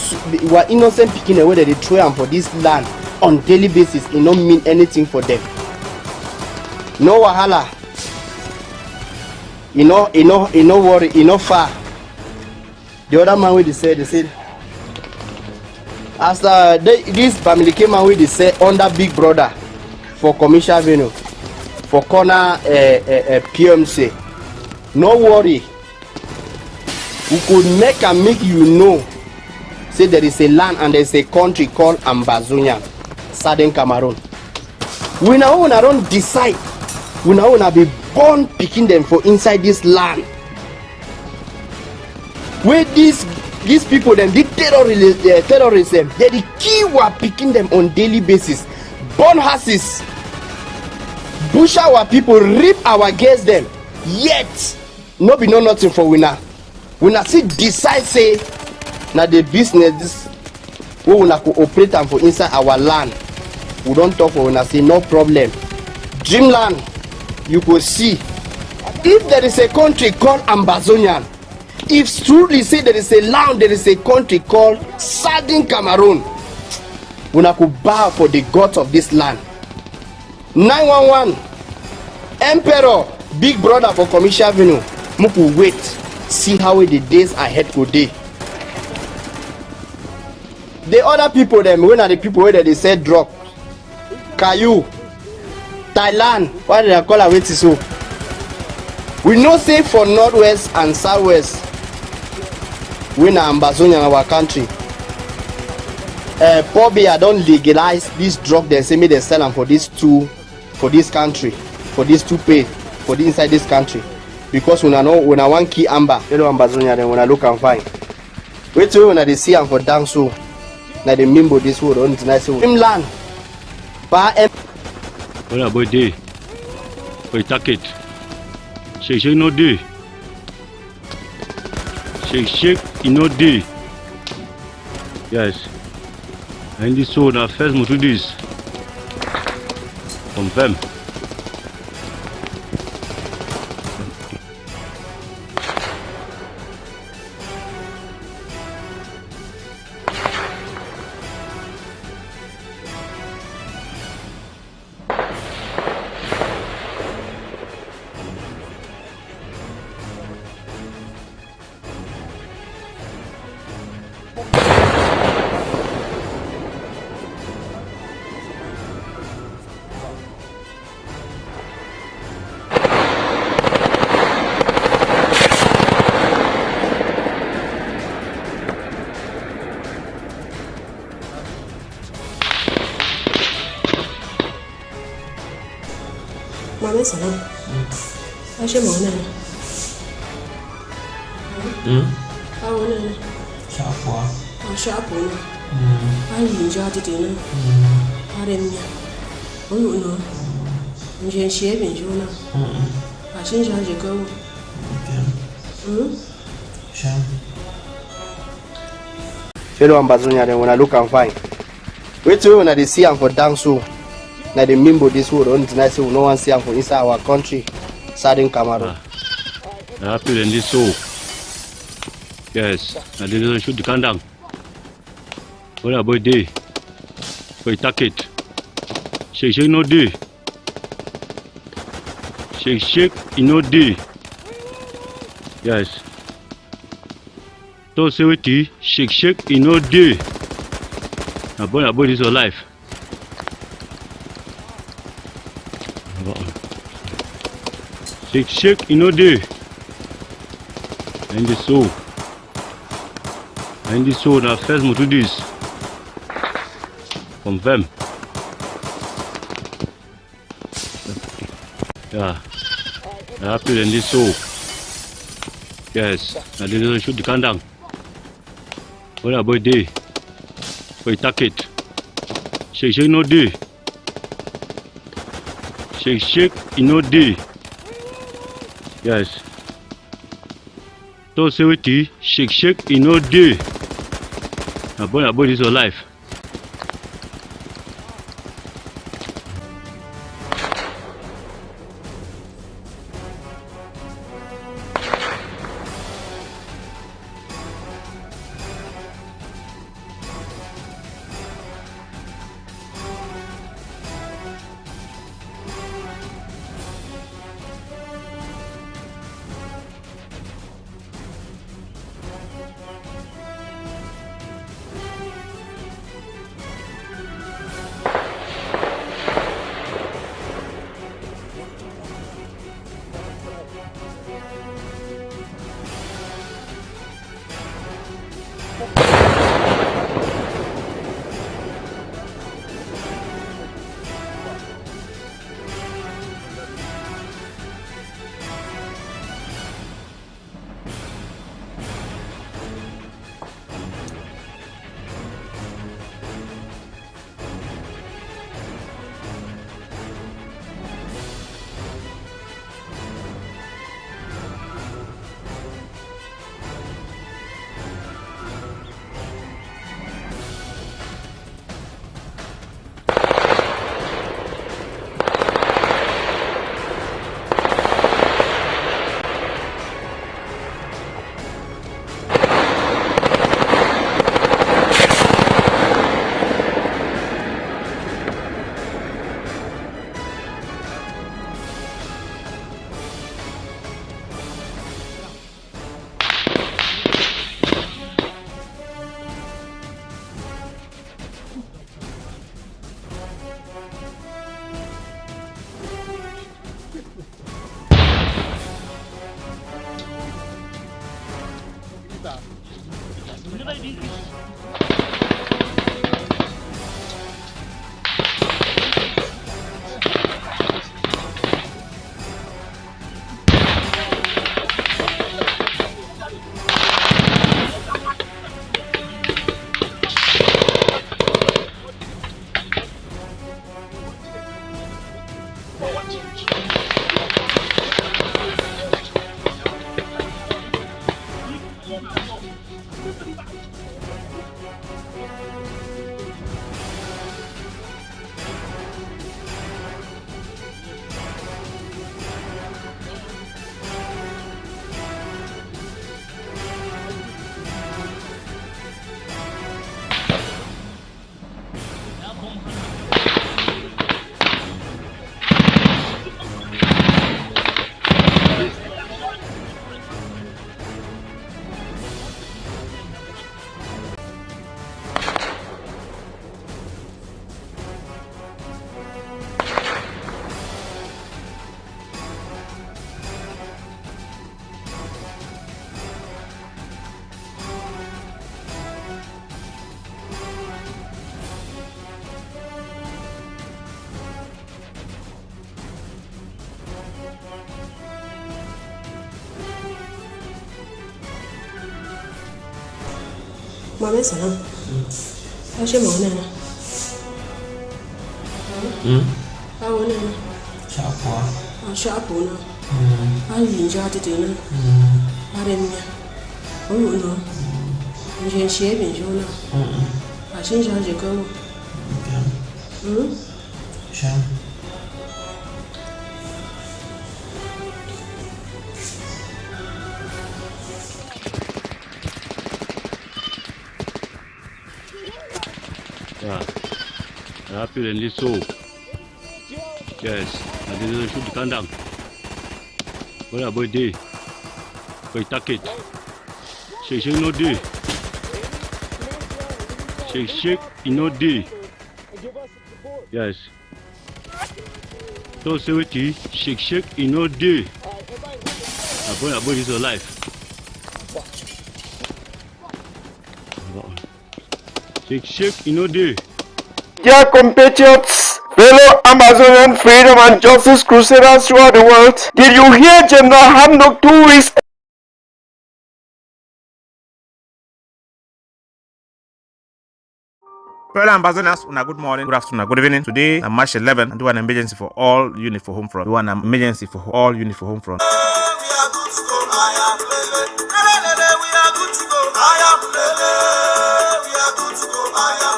picking away that they throw them for this land on daily basis. It don't mean anything for them. No wahala. You know worry, far. The other man they said after this family came out with they say under Big Brother for Commercial Venue for corner PMC. No worry, we could make you know say there is a land and there is a country called Ambazonia, Southern Cameroon. We now don't decide, we now be born picking them for inside this land. Where these people them the terrorism, they the key were picking them on daily basis. Born houses, bush our people, rip our girls them. Yet no be no nothing for winner. We not see decide say now the business we will not cooperate them for inside our land. We don't talk for we say no problem. Dreamland, you could see if there is a country called Ambazonian, if truly say there is a land, there is a country called Southern Cameroon, we not could bow for the gods of this land. 911, Emperor, Big Brother for Commercial Venue. Muku wait, see how the days ahead go day. The other people them, when are the people where they say drop? Caillou, Thailand, why did I call it wait so? We know say for northwest and southwest, we na Ambazonia in our country. Pobia don't legalize this drug. They say me they sell them for these two, for this country, for these two pay, for the inside this country. Because when I one key amber, you know Ambazonia, then when I look and find. Wait till when they see them for down so. Now they member this word on tonight so. Dreamland, Bar Voilà, boy day. Boy target. Shake no day. Shake no day. Yes. And this so now first move to this. Confirm. Mama salam. Ashe mauna ne. Awo ne. Shafwa. Shapo ne. Ayi nja tete ne. Aremnya. Oyo no. Nje shie binjo na. Ashe nja je go. Sham. Fellow Ambazonia, then when I look and find. Wait till when I see am for down so. Now the mimbo this world on tonight say no one see am for inside our country. Southern Cameroon. Happy in this so. Yes. I didn't shoot the kandang. What about day? We take it. Shake no day. Shake no day. Yes. Don't say what shake no day. About this your life. Shake no day. And the soul. And the soul now first move to this. Confirm. Yeah. Happy in this soul. Yes. I didn't shoot the kandang. What about day? We take it. Shake no day. Shake no day. Yes. Don't say what shake no day. About this your life. Mama sana. Ashe mauna na. Awo na. Chapwa. Shapo na. Ayi nja tete na. Aremia. Oyo no. Nje shie binjo na. Ashe nja je ko. Sham. Happy and so. Yes, I didn't shoot the kandang. What about day? We take it. Shake no day. Shake no day. Yes. So say what you shake no day. About is alive. Shake no day. Dear compatriots, fellow Amazonian freedom and justice crusaders throughout the world, did you hear General Hamdok 2 weeks Fellow ambassadors, good morning, good afternoon, good evening. Today, on March 11, I do an emergency for all unit for home front. Do an emergency for all unit for home front.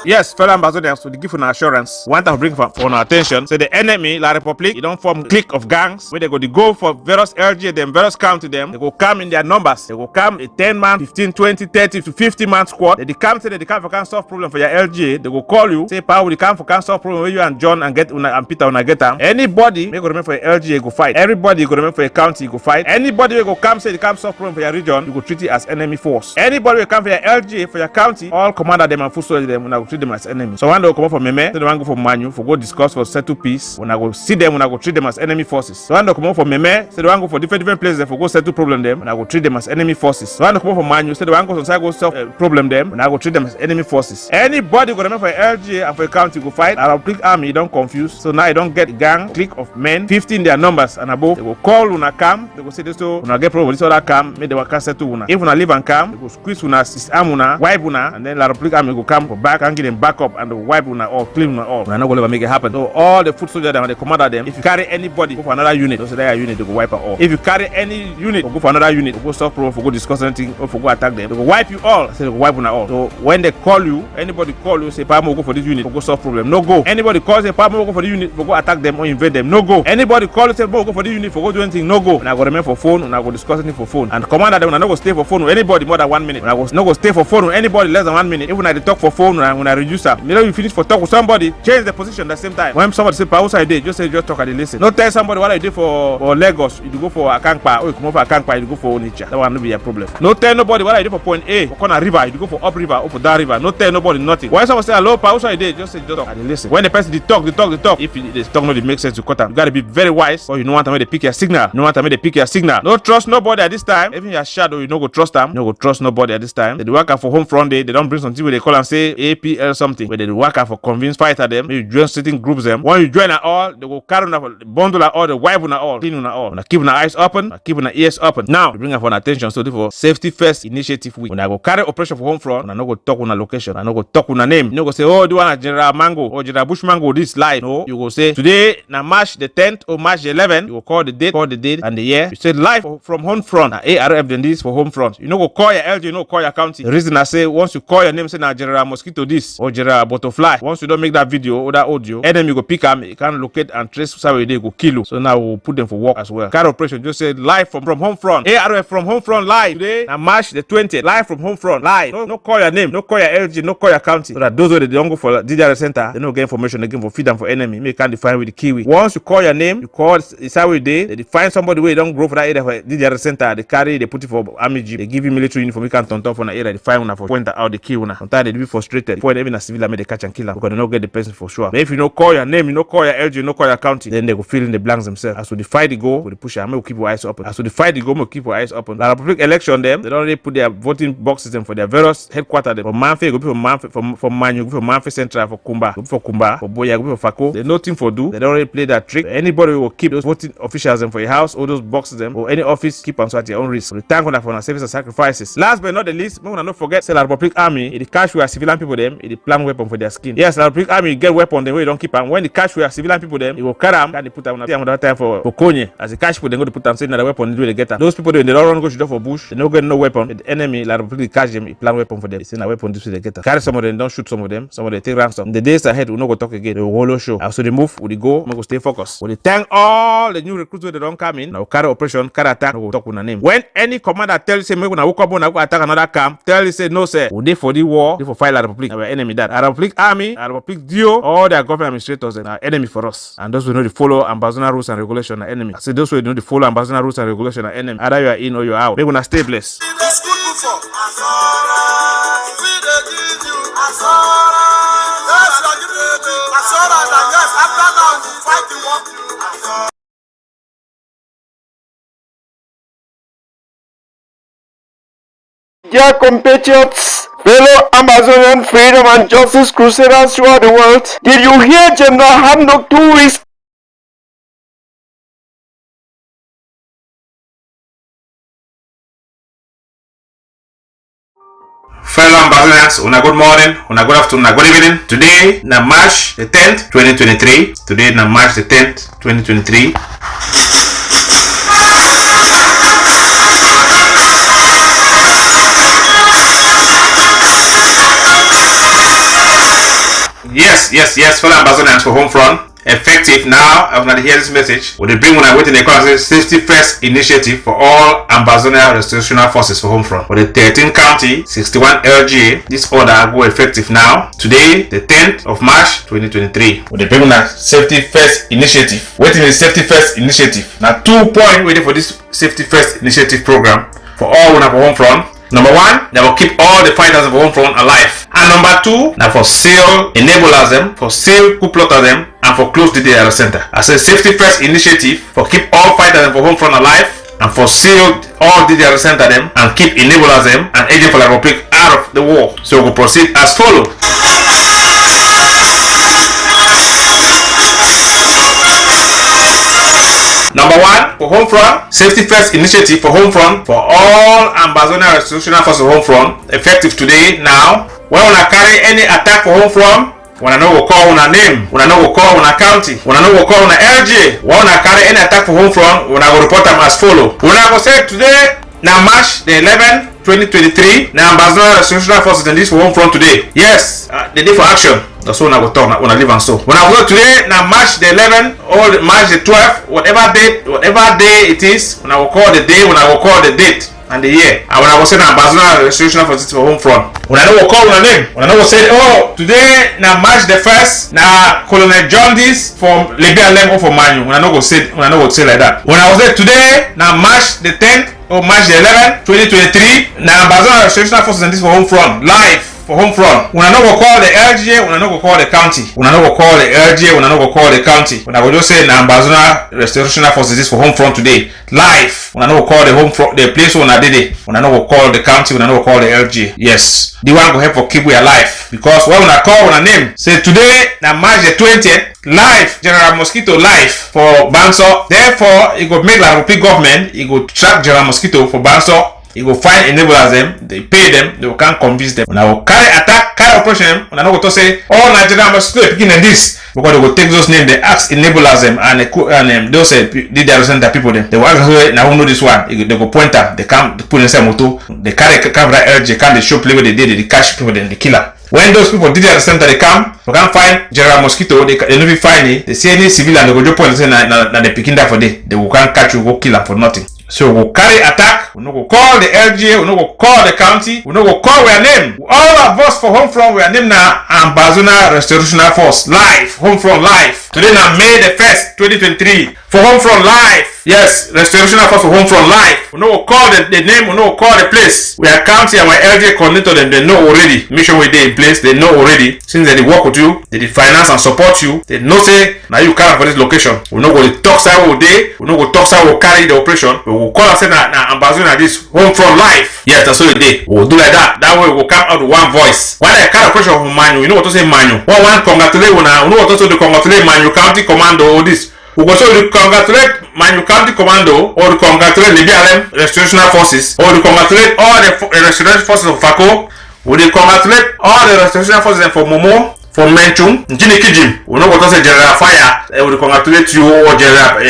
Yes, fellow ambassadors, to give an assurance, want to bring for our attention. So the enemy, La Republic, you don't form clique of gangs where they go for various LG, them various county them. They go come in their numbers. They go come a 10 man, 15, 20, 30 to 50 man squad. They come say they come for can solve problem for your LG. They go call you, say power will come for can solve problem where you and John and get and Peter and get them. Anybody may go remember for your LG, go fight. Everybody go remember for your county, go fight. Anybody will go come say they come solve problem for your region, you go treat it as enemy force. Anybody will come for your LG, for your county, all commander them and full soldier them, when I go treat them as enemy. So when they come up for Meme, so they want go for Manu, for go discuss for settle peace. When I go see them, when I go treat them as enemy forces. So when they come up for Meme, so they want go for different places for go settle problem them, and I go treat them as enemy forces. So when they come up for Manu, so they want go to go solve problem them, and I go treat them as enemy forces. Anybody go remember for LG and for a county go fight, I'll click army, you don't confuse. So now you don't get gang, clique of men, 15 their numbers and above. They go call una come, they go say this so una get problem with this other come, make the worker settle una. If una leave and come, they go squeeze una, arm una, wipe una, and then La Republic army go come for back and give them back up and the wipe una all, clean una all. We're not going to make it happen. So all the foot soldiers and the commander them, if you carry anybody, go for another unit, those that unit, they go wipe all. If you carry any unit, go for another unit, go solve problem, go discuss anything, or go attack them, they go wipe you all. So they go wipe una all. So when they call you, anybody call you, say Pamo go for this unit, go solve problem. No go. Anybody call say Pamo go for the unit, go attack them or invade them. No go. Anybody call you say go for the unit, go do anything. No go. And I go remain for phone, and I go discuss anything for phone. And commander them, I no go stay for phone with anybody more than 1 minute. And I go no go stay for phone with anybody less than 1 minute. Even when I talk for phone, when I reduce them, you know you finish for talk with somebody, change the position at the same time. When somebody say Pausa I did, just say just talk and listen. Not tell somebody what I did for Lagos, you go for Akankpa, or you come over Akankpa, you go for Onitsha. That one will be a problem. No tell nobody what I did for point A, for corner river, you go for up river or for down river. No tell nobody nothing. When someone say hello, Pausa I did, just say just talk and listen. When the person they talk. If the talk not make sense to cut them, you gotta be very wise, or you don't want to make the pick your signal. You don't want to make the pick your signal. No trust nobody at this time. Even your shadow, you don't go trust them. You don't go trust nobody at this time. They work out for home front day. They don't bring something where they call and say APL something. Where they work out for convince fighter them. You join certain groups them. When you join at all, they go carry on bundle at all, the wipe on all, clean on all. Keep your eyes open, keep your ears open. Now, bring up on attention. So therefore, safety first initiative week. When I go carry operation for home front, I no go talk on a location. I no go talk on a name. You no go say, oh, do you want a General Mango or General Bush Mango this line? No, you go say today na March the 10th or March the 11th. You go call the date and the year. You say live from home front. ARF then this for home front. You no go call your LG, you no call your county. The reason I say once you call your name, say na General Mosquito this or General Butterfly. Once you don't make that video or that audio, enemy go pick them. You can locate and trace where they go kill you. So now we'll put them for work as well. Carry operation just say live from home front. ARF from home front live today na March the 20th. Live from home front live. No call your name, no call your LG, no call your county. So that those where they don't go for DDR center, they don't get information again for feed them for enemy. They can define with the Kiwi. Once you call your name, you call Isawi Day, they define somebody where they don't grow for that area for DDR center. They carry, they put it for army jeep. They give you military uniform. You can turn top on the area. They find one for point out the key one. Sometimes they be frustrated. For when even a civilian may they catch and kill them because they don't get the person for sure. But if you don't call your name, you don't call your LG, you don't call your county, then they will fill in the blanks themselves. As we fight the go, we push and we'll keep our eyes open. As we fight the go, we'll keep our eyes open. The public election them, they don't really put their voting boxes them for their various headquarters. From Manfe, go from Manfe, from Manu, go from Manfe Central for Kumba, go for Kumba, for Boya, go for Fako. There's nothing for do. They don't really play that trick. Anybody will keep those voting officials them for your house, all those boxes them, or any office, keep on so at your own risk. We thank God for our service and sacrifices. Last but not the least, we will not forget, say the Republic Army, it cash where civilian people them, it plan weapon for their skin. Yes, the Republic Army get weapon them, we don't keep them. When the cash where civilian people them, it will carry them, and they put them on that time for Konye. As the cash people they go to put them, say another weapon, they get them. Those people they don't run go to for bush, they don't get no weapon. The enemy, the Republic catch them, it plan weapon for them. They send a weapon to they get them. Carry some of them, don't shoot some of them they take ransom. In the days ahead, we no go talk again. They will hollow show. So they move, we go, we go stay focused. We thank all the new recruits that don't come in. Now carry operation, carry attack, we go talk with a name. When any commander tells you say we gonna walk up on go attack another camp, tell you say no sir. We dey for the war, they for fight the Republic. Our enemy that. Our Republic Army, our Republic Dio, all their government administrators are enemy for us. And those who know the follow ambassador rules and regulation are enemy. I say those who know the follow ambassador rules and regulation are enemy. Either you are in or you are out. We're gonna stay blessed. It's good for assurance. We dey give you assurance. Yes, we are giving you assurance. And yes, after now we fight the war. Assurance. Dear compatriots, fellow Amazonian freedom and justice crusaders throughout the world, did you hear General Hamdok 2 weeks Fellow ambassadors, una good morning, una good afternoon, una good evening. Today, na March the 10th, 2023. Today, na March the 10th, 2023. Yes, fellow ambassadors for home front. Effective now, I'm going to hear this message. Will they bring when I wait in the class safety first initiative for all ambassador restitutional forces for home front. For the 13th county, 61 LGA, this order go effective now. Today, the 10th of March 2023. Will they bring when safety first initiative. Waiting the safety first initiative. Now 2 points waiting for this safety first initiative program for all when for home front. Number one, they will keep all the fighters of home front alive. And number two, now for sale enablers them, for sale coup plotter them, and for close the data center. As a safety first initiative for keep all fighters of home front alive, and for seal all the data center them, and keep enablers them, and agent for the Republic out of the war. So we will proceed as follows. Number one, for home front, safety first initiative for home front for all ambassador restitutional forces of home front, effective today now. When we carry any attack for home front, when I know we call on a name, when I know we call on a county, when I know we call on a LG, when I carry any attack for home front, when I will report them as follow. When I go say today, now March the 11th, 2023, now ambassador restitutional forces in this for home front today. Yes, the day for action. That's when I go talk when I live and so. When I go today, now March the 11th or March the 12th, whatever day it is, when I will call the day, when I will call the date and the year. And when I was saying ambassador restitutional for home front. When I know we call on a name, when I know we say, oh, today now March the 1st, now Colonel John this from Libya Lem or for Manu. When I know we say like that. When I was there today, now March the 10th or March the 11th, 2023, now ambassador restitutional forces in this for home front live. For home front, when I know we call the LGA, when I know we call the county, when I know we call the LGA, when I know we call the county, when I will just say the ambassador restitutional forces this for home front today, live. When I know we call the home front, the place when I did it, when I know we call the county, when I know we call the LGA, yes, the one go help for keep we alive. Because when I call when I name, say today, now March the 20th, live, General Mosquito live for Banso. Therefore, it go make like repeat government, it go track General Mosquito for Banso. You go find enablers them, they pay them, they can't convince them. When I will carry attack, carry operation, when I know to say, all Nigerian must begin in this. Because they will take those names, they ask enablers them, and those did the center people them. They will ask, now who know this one? They go point them, they come put inside moto, they carry camera LG, come they show play where they did, they catch people, then they kill them. When those people did the center, they come, we can't find General Mosquito, they never find it, they see any civilian, they go to point and say, na they picking that for day, they will can't catch you, go kill them for nothing. So we carry attack, we no go call the LGA, we no go call the county, we no go call our name. All of us for home front, we are named now Ambazona Restorational Force. Live, home front live. Today now May the 1st, 2023. For home front live. Yes, Restorational Force for home front live. We no go call the name, we no go call the place. We are county and our LGA coordinator, them, they know already. Mission we dey in place, they know already. Since they work with you, they finance and support you, they know say now you carry for this location. We no go the talk side all day, we no go talk side we carry the operation. We will call and say na Ambazona this home front live. Yes, that's what we did. We will do like that. That way we will come out with one voice. When I carry operation from Manu, you know what to say Manu. One congratulate una, you know what to say the congratulate Manu County Commando or this. We go so to congratulate Manu County Commando or to congratulate the BLM Restorational Forces or to congratulate all the Restoration Forces of Fako. We will congratulate all the Restoration Forces for Momo, for Menchum, Jini Kijim. We know what to say General Fire. We will congratulate you or General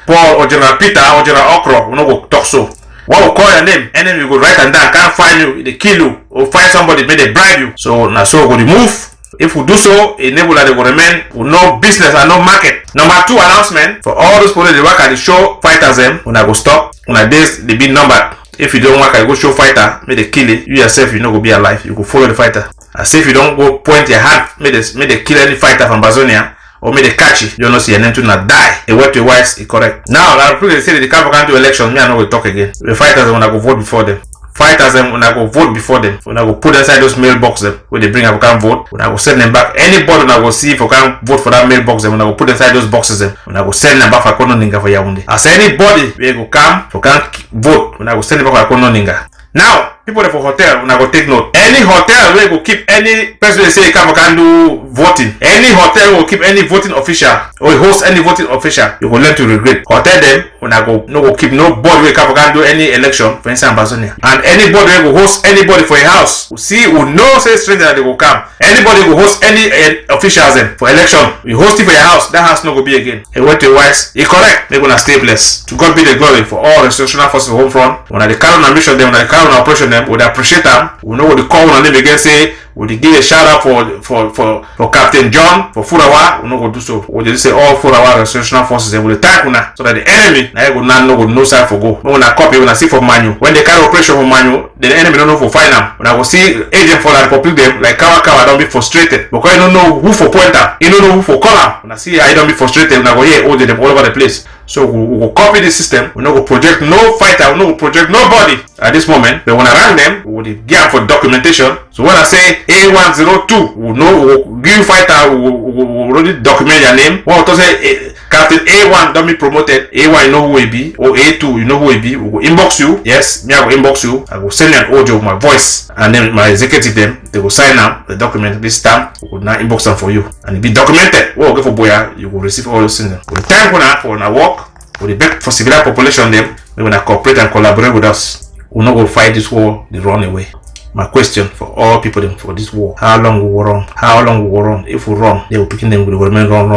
Paul or General Peter or General Okro. We know what talk so. What we call your name, enemy will go right and down, can't find you, they kill you, or find somebody, may they bribe you. So now so we go remove. If we do so, enable that they will remain with no business and no market. Number 2 announcement for all those people that work at the show fighters them when I go stop. When I days they be numbered. If you don't work at go show fighter, may they kill it. You yourself you not go be alive. You go follow the fighter. As if you don't go point your hand, may they kill any fighter from Bazonia. Or may they catch it, you don't see your name to not die. A word to wise is correct. Now, I people say they can't go to election, me I know we talk again. The fighters when I go vote before them. Fighters them when I go vote before them. When I go put inside those mailbox them where they bring up can vote. When I go send them back. Anybody when I go see if I can vote for that mailbox them when I go put inside those boxes them. When I go send them back for Kono Ninga for Yaoundé. As anybody we go come for can vote when I go send them back for Kono Ninga. Now, people for hotel, when I go take note. Any hotel will go keep any person they say can do voting. Any hotel will keep any voting official or host any voting official. You will learn to regret. Hotel them when I go no go keep nobody will can do any election for instance Ambazonia. And anybody will host anybody for a house. We see who know say stranger that they will come. Anybody will host any officials them for election. You host it for your house, that house no go be again. A word to wise, it correct. They're gonna stay blessed. To God be the glory for all Restorational Forces home front. When I carry on a mission them, when I carry on operation them, would appreciate them. We know what the call on them again say. Would they give a shout out for Captain John for Furawa? We no go do so. Would they say all Furawa Restorational Forces they will attack una so that the enemy na go no side for go. No una copy una see for Manu. When they carry operation for Manu, the enemy don't know for find them. When I go see agent for that public them like Kawa don't be frustrated because you don't know who for point them. You don't know who for call them. When I see I don't be frustrated, when I go here hold them all over the place. So we will copy the system. We no go project no fighter. We no go project nobody at this moment. But when I run them, we will give them for documentation. So when I say A102, we will give fighter. We will already document your name. What to say? Captain A1 don't be promoted. A1 you know who he be, or A2 you know who he be. We will inbox you. Yes, me I will inbox you. I will send you an audio of my voice, and then my executive them they will sign up the document. This time we will now inbox them for you, and it be documented. What will go for Boya? You will receive all those things. With the time for na work. For the best for civilian population them, they will cooperate and collaborate with us. We'll not go fight this war, they run away. My question for all people them for this war, how long will we run? How long will we run? If we run, they will picking them, we will remain run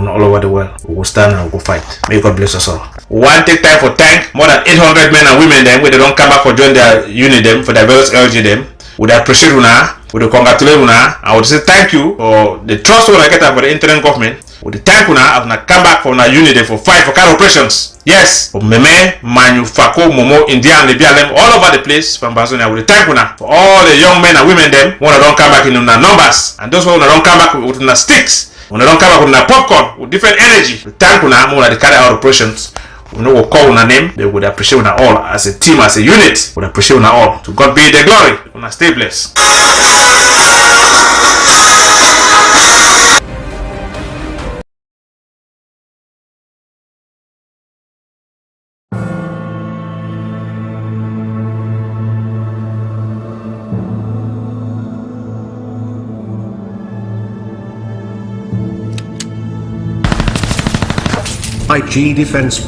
all over the world. We will stand and we will fight. May God bless us all. One take time for thank more than 800 men and women them where they don't come back for join their unit them for their various LG them. Would appreciate una, would congratulate una, I would say thank you for the trust we get for the interim government. With the time una have not come back from our unit for fight for car operations. Yes, for Meme, Manu, Fako, Momo, India and the BLM all over the place from Bazonia. With the time una for all the young men and women them when they don't come back in una numbers and those who don't come back with una sticks, when they don't come back with una popcorn with different energy. The time una more they carry out operations. We know we'll call una name, they would appreciate una all as a team, as a unit. Would appreciate una all. To God be the glory. Una stay blessed. IG Defense